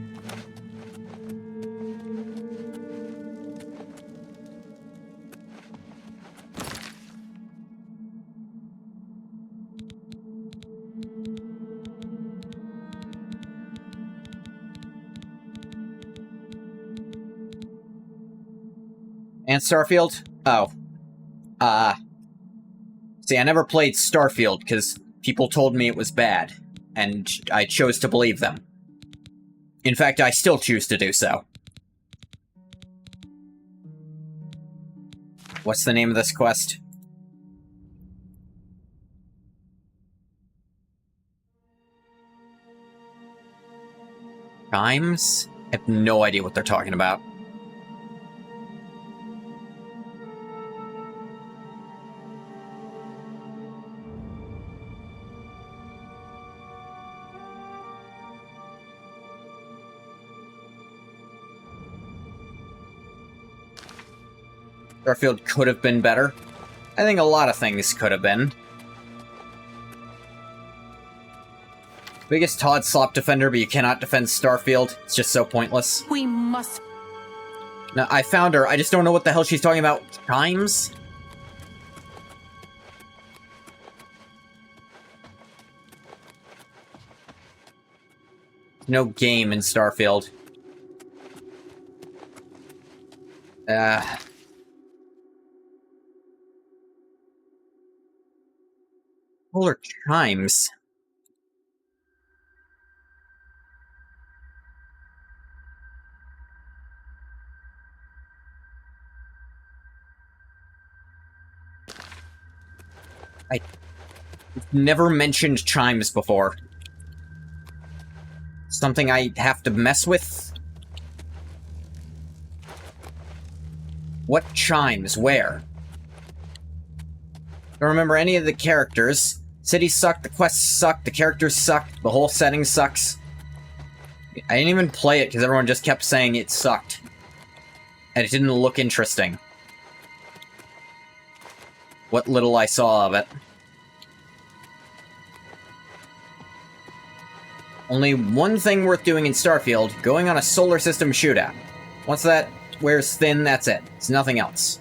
And Starfield? Oh. See, I never played Starfield, because people told me it was bad, and I chose to believe them. In fact, I still choose to do so. What's the name of this quest? Chimes? I have no idea what they're talking about. Starfield could have been better. I think a lot of things could have been. Biggest Todd Slop defender, but you cannot defend Starfield. It's just so pointless. We must... No, I found her. I just don't know what the hell she's talking about. Chimes? No game in Starfield. What are chimes? I've never mentioned chimes before. Something I have to mess with? What chimes? Where? Don't remember any of the characters. Cities suck, the quests suck, the characters suck, the whole setting sucks. I didn't even play it because everyone just kept saying it sucked. And it didn't look interesting. What little I saw of it. Only one thing worth doing in Starfield, going on a solar system shootout. Once that wears thin, that's it. It's nothing else.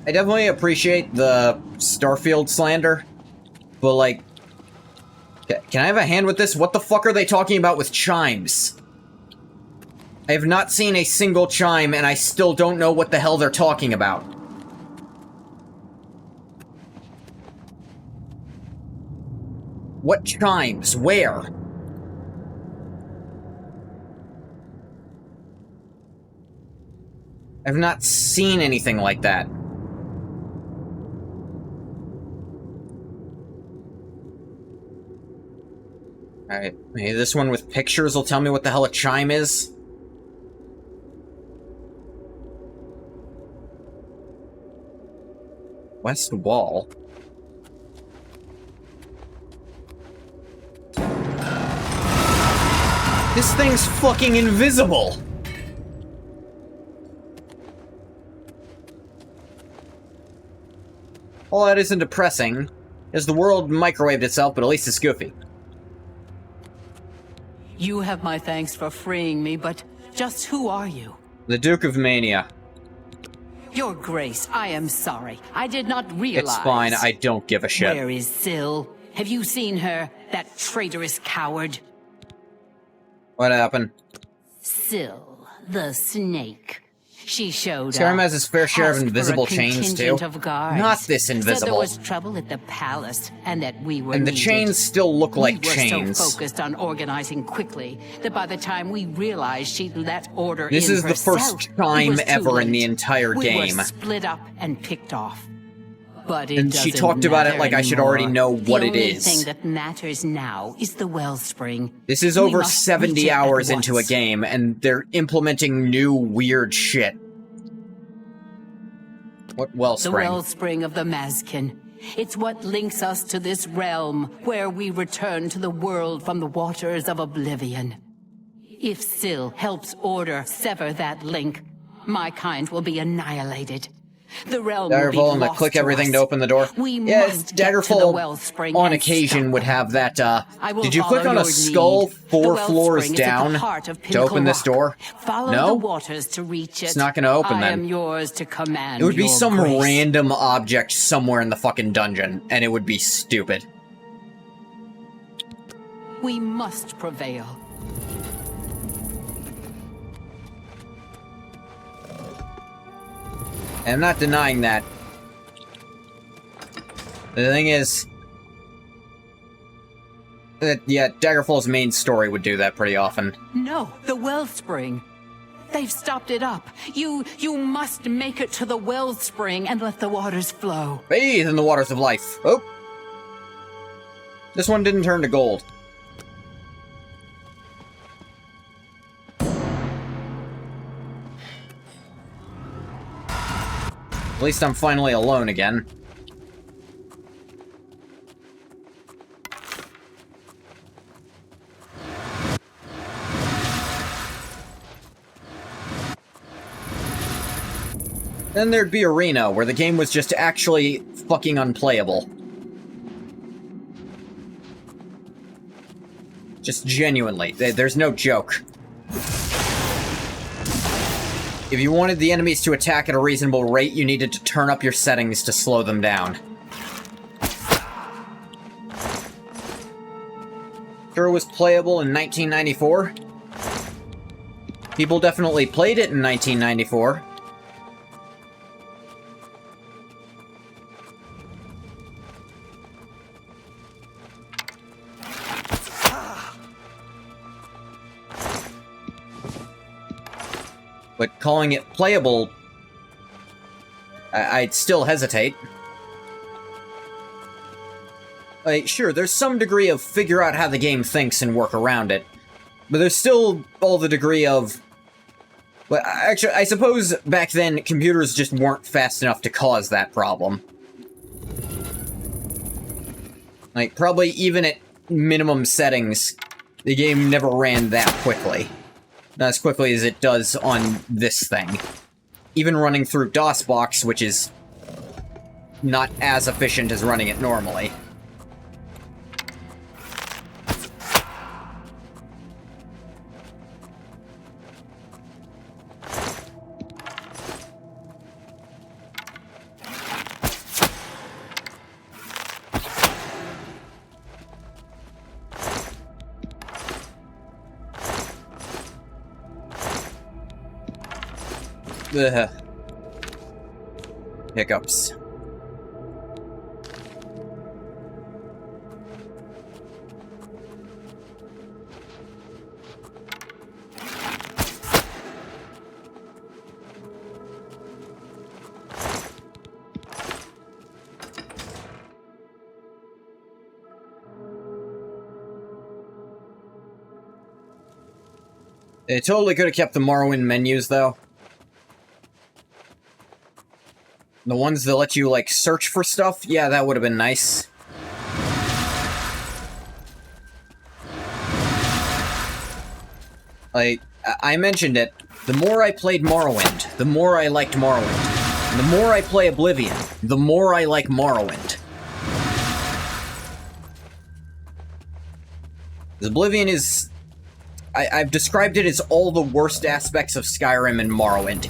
I definitely appreciate the Starfield slander, but like, can I have a hand with this? What the fuck are they talking about with chimes? I have not seen a single chime, and I still don't know what the hell they're talking about. What chimes? Where? I've not seen anything like that. Alright, maybe this one with pictures will tell me what the hell a chime is. West wall. This thing's fucking invisible! All that isn't depressing is the world microwaved itself, but at least it's goofy. You have my thanks for freeing me, but just who are you? The Duke of Mania. Your Grace, I am sorry. I did not realize... It's fine, I don't give a shit. Where is Syl? Have you seen her? That traitorous coward? What happened? Syl, the snake. She showed Skyrim up. has his fair share of Asked invisible for a chains, too. contingent of guards. Not this Said invisible. there was trouble at the palace, and that we were And the needed. chains still look like We were chains. so focused on organizing quickly that by the time we realized she'd let order This in is the herself, first it time was too ever in late. the entire We game. were split up and picked off. But it And she doesn't talked about it matter like I should anymore. already know what it The only is. thing that matters now is the wellspring. This is We over must reach 70 it at hours into a once. game, and they're implementing new weird shit. What The wellspring? wellspring of the Mazkin. It's what links us to this realm, where we return to the world from the waters of oblivion. If Syl helps Order sever that link, my kind will be annihilated. The realm will be Daggerfall, I'm lost gonna click to everything us. to open the door. We Yeah, must get to the Daggerfall wellspring on and occasion stop would them. have that, I will did you click follow on a your skull lead. 4 The floors wellspring is at down the heart of to Pinnacle open this Rock. door? Follow No? the waters to reach it. It's not gonna open I then. am yours to command. It would be your some grace. random object somewhere in the fucking dungeon, and it would be stupid. We must prevail. And I'm not denying that. The thing is, that, yeah, Daggerfall's main story would do that pretty often. No, the wellspring. They've stopped it up. You must make it to the wellspring and let the waters flow. Bathe in the waters of life. Oh! This one didn't turn to gold. At least I'm finally alone again. Then there'd be Arena, where the game was just actually fucking unplayable. Just genuinely. There's no joke. If you wanted the enemies to attack at a reasonable rate, you needed to turn up your settings to slow them down. Sure was playable in 1994. People definitely played it in 1994. But calling it playable, I'd still hesitate. Like, sure, there's some degree of figure out how the game thinks and work around it. But there's still all the degree of... Well, actually, I suppose back then, computers just weren't fast enough to cause that problem. Like, probably even at minimum settings, the game never ran that quickly. Not as quickly as it does on this thing. Even running through DOSBox, which is not as efficient as running it normally. Ugh. Hiccups. They totally could have kept the Morrowind menus, though. The ones that let you, like, search for stuff? Yeah, that would have been nice. Like, I mentioned it. The more I played Morrowind, the more I liked Morrowind. The more I play Oblivion, the more I like Morrowind. Oblivion is... I've described it as all the worst aspects of Skyrim and Morrowind.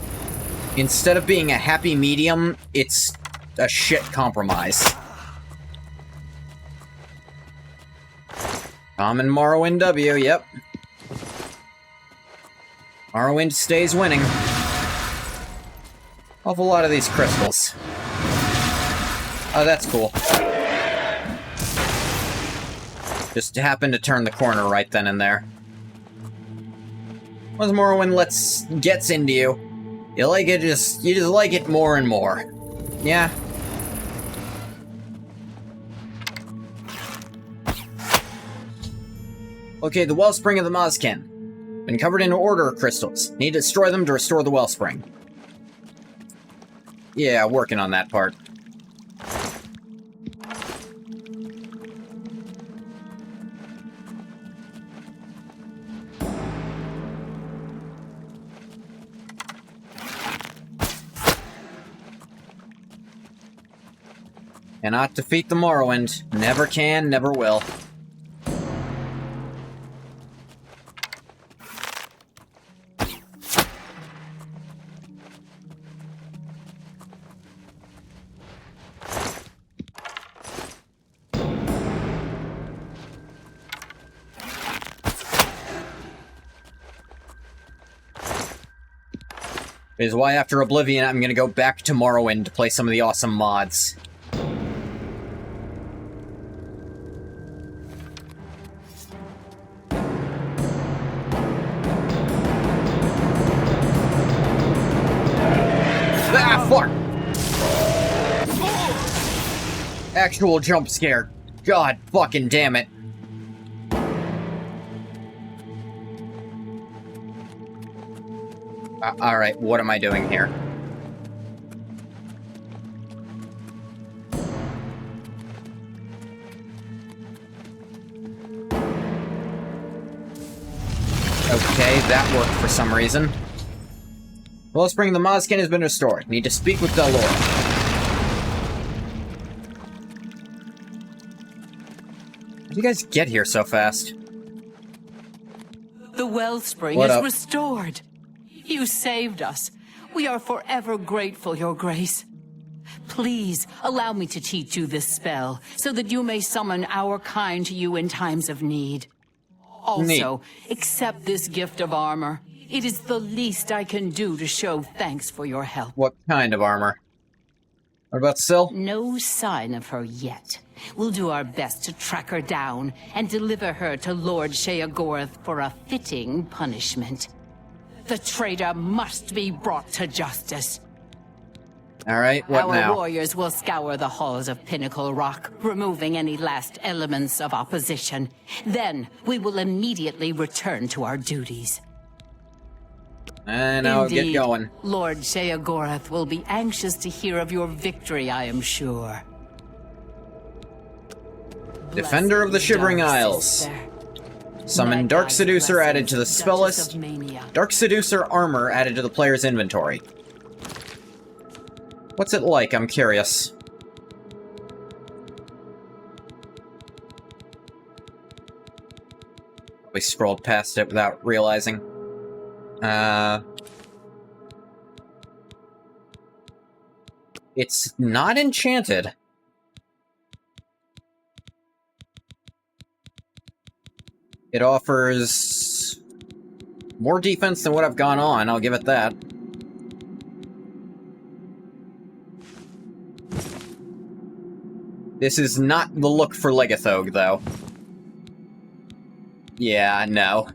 Instead of being a happy medium, it's a shit compromise. Common Morrowind W, yep. Morrowind stays winning. Awful lot of these crystals. Oh, that's cool. Just happened to turn the corner right then and there. Once Morrowind gets into you, you like it, you just like it more and more. Yeah. Okay, the Wellspring of the Mozken. Been covered in order crystals. Need to destroy them to restore the Wellspring. Yeah, working on that part. Cannot defeat the Morrowind. Never can, never will. Is why after Oblivion, I'm gonna go back to Morrowind to play some of the awesome mods. Actual jump scare. God fucking damn it. Alright, what am I doing here? Okay, that worked for some reason. Wellspring of the Mozkin has been restored. Need to speak with Delora. How did you guys get here so fast? The wellspring What is up? restored. You saved us. We are forever grateful, Your Grace. Please, allow me to teach you this spell, so that you may summon our kind to you in times of need. Also, accept this gift of armor. It is the least I can do to show thanks for your help. What kind of armor? What about Syl? No sign of her yet. We'll do our best to track her down and deliver her to Lord Sheogorath for a fitting punishment. The traitor must be brought to justice. Alright, what Our now? warriors will scour the halls of Pinnacle Rock, removing any last elements of opposition. Then, we will immediately return to our duties. And I'll get Indeed, going. Lord Sheogorath will be anxious to hear of your victory, I am sure. Defender of the Shivering Dark Isles. Sister. Summon My Dark God's Seducer added blessings, to the spell Duchess list. of Mania. Dark Seducer armor added to the player's inventory. What's it like? I'm curious. We scrolled past it without realizing. It's not enchanted. It offers more defense than what I've gone on, I'll give it that. This is not the look for Legethog, though. Yeah, no.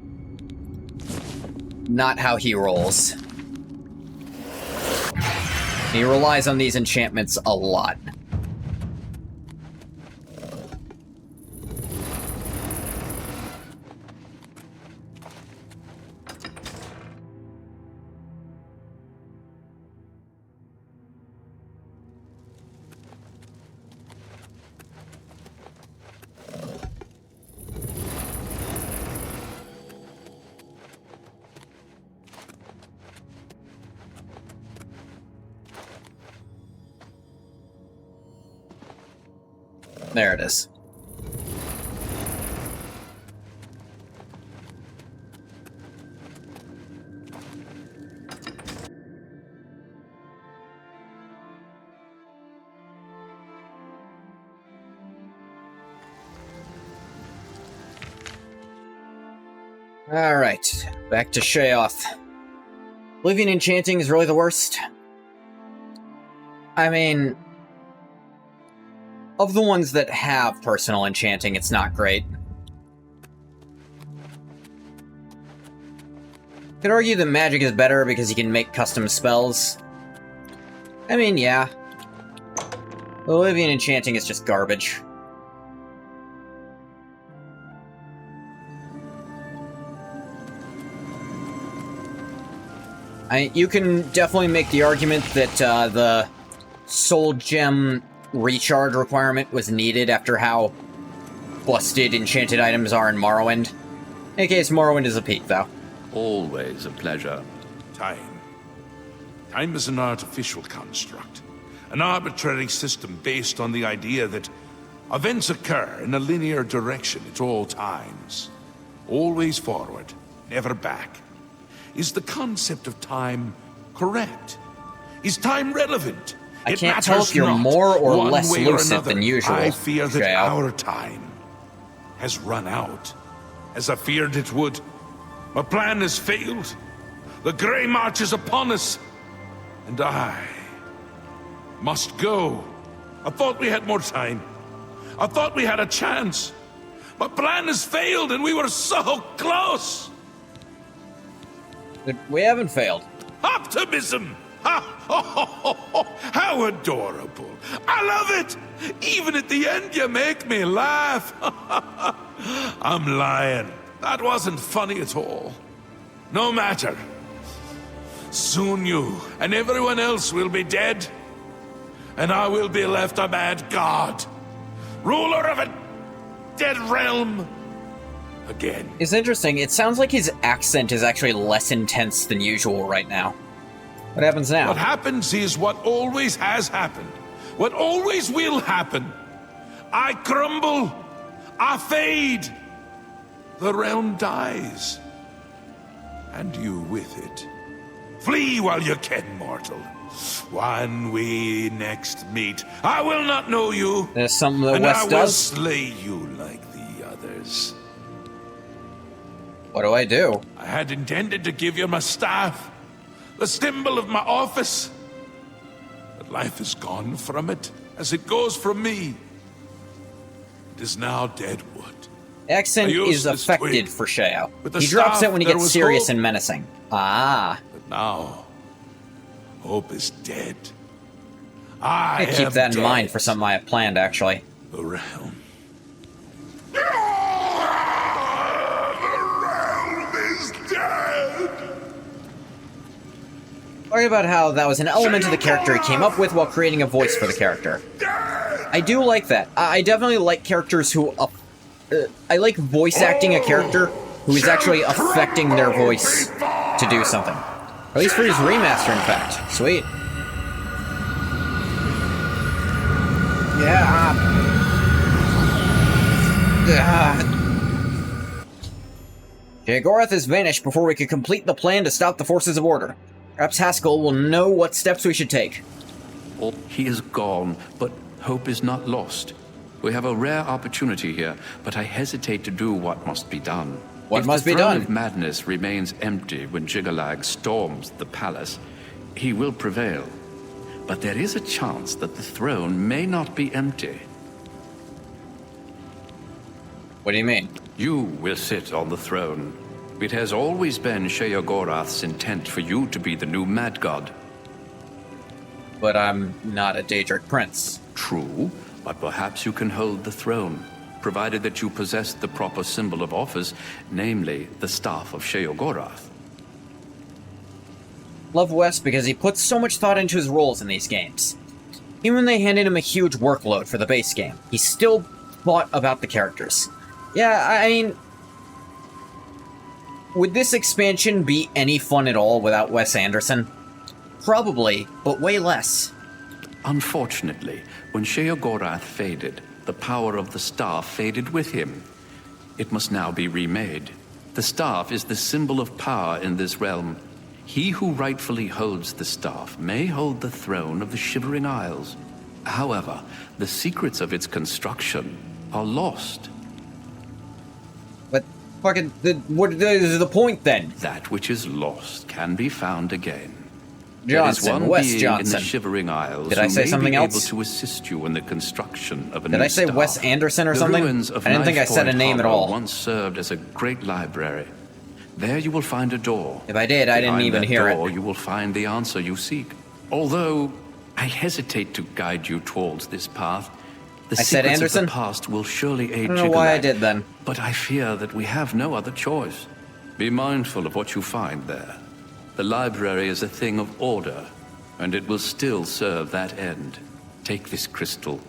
Not how he rolls. He relies on these enchantments a lot. There it is. Alright, back to Sheoth. Oblivion enchanting is really the worst. I mean, of the ones that have personal enchanting, it's not great. Could argue that magic is better because you can make custom spells. I mean, yeah. Oblivion enchanting is just garbage. You can definitely make the argument that the Soul Gem recharge requirement was needed after how busted enchanted items are in Morrowind. In case Morrowind is a peak, though. Always a pleasure. Time. Time is an artificial construct. An arbitrary system based on the idea that events occur in a linear direction at all times. Always forward, never back. Is the concept of time correct? Is time relevant? I can't tell if you're more or less lucid than usual. I fear that Shao. our time has run out, as I feared it would. My plan has failed. The Grey March is upon us, and I must go. I thought we had more time. I thought we had a chance. My plan has failed, and we were so close. We haven't failed. Optimism! How adorable. I love it! Even at the end, you make me laugh. I'm lying. That wasn't funny at all. No matter. Soon you and everyone else will be dead, and I will be left a mad god, ruler of a dead realm. Again. It's interesting. It sounds like his accent is actually less intense than usual right now. What happens now? What happens is what always has happened. What always will happen. I crumble. I fade. The realm dies. And you with it. Flee while you can, mortal. When we next meet, I will not know you. There's something the and West I will does. slay you like the others. What do I do? I had intended to give you my staff, the symbol of my office. But life is gone from it, as it goes from me. It is now dead wood. Accent is affected for Sheo. He drops it when he gets serious and menacing. Ah. But now, hope is dead. I keep that in mind for something I have planned, actually. The realm. Talking about how that was an element of the character he came up with while creating a voice for the character. I do like that. I definitely like characters who... I like voice acting a character who is actually affecting their voice to do something. Or at least for his remaster, in fact. Sweet. Yeah. Jagorath has vanished before we could complete the plan to stop the forces of order. Perhaps Haskell will know what steps we should take. Well, he is gone, but hope is not lost. We have a rare opportunity here, but I hesitate to do what must be done. What must be done? If the throne of madness remains empty when Jiggalag storms the palace, he will prevail. But there is a chance that the throne may not be empty. What do you mean? You will sit on the throne. It has always been Sheogorath's intent for you to be the new Mad God. But I'm not a Daedric prince. True, but perhaps you can hold the throne, provided that you possess the proper symbol of office, namely the Staff of Sheogorath. Love Wes because he puts so much thought into his roles in these games. Even when they handed him a huge workload for the base game, he still thought about the characters. Yeah, I mean... Would this expansion be any fun at all without Wes Anderson? Probably, but way less. Unfortunately, when Sheogorath faded, the power of the staff faded with him. It must now be remade. The staff is the symbol of power in this realm. He who rightfully holds the staff may hold the throne of the Shivering Isles. However, the secrets of its construction are lost. But fucking, what is the point then? That which is lost can be found again. Johnson, Wes Johnson. In the Shivering Isles. Did I say something else? Able to assist you in the construction of a new Did I say staff. Wes Anderson or something? I didn't think I said a name at all. Once served as a great library. There you will find a door. If I did, I didn't even hear it. You will find the answer you seek. Although I hesitate to guide you towards this path. The secrets of the past will surely aid I don't know why I did then. But I fear that we have no other choice. Be mindful of what you find there. The library is a thing of order, and it will still serve that end. Take this crystal.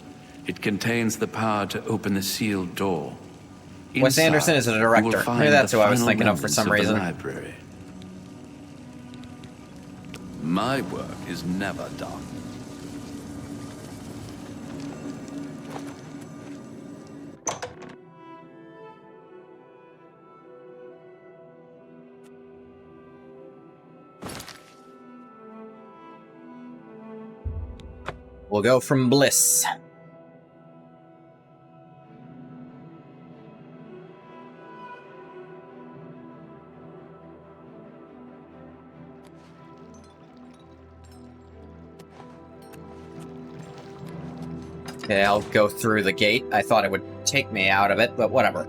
It contains the power to open the sealed door. Wes Anderson is a director. Maybe that's who I was thinking of for some reason. Library. My work is never done. We'll go from Bliss. Okay, I'll go through the gate. I thought it would take me out of it, but whatever.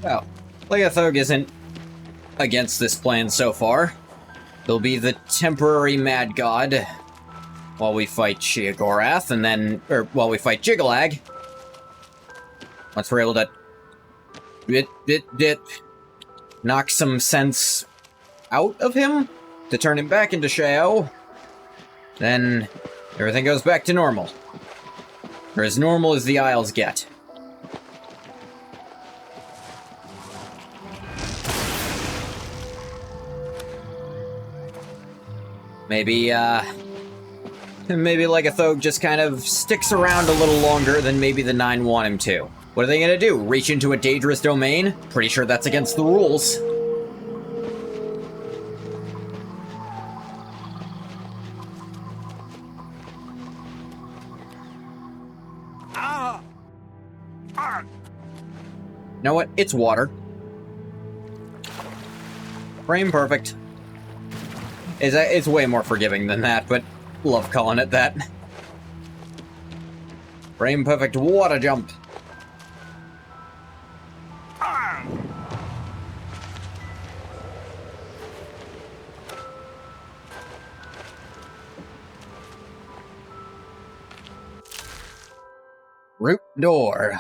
Well, Legethog isn't against this plan so far. He'll be the temporary Mad God while we fight Sheogorath, and then, while we fight Jiggalag. Once we're able to knock some sense out of him to turn him back into Sheo, then everything goes back to normal. Or as normal as the Isles get. Maybe Legethog just kind of sticks around a little longer than maybe the Nine want him to. What are they gonna do? Reach into a dangerous domain? Pretty sure that's against the rules. You know what? It's water. Frame perfect. It's way more forgiving than that, but love calling it that. Frame perfect water jump. Root door.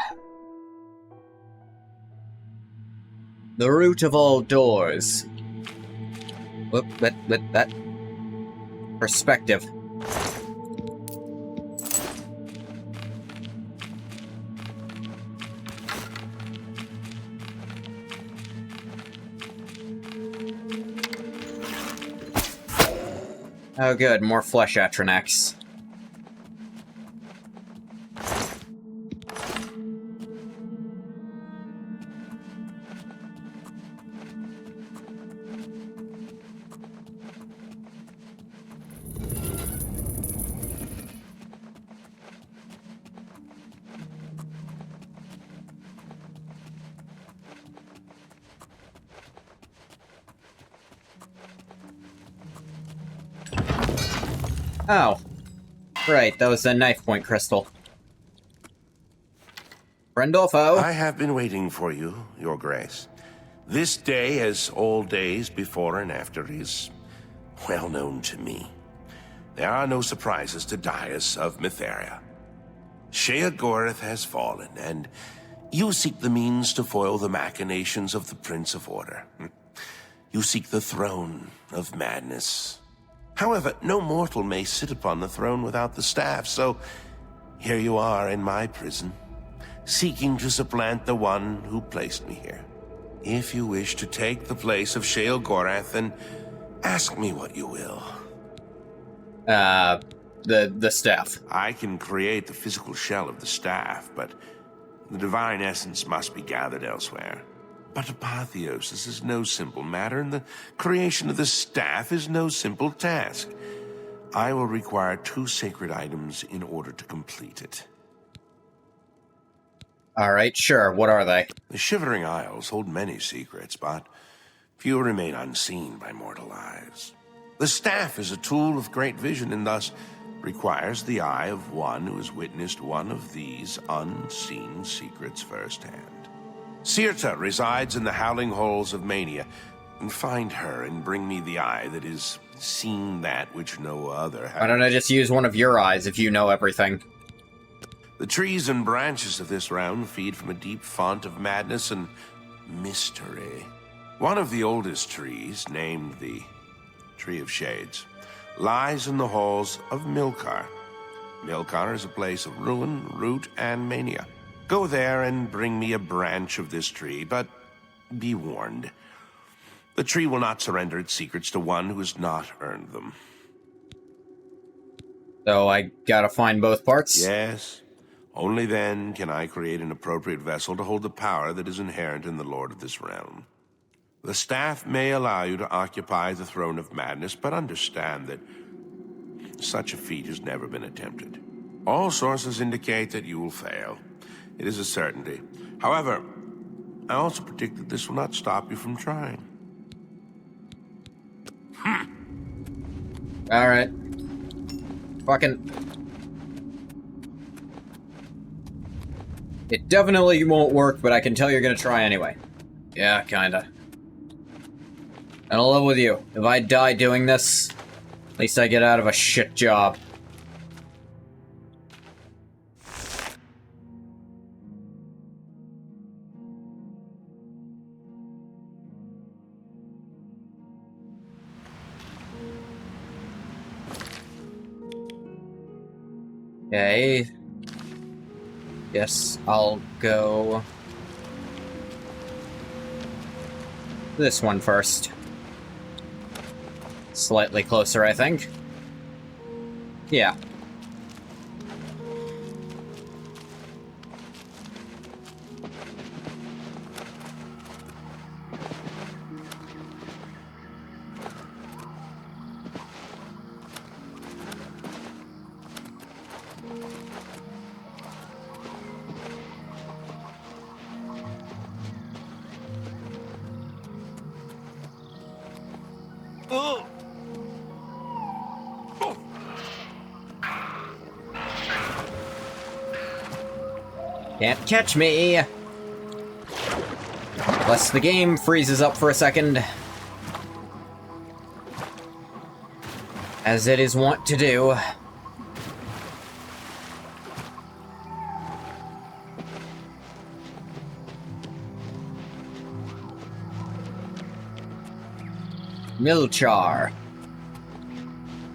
The root of all doors. Whoop, that. Perspective. Oh good, more flesh Atronax. Oh. Right, that was a knife point crystal. Brendolfo. I have been waiting for you, Your Grace. This day, as all days before and after, is well known to me. There are no surprises to Dias of Mytheria. Sheogorath has fallen, and you seek the means to foil the machinations of the Prince of Order. You seek the throne of madness. However, no mortal may sit upon the throne without the staff, so here you are in my prison, seeking to supplant the one who placed me here. If you wish to take the place of Sheogorath, then ask me what you will. The staff. I can create the physical shell of the staff, but the divine essence must be gathered elsewhere. But apotheosis is no simple matter, and the creation of the staff is no simple task. I will require 2 sacred items in order to complete it. Alright, sure. What are they? The Shivering Isles hold many secrets, but few remain unseen by mortal eyes. The staff is a tool of great vision, and thus requires the eye of one who has witnessed one of these unseen secrets firsthand. Sirta resides in the howling halls of Mania. Find her and bring me the eye that has seen that which no other has. Why don't I just use one of your eyes if you know everything? The trees and branches of this realm feed from a deep font of madness and mystery. One of the oldest trees, named the Tree of Shades, lies in the halls of Milkar. Milkar is a place of ruin, root, and mania. Go there and bring me a branch of this tree, but be warned. The tree will not surrender its secrets to one who has not earned them. So I gotta find both parts? Yes. Only then can I create an appropriate vessel to hold the power that is inherent in the Lord of this realm. The staff may allow you to occupy the throne of madness, but understand that such a feat has never been attempted. All sources indicate that you will fail. It is a certainty. However, I also predict that this will not stop you from trying. Alright. Fucking... It definitely won't work, but I can tell you're gonna try anyway. Yeah, kinda. And I'll live with you. If I die doing this, at least I get out of a shit job. Okay. Yes, I'll go this one first. Slightly closer, I think. Yeah. Can't catch me! Unless the game freezes up for a second. As it is wont to do. Mill char.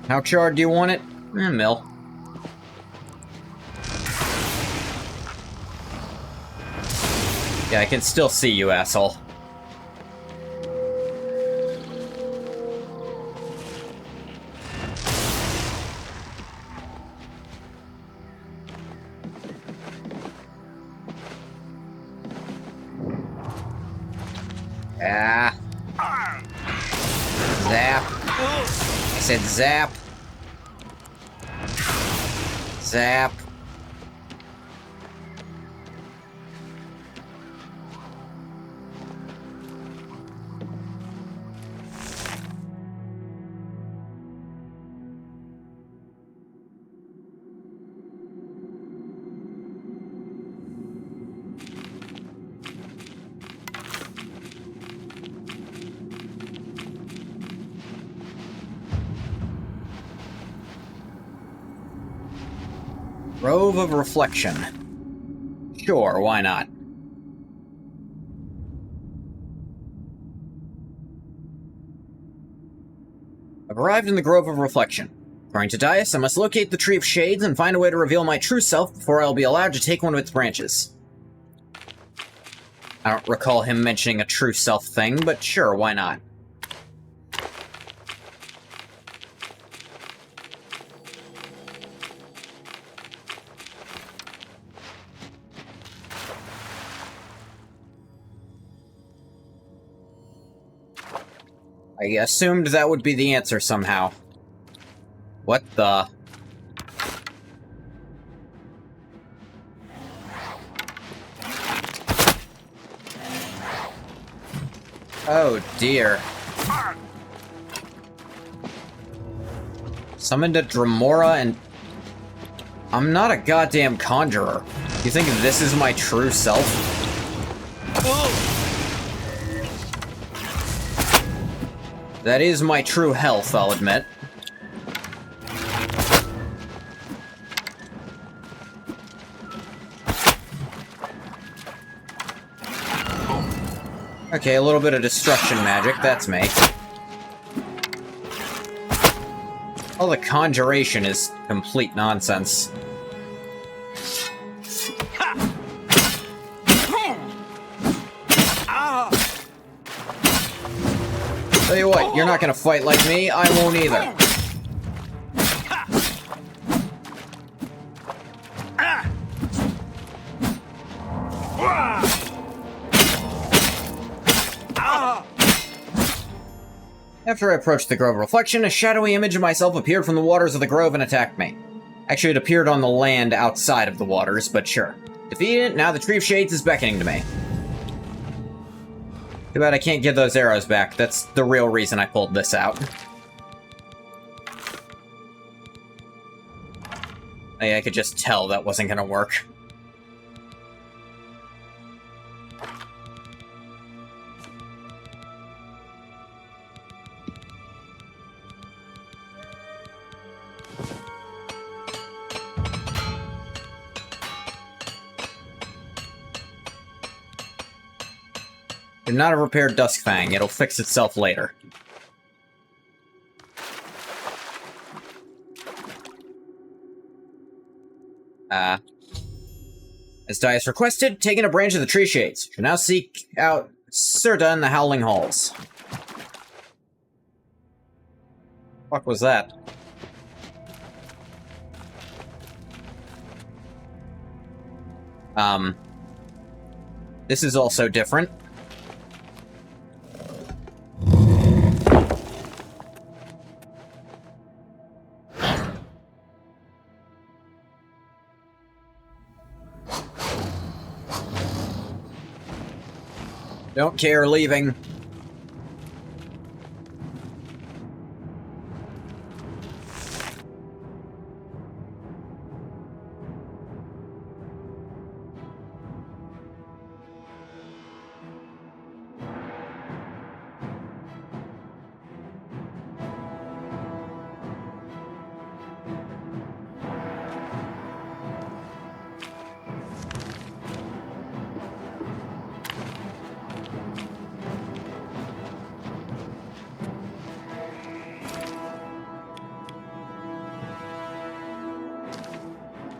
How charred do you want it? Mill. Yeah, I can still see you, asshole. Ah. Zap. I said zap. Zap. Grove of Reflection. Sure, why not? I've arrived in the Grove of Reflection. According to Dias, I must locate the Tree of Shades and find a way to reveal my true self before I'll be allowed to take one of its branches. I don't recall him mentioning a true self thing, but sure, why not? I assumed that would be the answer somehow. What the? Oh dear. Summoned a Dremora and... I'm not a goddamn conjurer. You think this is my true self? That is my true health, I'll admit. Okay, a little bit of destruction magic, that's me. All the conjuration is complete nonsense. Tell you what, you're not gonna fight like me, I won't either. After I approached the Grove of Reflection, a shadowy image of myself appeared from the waters of the grove and attacked me. Actually, it appeared on the land outside of the waters, but sure. Defeated it, now the Tree of Shades is beckoning to me. Too bad I can't get those arrows back. That's the real reason I pulled this out. I could just tell that wasn't gonna work. Do not have repaired Duskfang. It'll fix itself later. As Dias requested, taking a branch of the Tree Shades. You now seek out Serta in the Howling Halls. Fuck was that? This is also different. Don't care, leaving.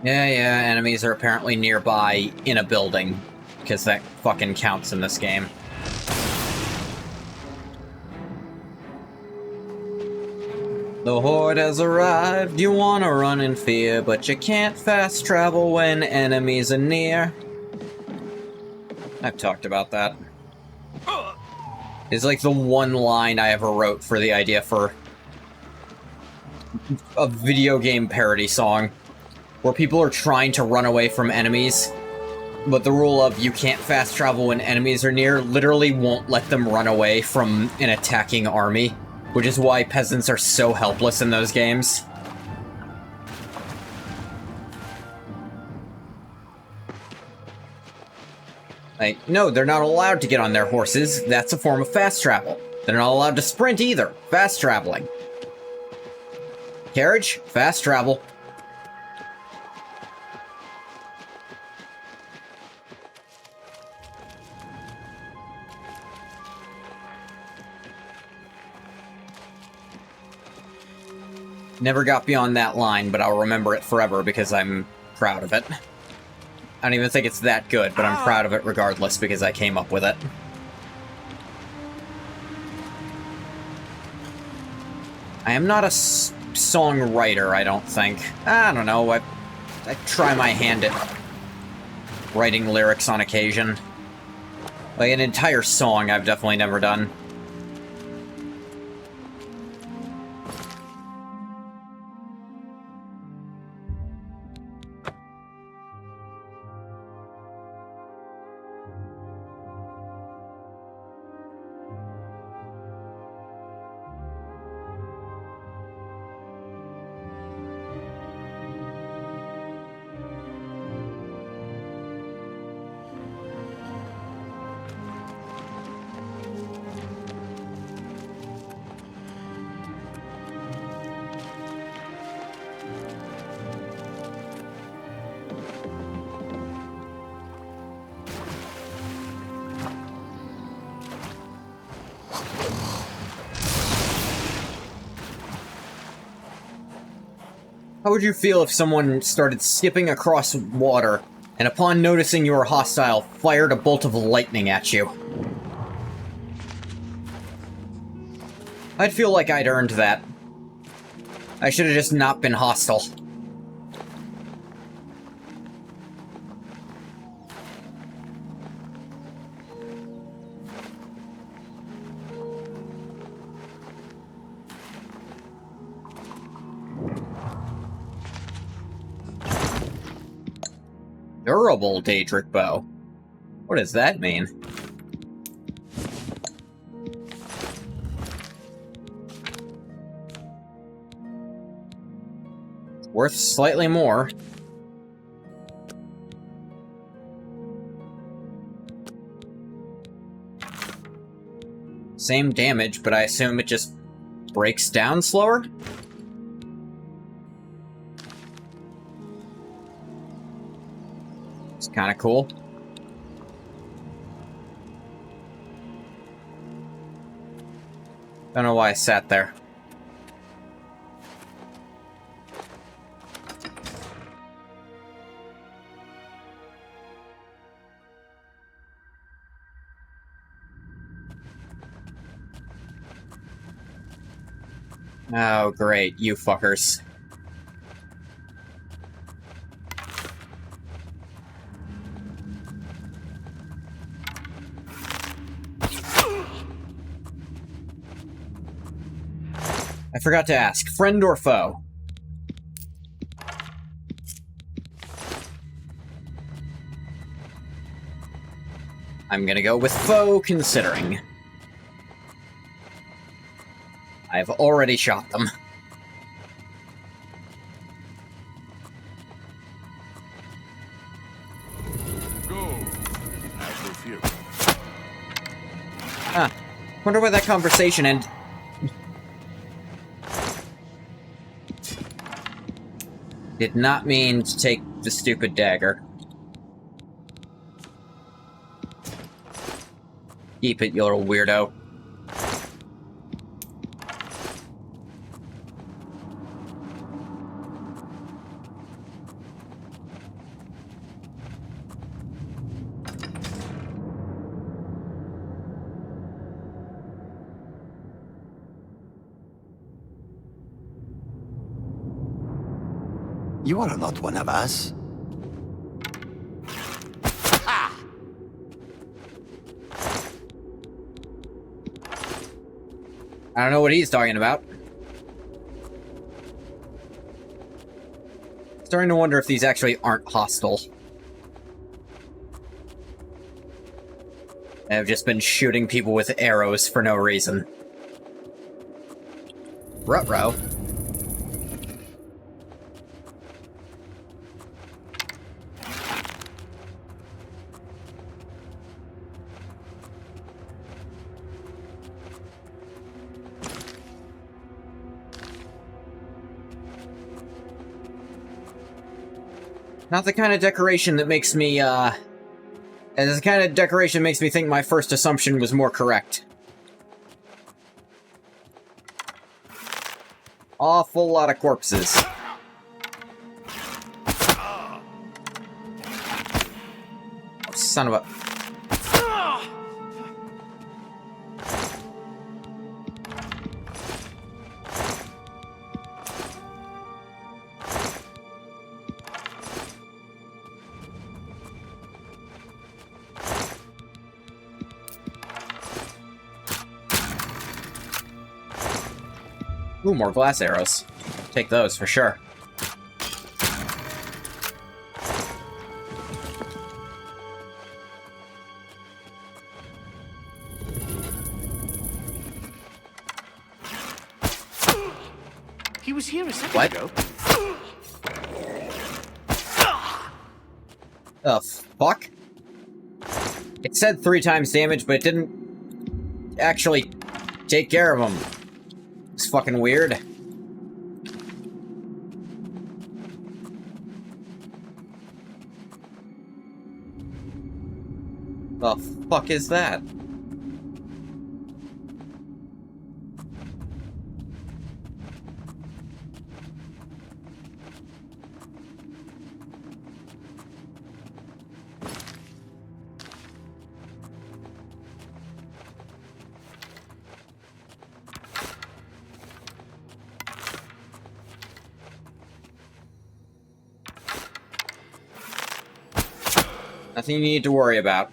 Yeah, enemies are apparently nearby in a building, because that fucking counts in this game. The Horde has arrived, you wanna run in fear, but you can't fast travel when enemies are near. I've talked about that. It's like the one line I ever wrote for the idea for a video game parody song, where people are trying to run away from enemies, but the rule of you can't fast travel when enemies are near literally won't let them run away from an attacking army, which is why peasants are so helpless in those games. Like, no, they're not allowed to get on their horses. That's a form of fast travel. They're not allowed to sprint either. Fast traveling. Carriage, fast travel. Never got beyond that line, but I'll remember it forever because I'm proud of it. I don't even think it's that good, but I'm proud of it regardless because I came up with it. I am not a songwriter, I don't think. I don't know, I try my hand at writing lyrics on occasion. Like, an entire song I've definitely never done. How would you feel if someone started skipping across water, and upon noticing you were hostile, fired a bolt of lightning at you? I'd feel like I'd earned that. I should have just not been hostile. Durable Daedric Bow. What does that mean? Worth slightly more. Same damage, but I assume it just breaks down slower? Kind of cool. Don't know why I sat there. Oh, great, you fuckers. I forgot to ask, friend or foe? I'm gonna go with foe, considering. I've already shot them. Go. Have no fear. Huh. Wonder where that conversation ended. Did not mean to take the stupid dagger. Keep it, you little weirdo. You are not one of us. I don't know what he's talking about. Starting to wonder if these actually aren't hostile. I've just been shooting people with arrows for no reason. Ruh-roh. Not the kind of decoration that makes me, It's the kind of decoration that makes me think my first assumption was more correct. Awful lot of corpses. Oh, son of a... Ooh, more glass arrows. Take those for sure. He was here a second ago. The fuck? It said 3 times damage, but it didn't actually take care of him. It's fucking weird. The fuck is that? Nothing you need to worry about.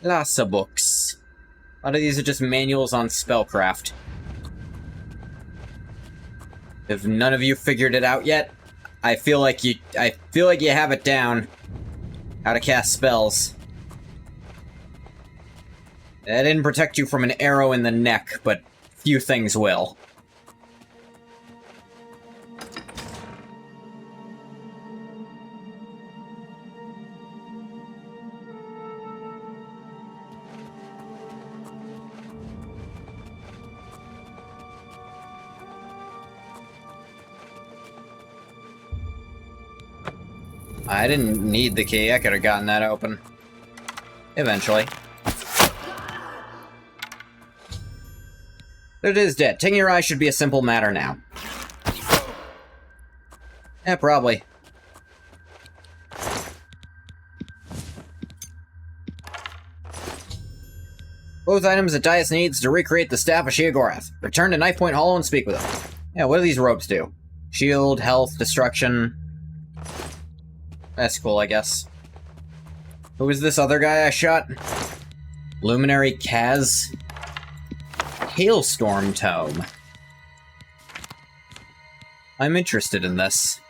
Lots of books. A lot of these are just manuals on spellcraft. If none of you figured it out yet, I feel like you have it down. How to cast spells. That didn't protect you from an arrow in the neck, but few things will. I didn't need the key. I could have gotten that open. Eventually. But it is dead. Taking your eye should be a simple matter now. Yeah, probably. Both items that Dias needs to recreate the Staff of Sheogorath. Return to Knife Point Hollow and speak with him. Yeah, what do these robes do? Shield, health, destruction... That's cool, I guess. Who is this other guy I shot? Luminary Kaz? Hailstorm Tome. I'm interested in this.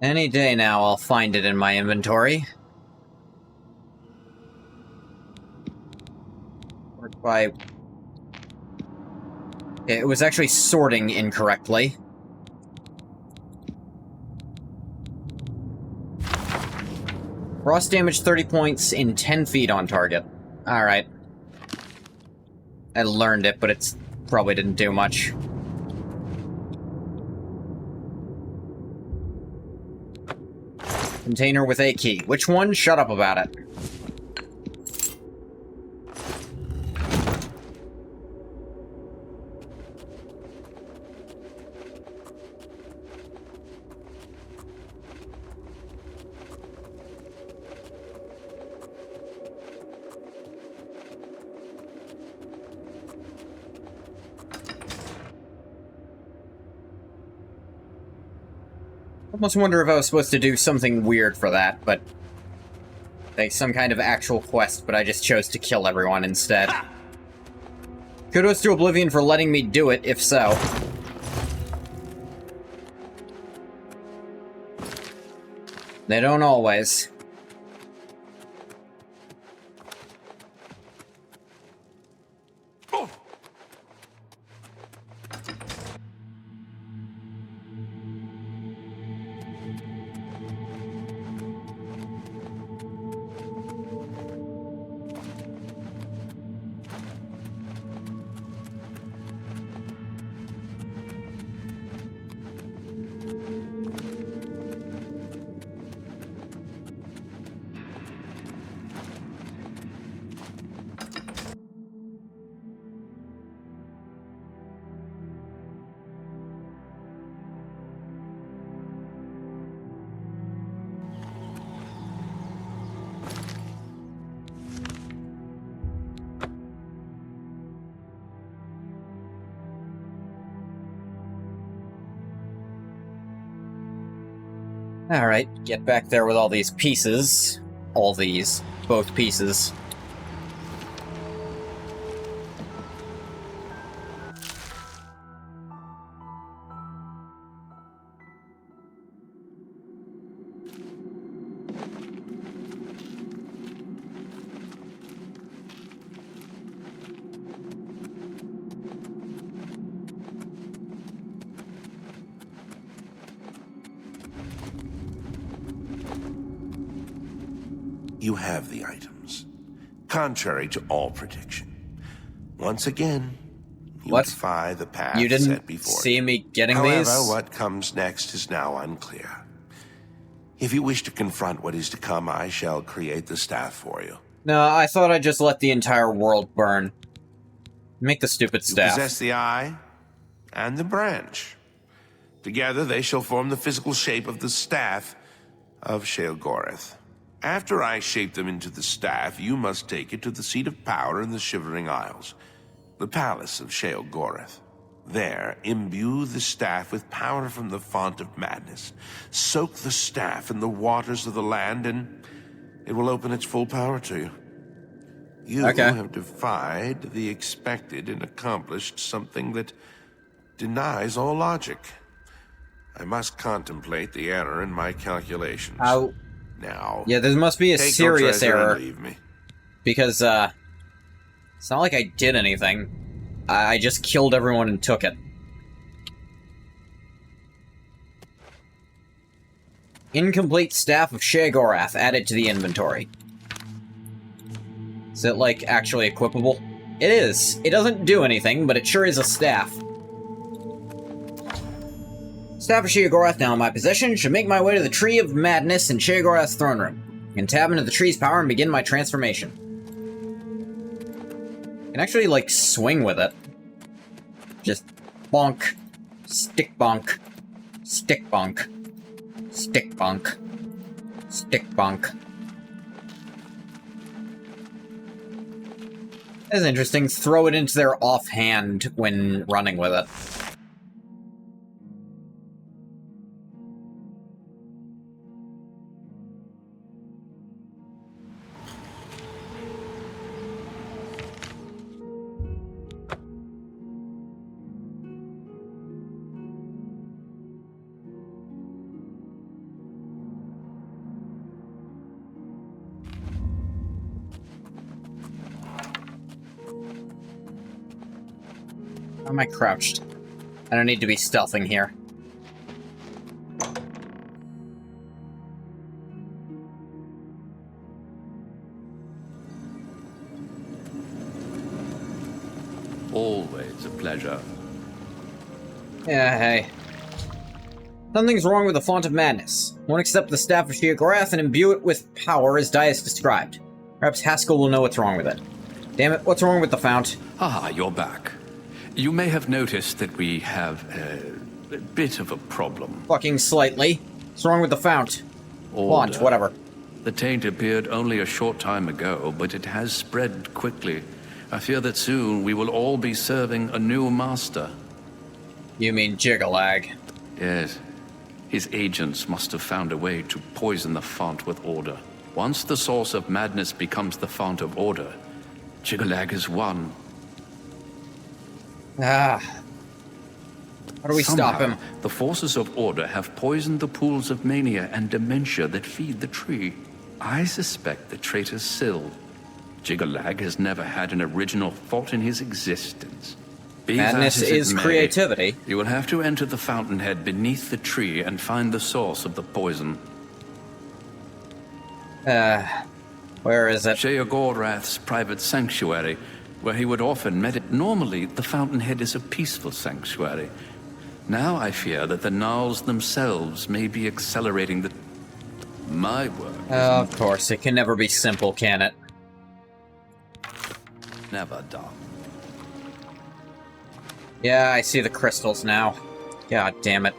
Any day now, I'll find it in my inventory. Worked by... It was actually sorting incorrectly. Frost damage 30 points in 10 feet on target. Alright. I learned it, but it's probably didn't do much. Container with a key. Which one? Shut up about it. I almost wonder if I was supposed to do something weird for that, but... like some kind of actual quest, but I just chose to kill everyone instead. Kudos to Oblivion for letting me do it, if so. They don't always. Alright, get back there with all these pieces. All these. Both pieces. You have the items, contrary to all prediction. Once again, you defy the path you didn't set before see me getting However, these? what comes next is now unclear. If you wish to confront what is to come, I shall create the staff for you. No, I thought I'd just let the entire world burn. Make the stupid staff. You possess the eye and the branch. Together, they shall form the physical shape of the staff of Sheogorath. After I shape them into the staff, you must take it to the seat of power in the Shivering Isles, the palace of Sheogorath. There, imbue the staff with power from the font of madness. Soak the staff in the waters of the land, and it will open its full power to you. You have defied the expected and accomplished something that denies all logic. I must contemplate the error in my calculations. Now, yeah, there must be a serious error. And leave me. Because, it's not like I did anything. I just killed everyone and took it. Incomplete Staff of Sheogorath added to the inventory. Is it, like, actually equipable? It is. It doesn't do anything, but it sure is a staff. Staff of Sheogorath now in my possession. Should make my way to the Tree of Madness in Sheogorath's throne room. I can tap into the tree's power and begin my transformation. I can actually, like, swing with it. Just bonk. Stick bonk. Stick bonk. Stick bonk. Stick bonk. That's interesting. Throw it into their offhand when running with it. Why am I crouched? I don't need to be stealthing here. Always a pleasure. Yeah, hey. Something's wrong with the Font of Madness. Won't accept the Staff of Sheogorath and imbue it with power as Dias described. Perhaps Haskell will know what's wrong with it. Damn it, what's wrong with the fount? Ah, you're back. You may have noticed that we have a bit of a problem. Fucking slightly. What's wrong with the fount? Font, whatever. The taint appeared only a short time ago, but it has spread quickly. I fear that soon we will all be serving a new master. You mean Jigalag? Yes. His agents must have found a way to poison the font with order. Once the source of madness becomes the font of order, Jigalag is won. How do we stop him? The forces of order have poisoned the pools of mania and dementia that feed the tree. I suspect the traitor Syl. Jigalag has never had an original thought in his existence. Madness is creativity. You will have to enter the fountainhead beneath the tree and find the source of the poison. Where is it? Sheogorath's private sanctuary, where he would often meditate. Normally, the fountainhead is a peaceful sanctuary. Now I fear that the Gnarls themselves may be accelerating my work. Of course, it can never be simple, can it? Never done. Yeah, I see the crystals now. God damn it.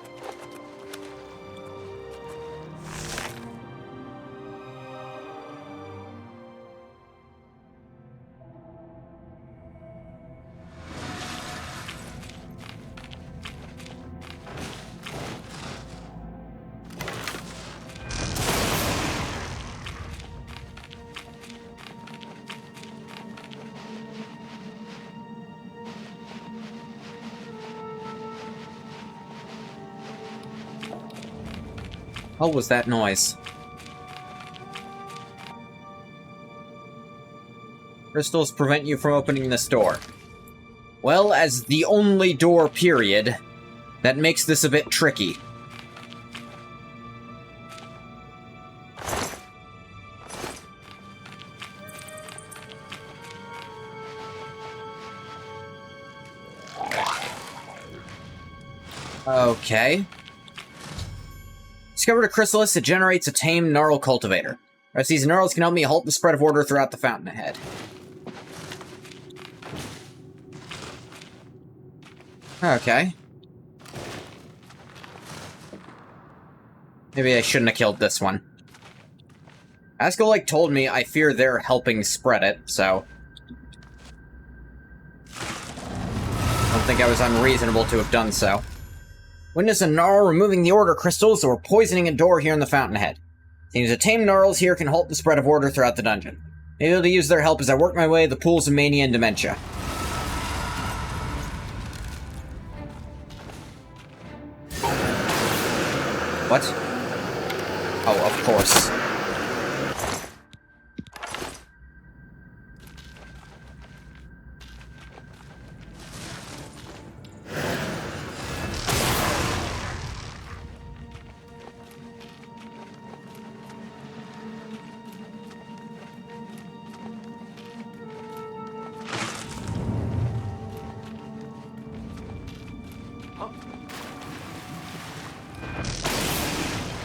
What was that noise? Crystals prevent you from opening this door. Well, as the only door, period, that makes this a bit tricky. Okay. Discovered a chrysalis that generates a tame Gnarl cultivator. Rest these Gnarls can help me halt the spread of order throughout the fountainhead. Okay. Maybe I shouldn't have killed this one. Haskell, like, told me I fear they're helping spread it, so... I don't think I was unreasonable to have done so. Witness a Gnarl removing the Order crystals or poisoning a door here in the Fountainhead. Seems that tame Gnarls here can halt the spread of Order throughout the dungeon. Maybe able to use their help as I work my way to the pools of mania and dementia. What? Oh, of course.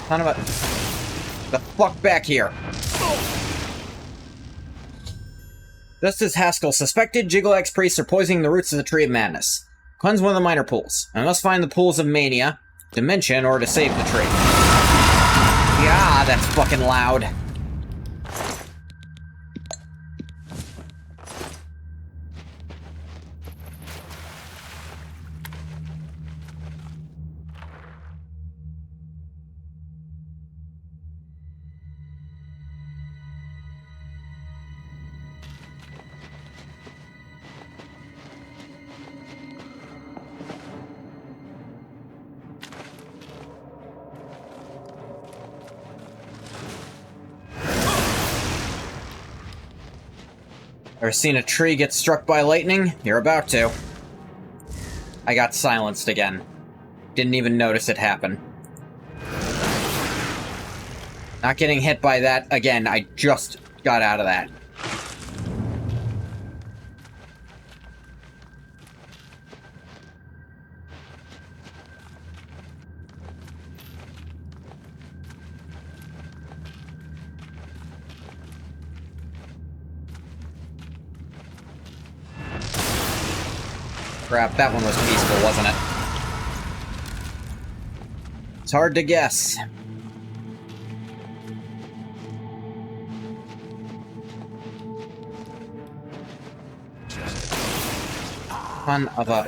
Son of a... The fuck back here. Just as Haskell suspected, Jiggle-X priests are poisoning the roots of the Tree of Madness. Cleanse one of the minor pools. I must find the pools of Mania, Dementia, in order to save the tree. Yeah, that's fucking loud. Ever seen a tree get struck by lightning? You're about to. I got silenced again. Didn't even notice it happen. Not getting hit by that again, I just got out of that. Crap, that one was peaceful, wasn't it? It's hard to guess. Son of a...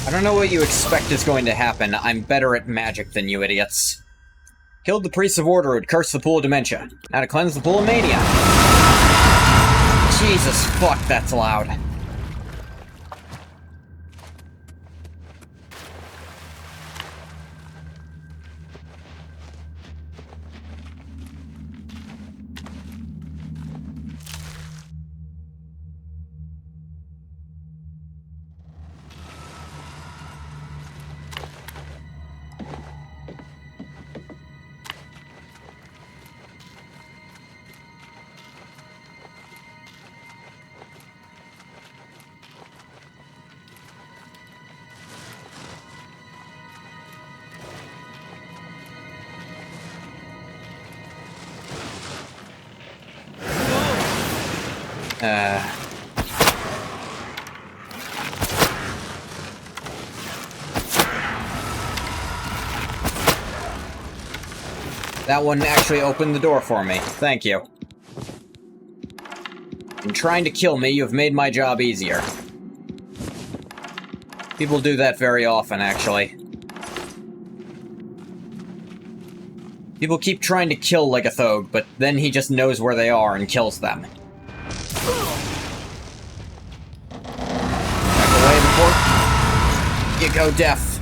I don't know what you expect is going to happen. I'm better at magic than you idiots. Killed the Priest of Order who'd cursed the Pool of Dementia. Now to cleanse the Pool of Mania. Jesus fuck, that's loud. That one actually opened the door for me. Thank you. In trying to kill me, you've made my job easier. People do that very often, actually. People keep trying to kill Legethog, but then he just knows where they are and kills them. Back away before you go deaf.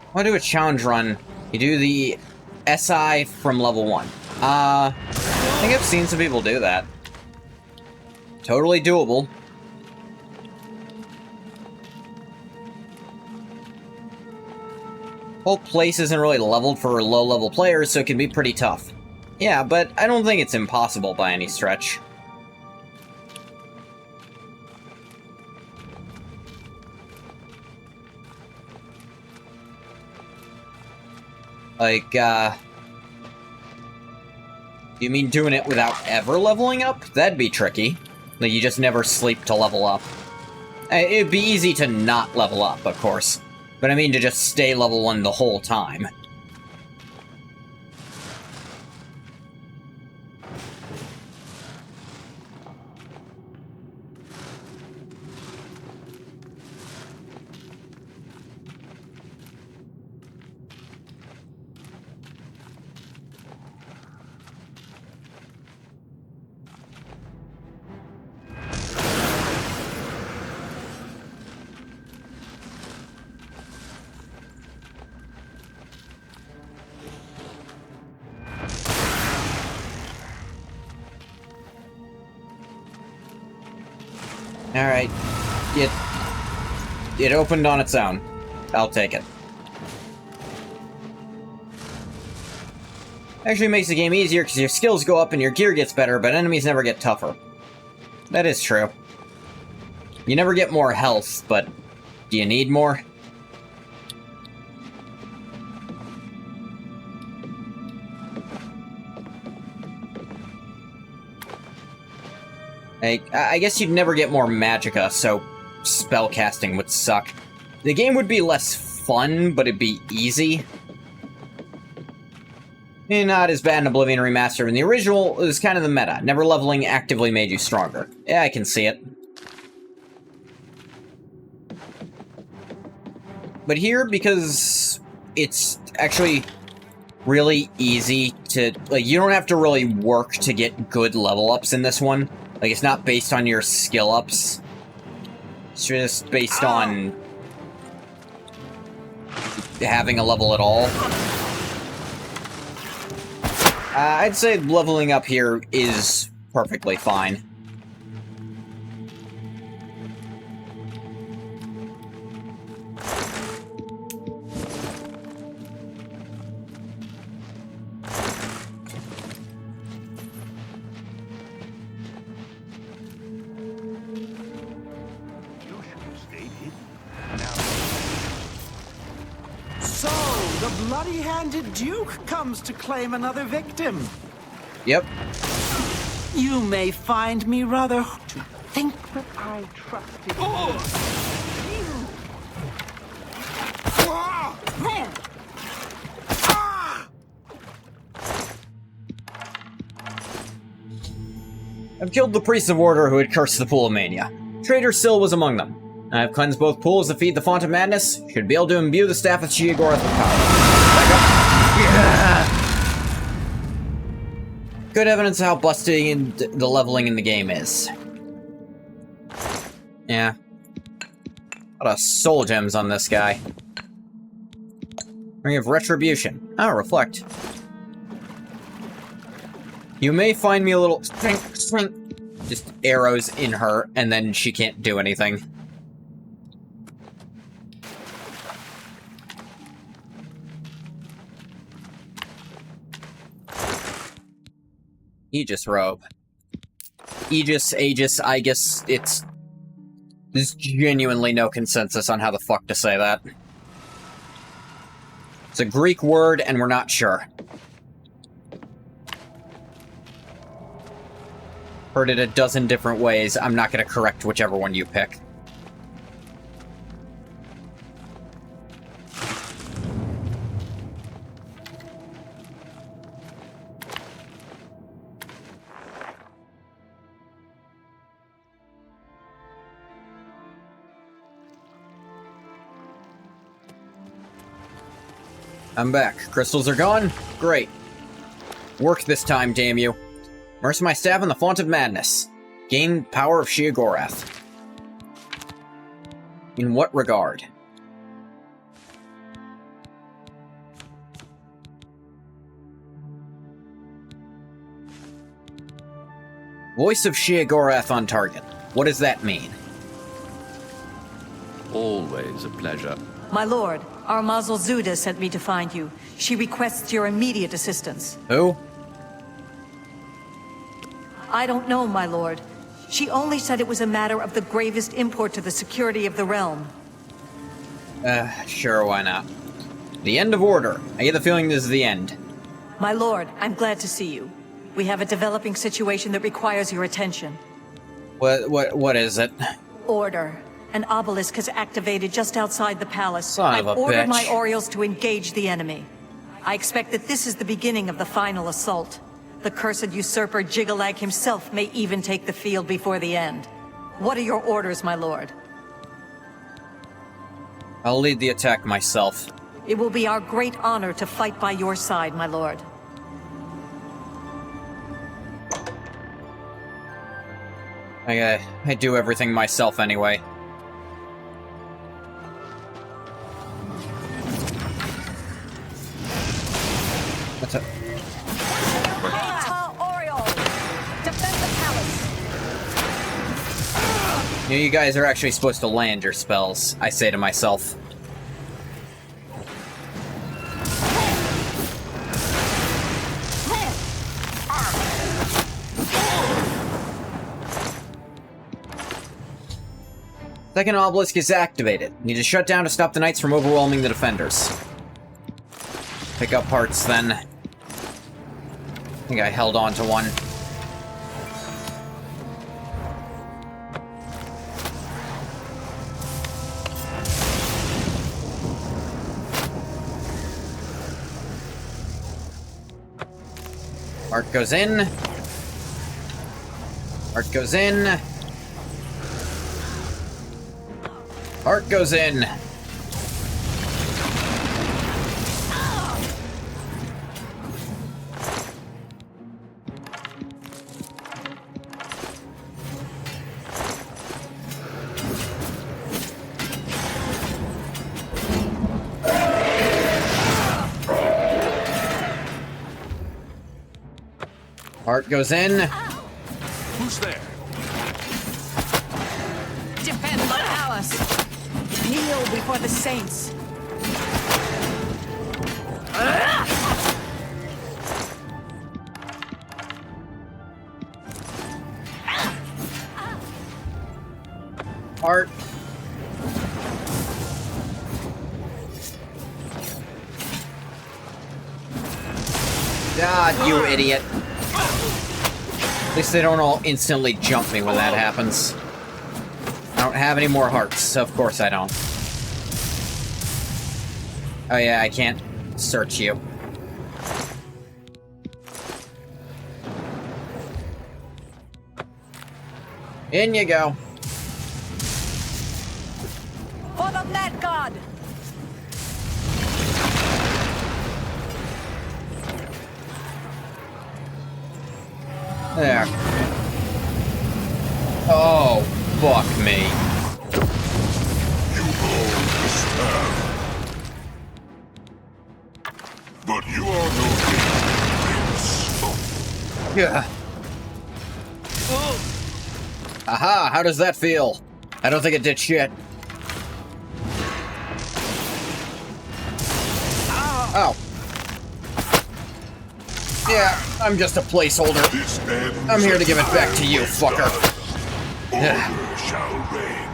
I want to do a challenge run. You do the SI from level 1. I think I've seen some people do that. Totally doable. Whole place isn't really leveled for low-level players, so it can be pretty tough. Yeah, but I don't think it's impossible by any stretch. Like, You mean doing it without ever leveling up? That'd be tricky. Like, you just never sleep to level up. It'd be easy to not level up, of course. But I mean to just stay level 1 the whole time. Alright. It opened on its own. I'll take it. Actually makes the game easier because your skills go up and your gear gets better, but enemies never get tougher. That is true. You never get more health, but do you need more? I guess you'd never get more magicka, so spellcasting would suck. The game would be less fun, but it'd be easy. And not as bad in Oblivion Remastered. In the original, it was kind of the meta. Never leveling actively made you stronger. Yeah, I can see it. But here, because it's actually really easy to... Like, you don't have to really work to get good level ups in this one. Like, it's not based on your skill ups. It's just based on having a level at all. I'd say leveling up here is perfectly fine. So, the bloody-handed Duke comes to claim another victim. Yep. You may find me rather to think that I trusted I've killed the Priests of Order who had cursed the Pool of Mania. Traitor Syl was among them. I have cleansed both pools to feed the Font of Madness. Should be able to imbue the staff of Sheogorath with power. Yeah. Good evidence of how busted the leveling in the game is. Yeah. A lot of soul gems on this guy. Ring of Retribution. Oh, reflect. You may find me a little... Just arrows in her, and then she can't do anything. Aegis robe. Aegis, I guess it's... There's genuinely no consensus on how the fuck to say that. It's a Greek word, and we're not sure. Heard it a dozen different ways. I'm not gonna correct whichever one you pick. I'm back. Crystals are gone? Great. Work this time, damn you. Immerse my staff in the Font of Madness. Gain power of Sheogorath. In what regard? Voice of Sheogorath on target. What does that mean? Always a pleasure. My lord, our Mazel Zuda sent me to find you. She requests your immediate assistance. Who? I don't know, my lord. She only said it was a matter of the gravest import to the security of the realm. Sure, why not? The end of order. I get the feeling this is the end. My lord, I'm glad to see you. We have a developing situation that requires your attention. What is it? Order. An obelisk has activated just outside the palace. Son of a I've ordered bitch. my Orioles to engage the enemy. I expect that this is the beginning of the final assault. The cursed usurper Jigalag himself may even take the field before the end. What are your orders, my lord? I'll lead the attack myself. It will be our great honor to fight by your side, my lord. I do everything myself anyway. What's up? Defend the palace. You guys are actually supposed to land your spells, I say to myself. Second obelisk is activated. Need to shut down to stop the knights from overwhelming the defenders. Pick up hearts then. I think I held on to one. Heart goes in. Heart goes in. Heart goes in. Heart goes in. Who's there? Defend the palace. Kneel before the saints. Heart. God, you idiot. At least they don't all instantly jump me when that happens. I don't have any more hearts, of course I don't. Oh yeah, I can't search you. In you go. For the Mad God! There. Oh, fuck me. You hold the staff. But you are no prince. Yeah. Aha, how does that feel? I don't think it did shit. Oh. Yeah, I'm just a placeholder. I'm here to give it back to you, fucker. Order shall reign.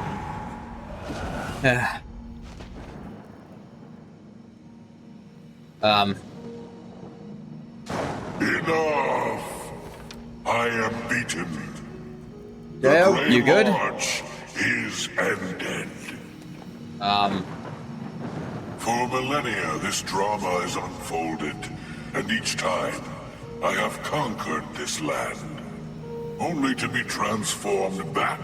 Enough. I am beaten. Yeah, you good? The march is ended. For millennia, this drama is unfolded, and each time, I have conquered this land, only to be transformed back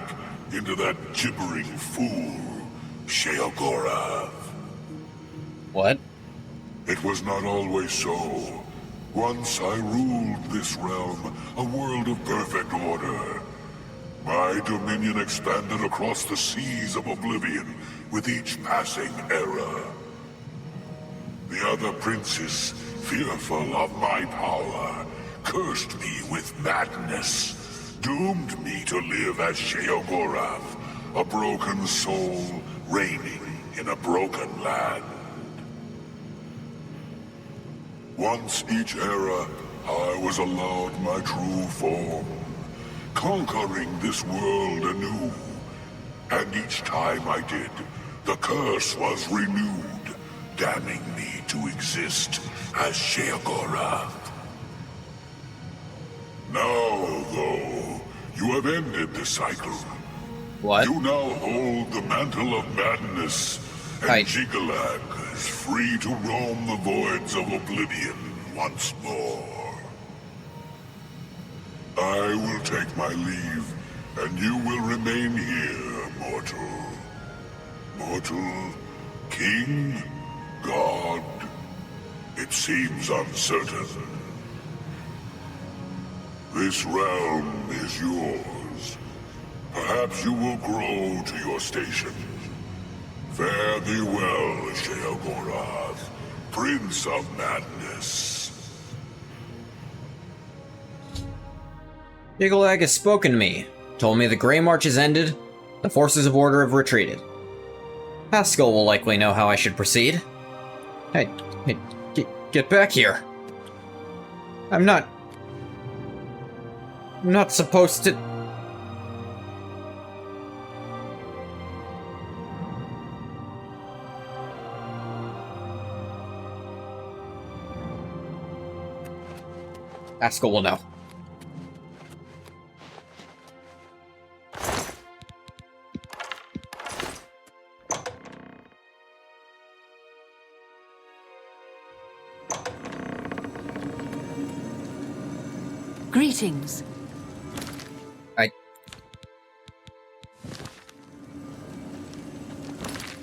into that gibbering fool, Sheogorath. What? It was not always so. Once I ruled this realm, a world of perfect order. My dominion expanded across the seas of oblivion with each passing era. The other princes, fearful of my power, cursed me with madness, doomed me to live as Sheogorath, a broken soul reigning in a broken land. Once each era, I was allowed my true form, conquering this world anew. And each time I did, the curse was renewed, damning me to exist as Sheogorath. have ended the cycle. What? You now hold the mantle of madness, and Jigalag is free to roam the voids of oblivion once more. I will take my leave, and you will remain here, mortal. Mortal, king, god, it seems uncertain. This realm is yours. Perhaps you will grow to your station. Fare thee well, Sheogorath, Prince of Madness. Jigalag has spoken to me, told me the Grey March has ended, the forces of order have retreated. Haskell will likely know how I should proceed. Hey, get back here. I'm not supposed to... Haskell will know. Greetings.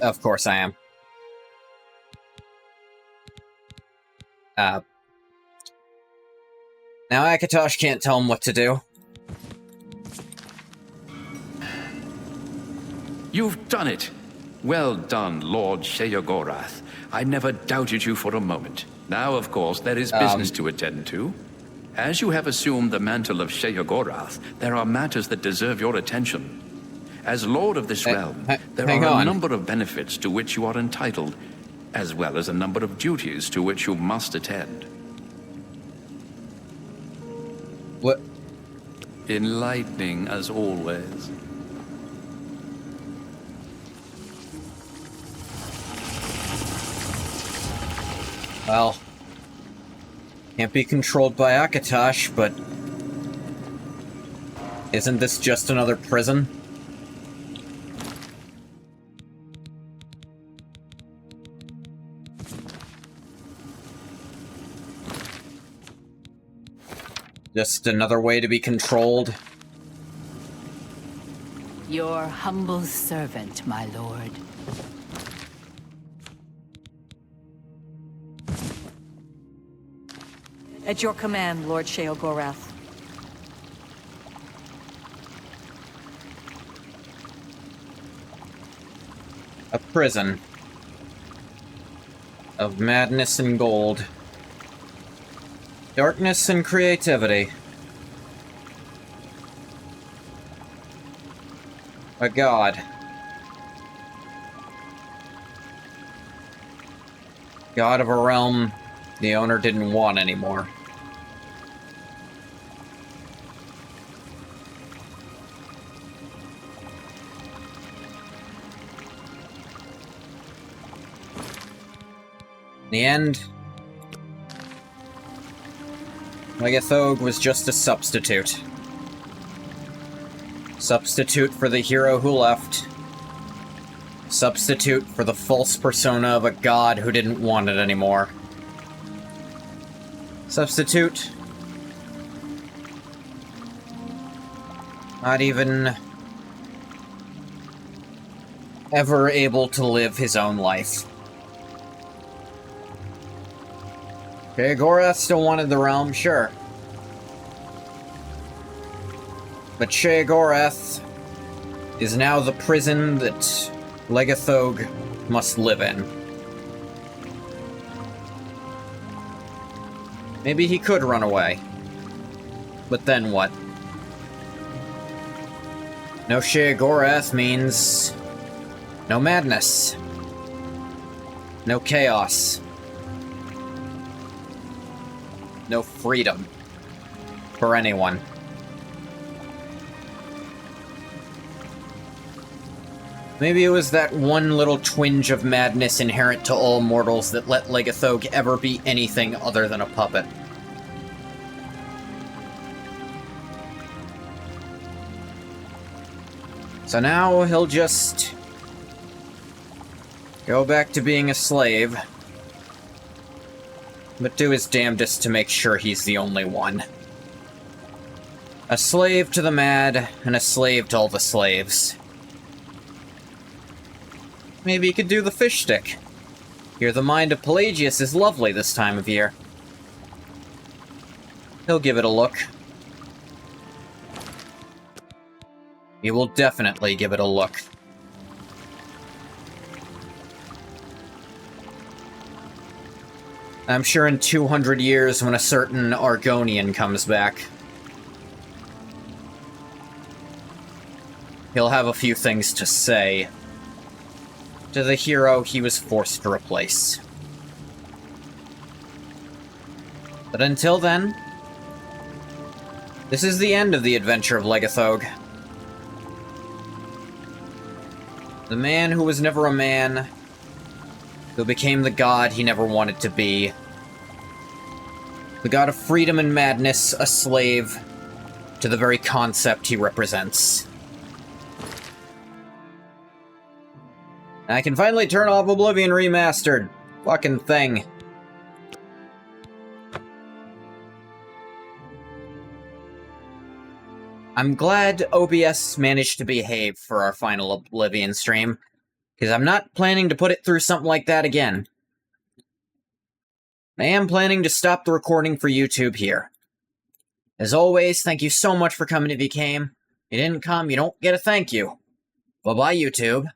Of course I am. Now Akatosh can't tell him what to do. You've done it! Well done, Lord Sheogorath. I never doubted you for a moment. Now, of course, there is business to attend to. As you have assumed the mantle of Sheogorath, there are matters that deserve your attention. As Lord of this realm, there are a number of benefits to which you are entitled, as well as a number of duties to which you must attend. What? Enlightening, as always. Well, can't be controlled by Akatosh, but isn't this just another prison? Just another way to be controlled? Your humble servant, my lord. At your command, Lord Sheogorath. A prison of madness and gold. Darkness and creativity. A god. God of a realm the owner didn't want anymore. In the end, Legethog was just a substitute. Substitute for the hero who left. Substitute for the false persona of a god who didn't want it anymore. Substitute. Not even ever able to live his own life. Sheogorath still wanted the realm, sure. But Sheogorath is now the prison that Legethog must live in. Maybe he could run away. But then what? No Sheogorath means no madness. No chaos. No freedom. For anyone. Maybe it was that one little twinge of madness inherent to all mortals that let Legethog ever be anything other than a puppet. So now he'll just go back to being a slave, but do his damnedest to make sure he's the only one. A slave to the mad, and a slave to all the slaves. Maybe he could do the fish stick. Hear the mind of Pelagius is lovely this time of year. He'll give it a look. He will definitely give it a look. I'm sure in 200 years, when a certain Argonian comes back, he'll have a few things to say to the hero he was forced to replace. But until then, this is the end of the adventure of Legethog. The man who was never a man, who became the god he never wanted to be. The god of freedom and madness, a slave to the very concept he represents. I can finally turn off Oblivion Remastered. Fucking thing. I'm glad OBS managed to behave for our final Oblivion stream, because I'm not planning to put it through something like that again. I am planning to stop the recording for YouTube here. As always, thank you so much for coming if you came. If you didn't come, you don't get a thank you. Bye-bye, YouTube.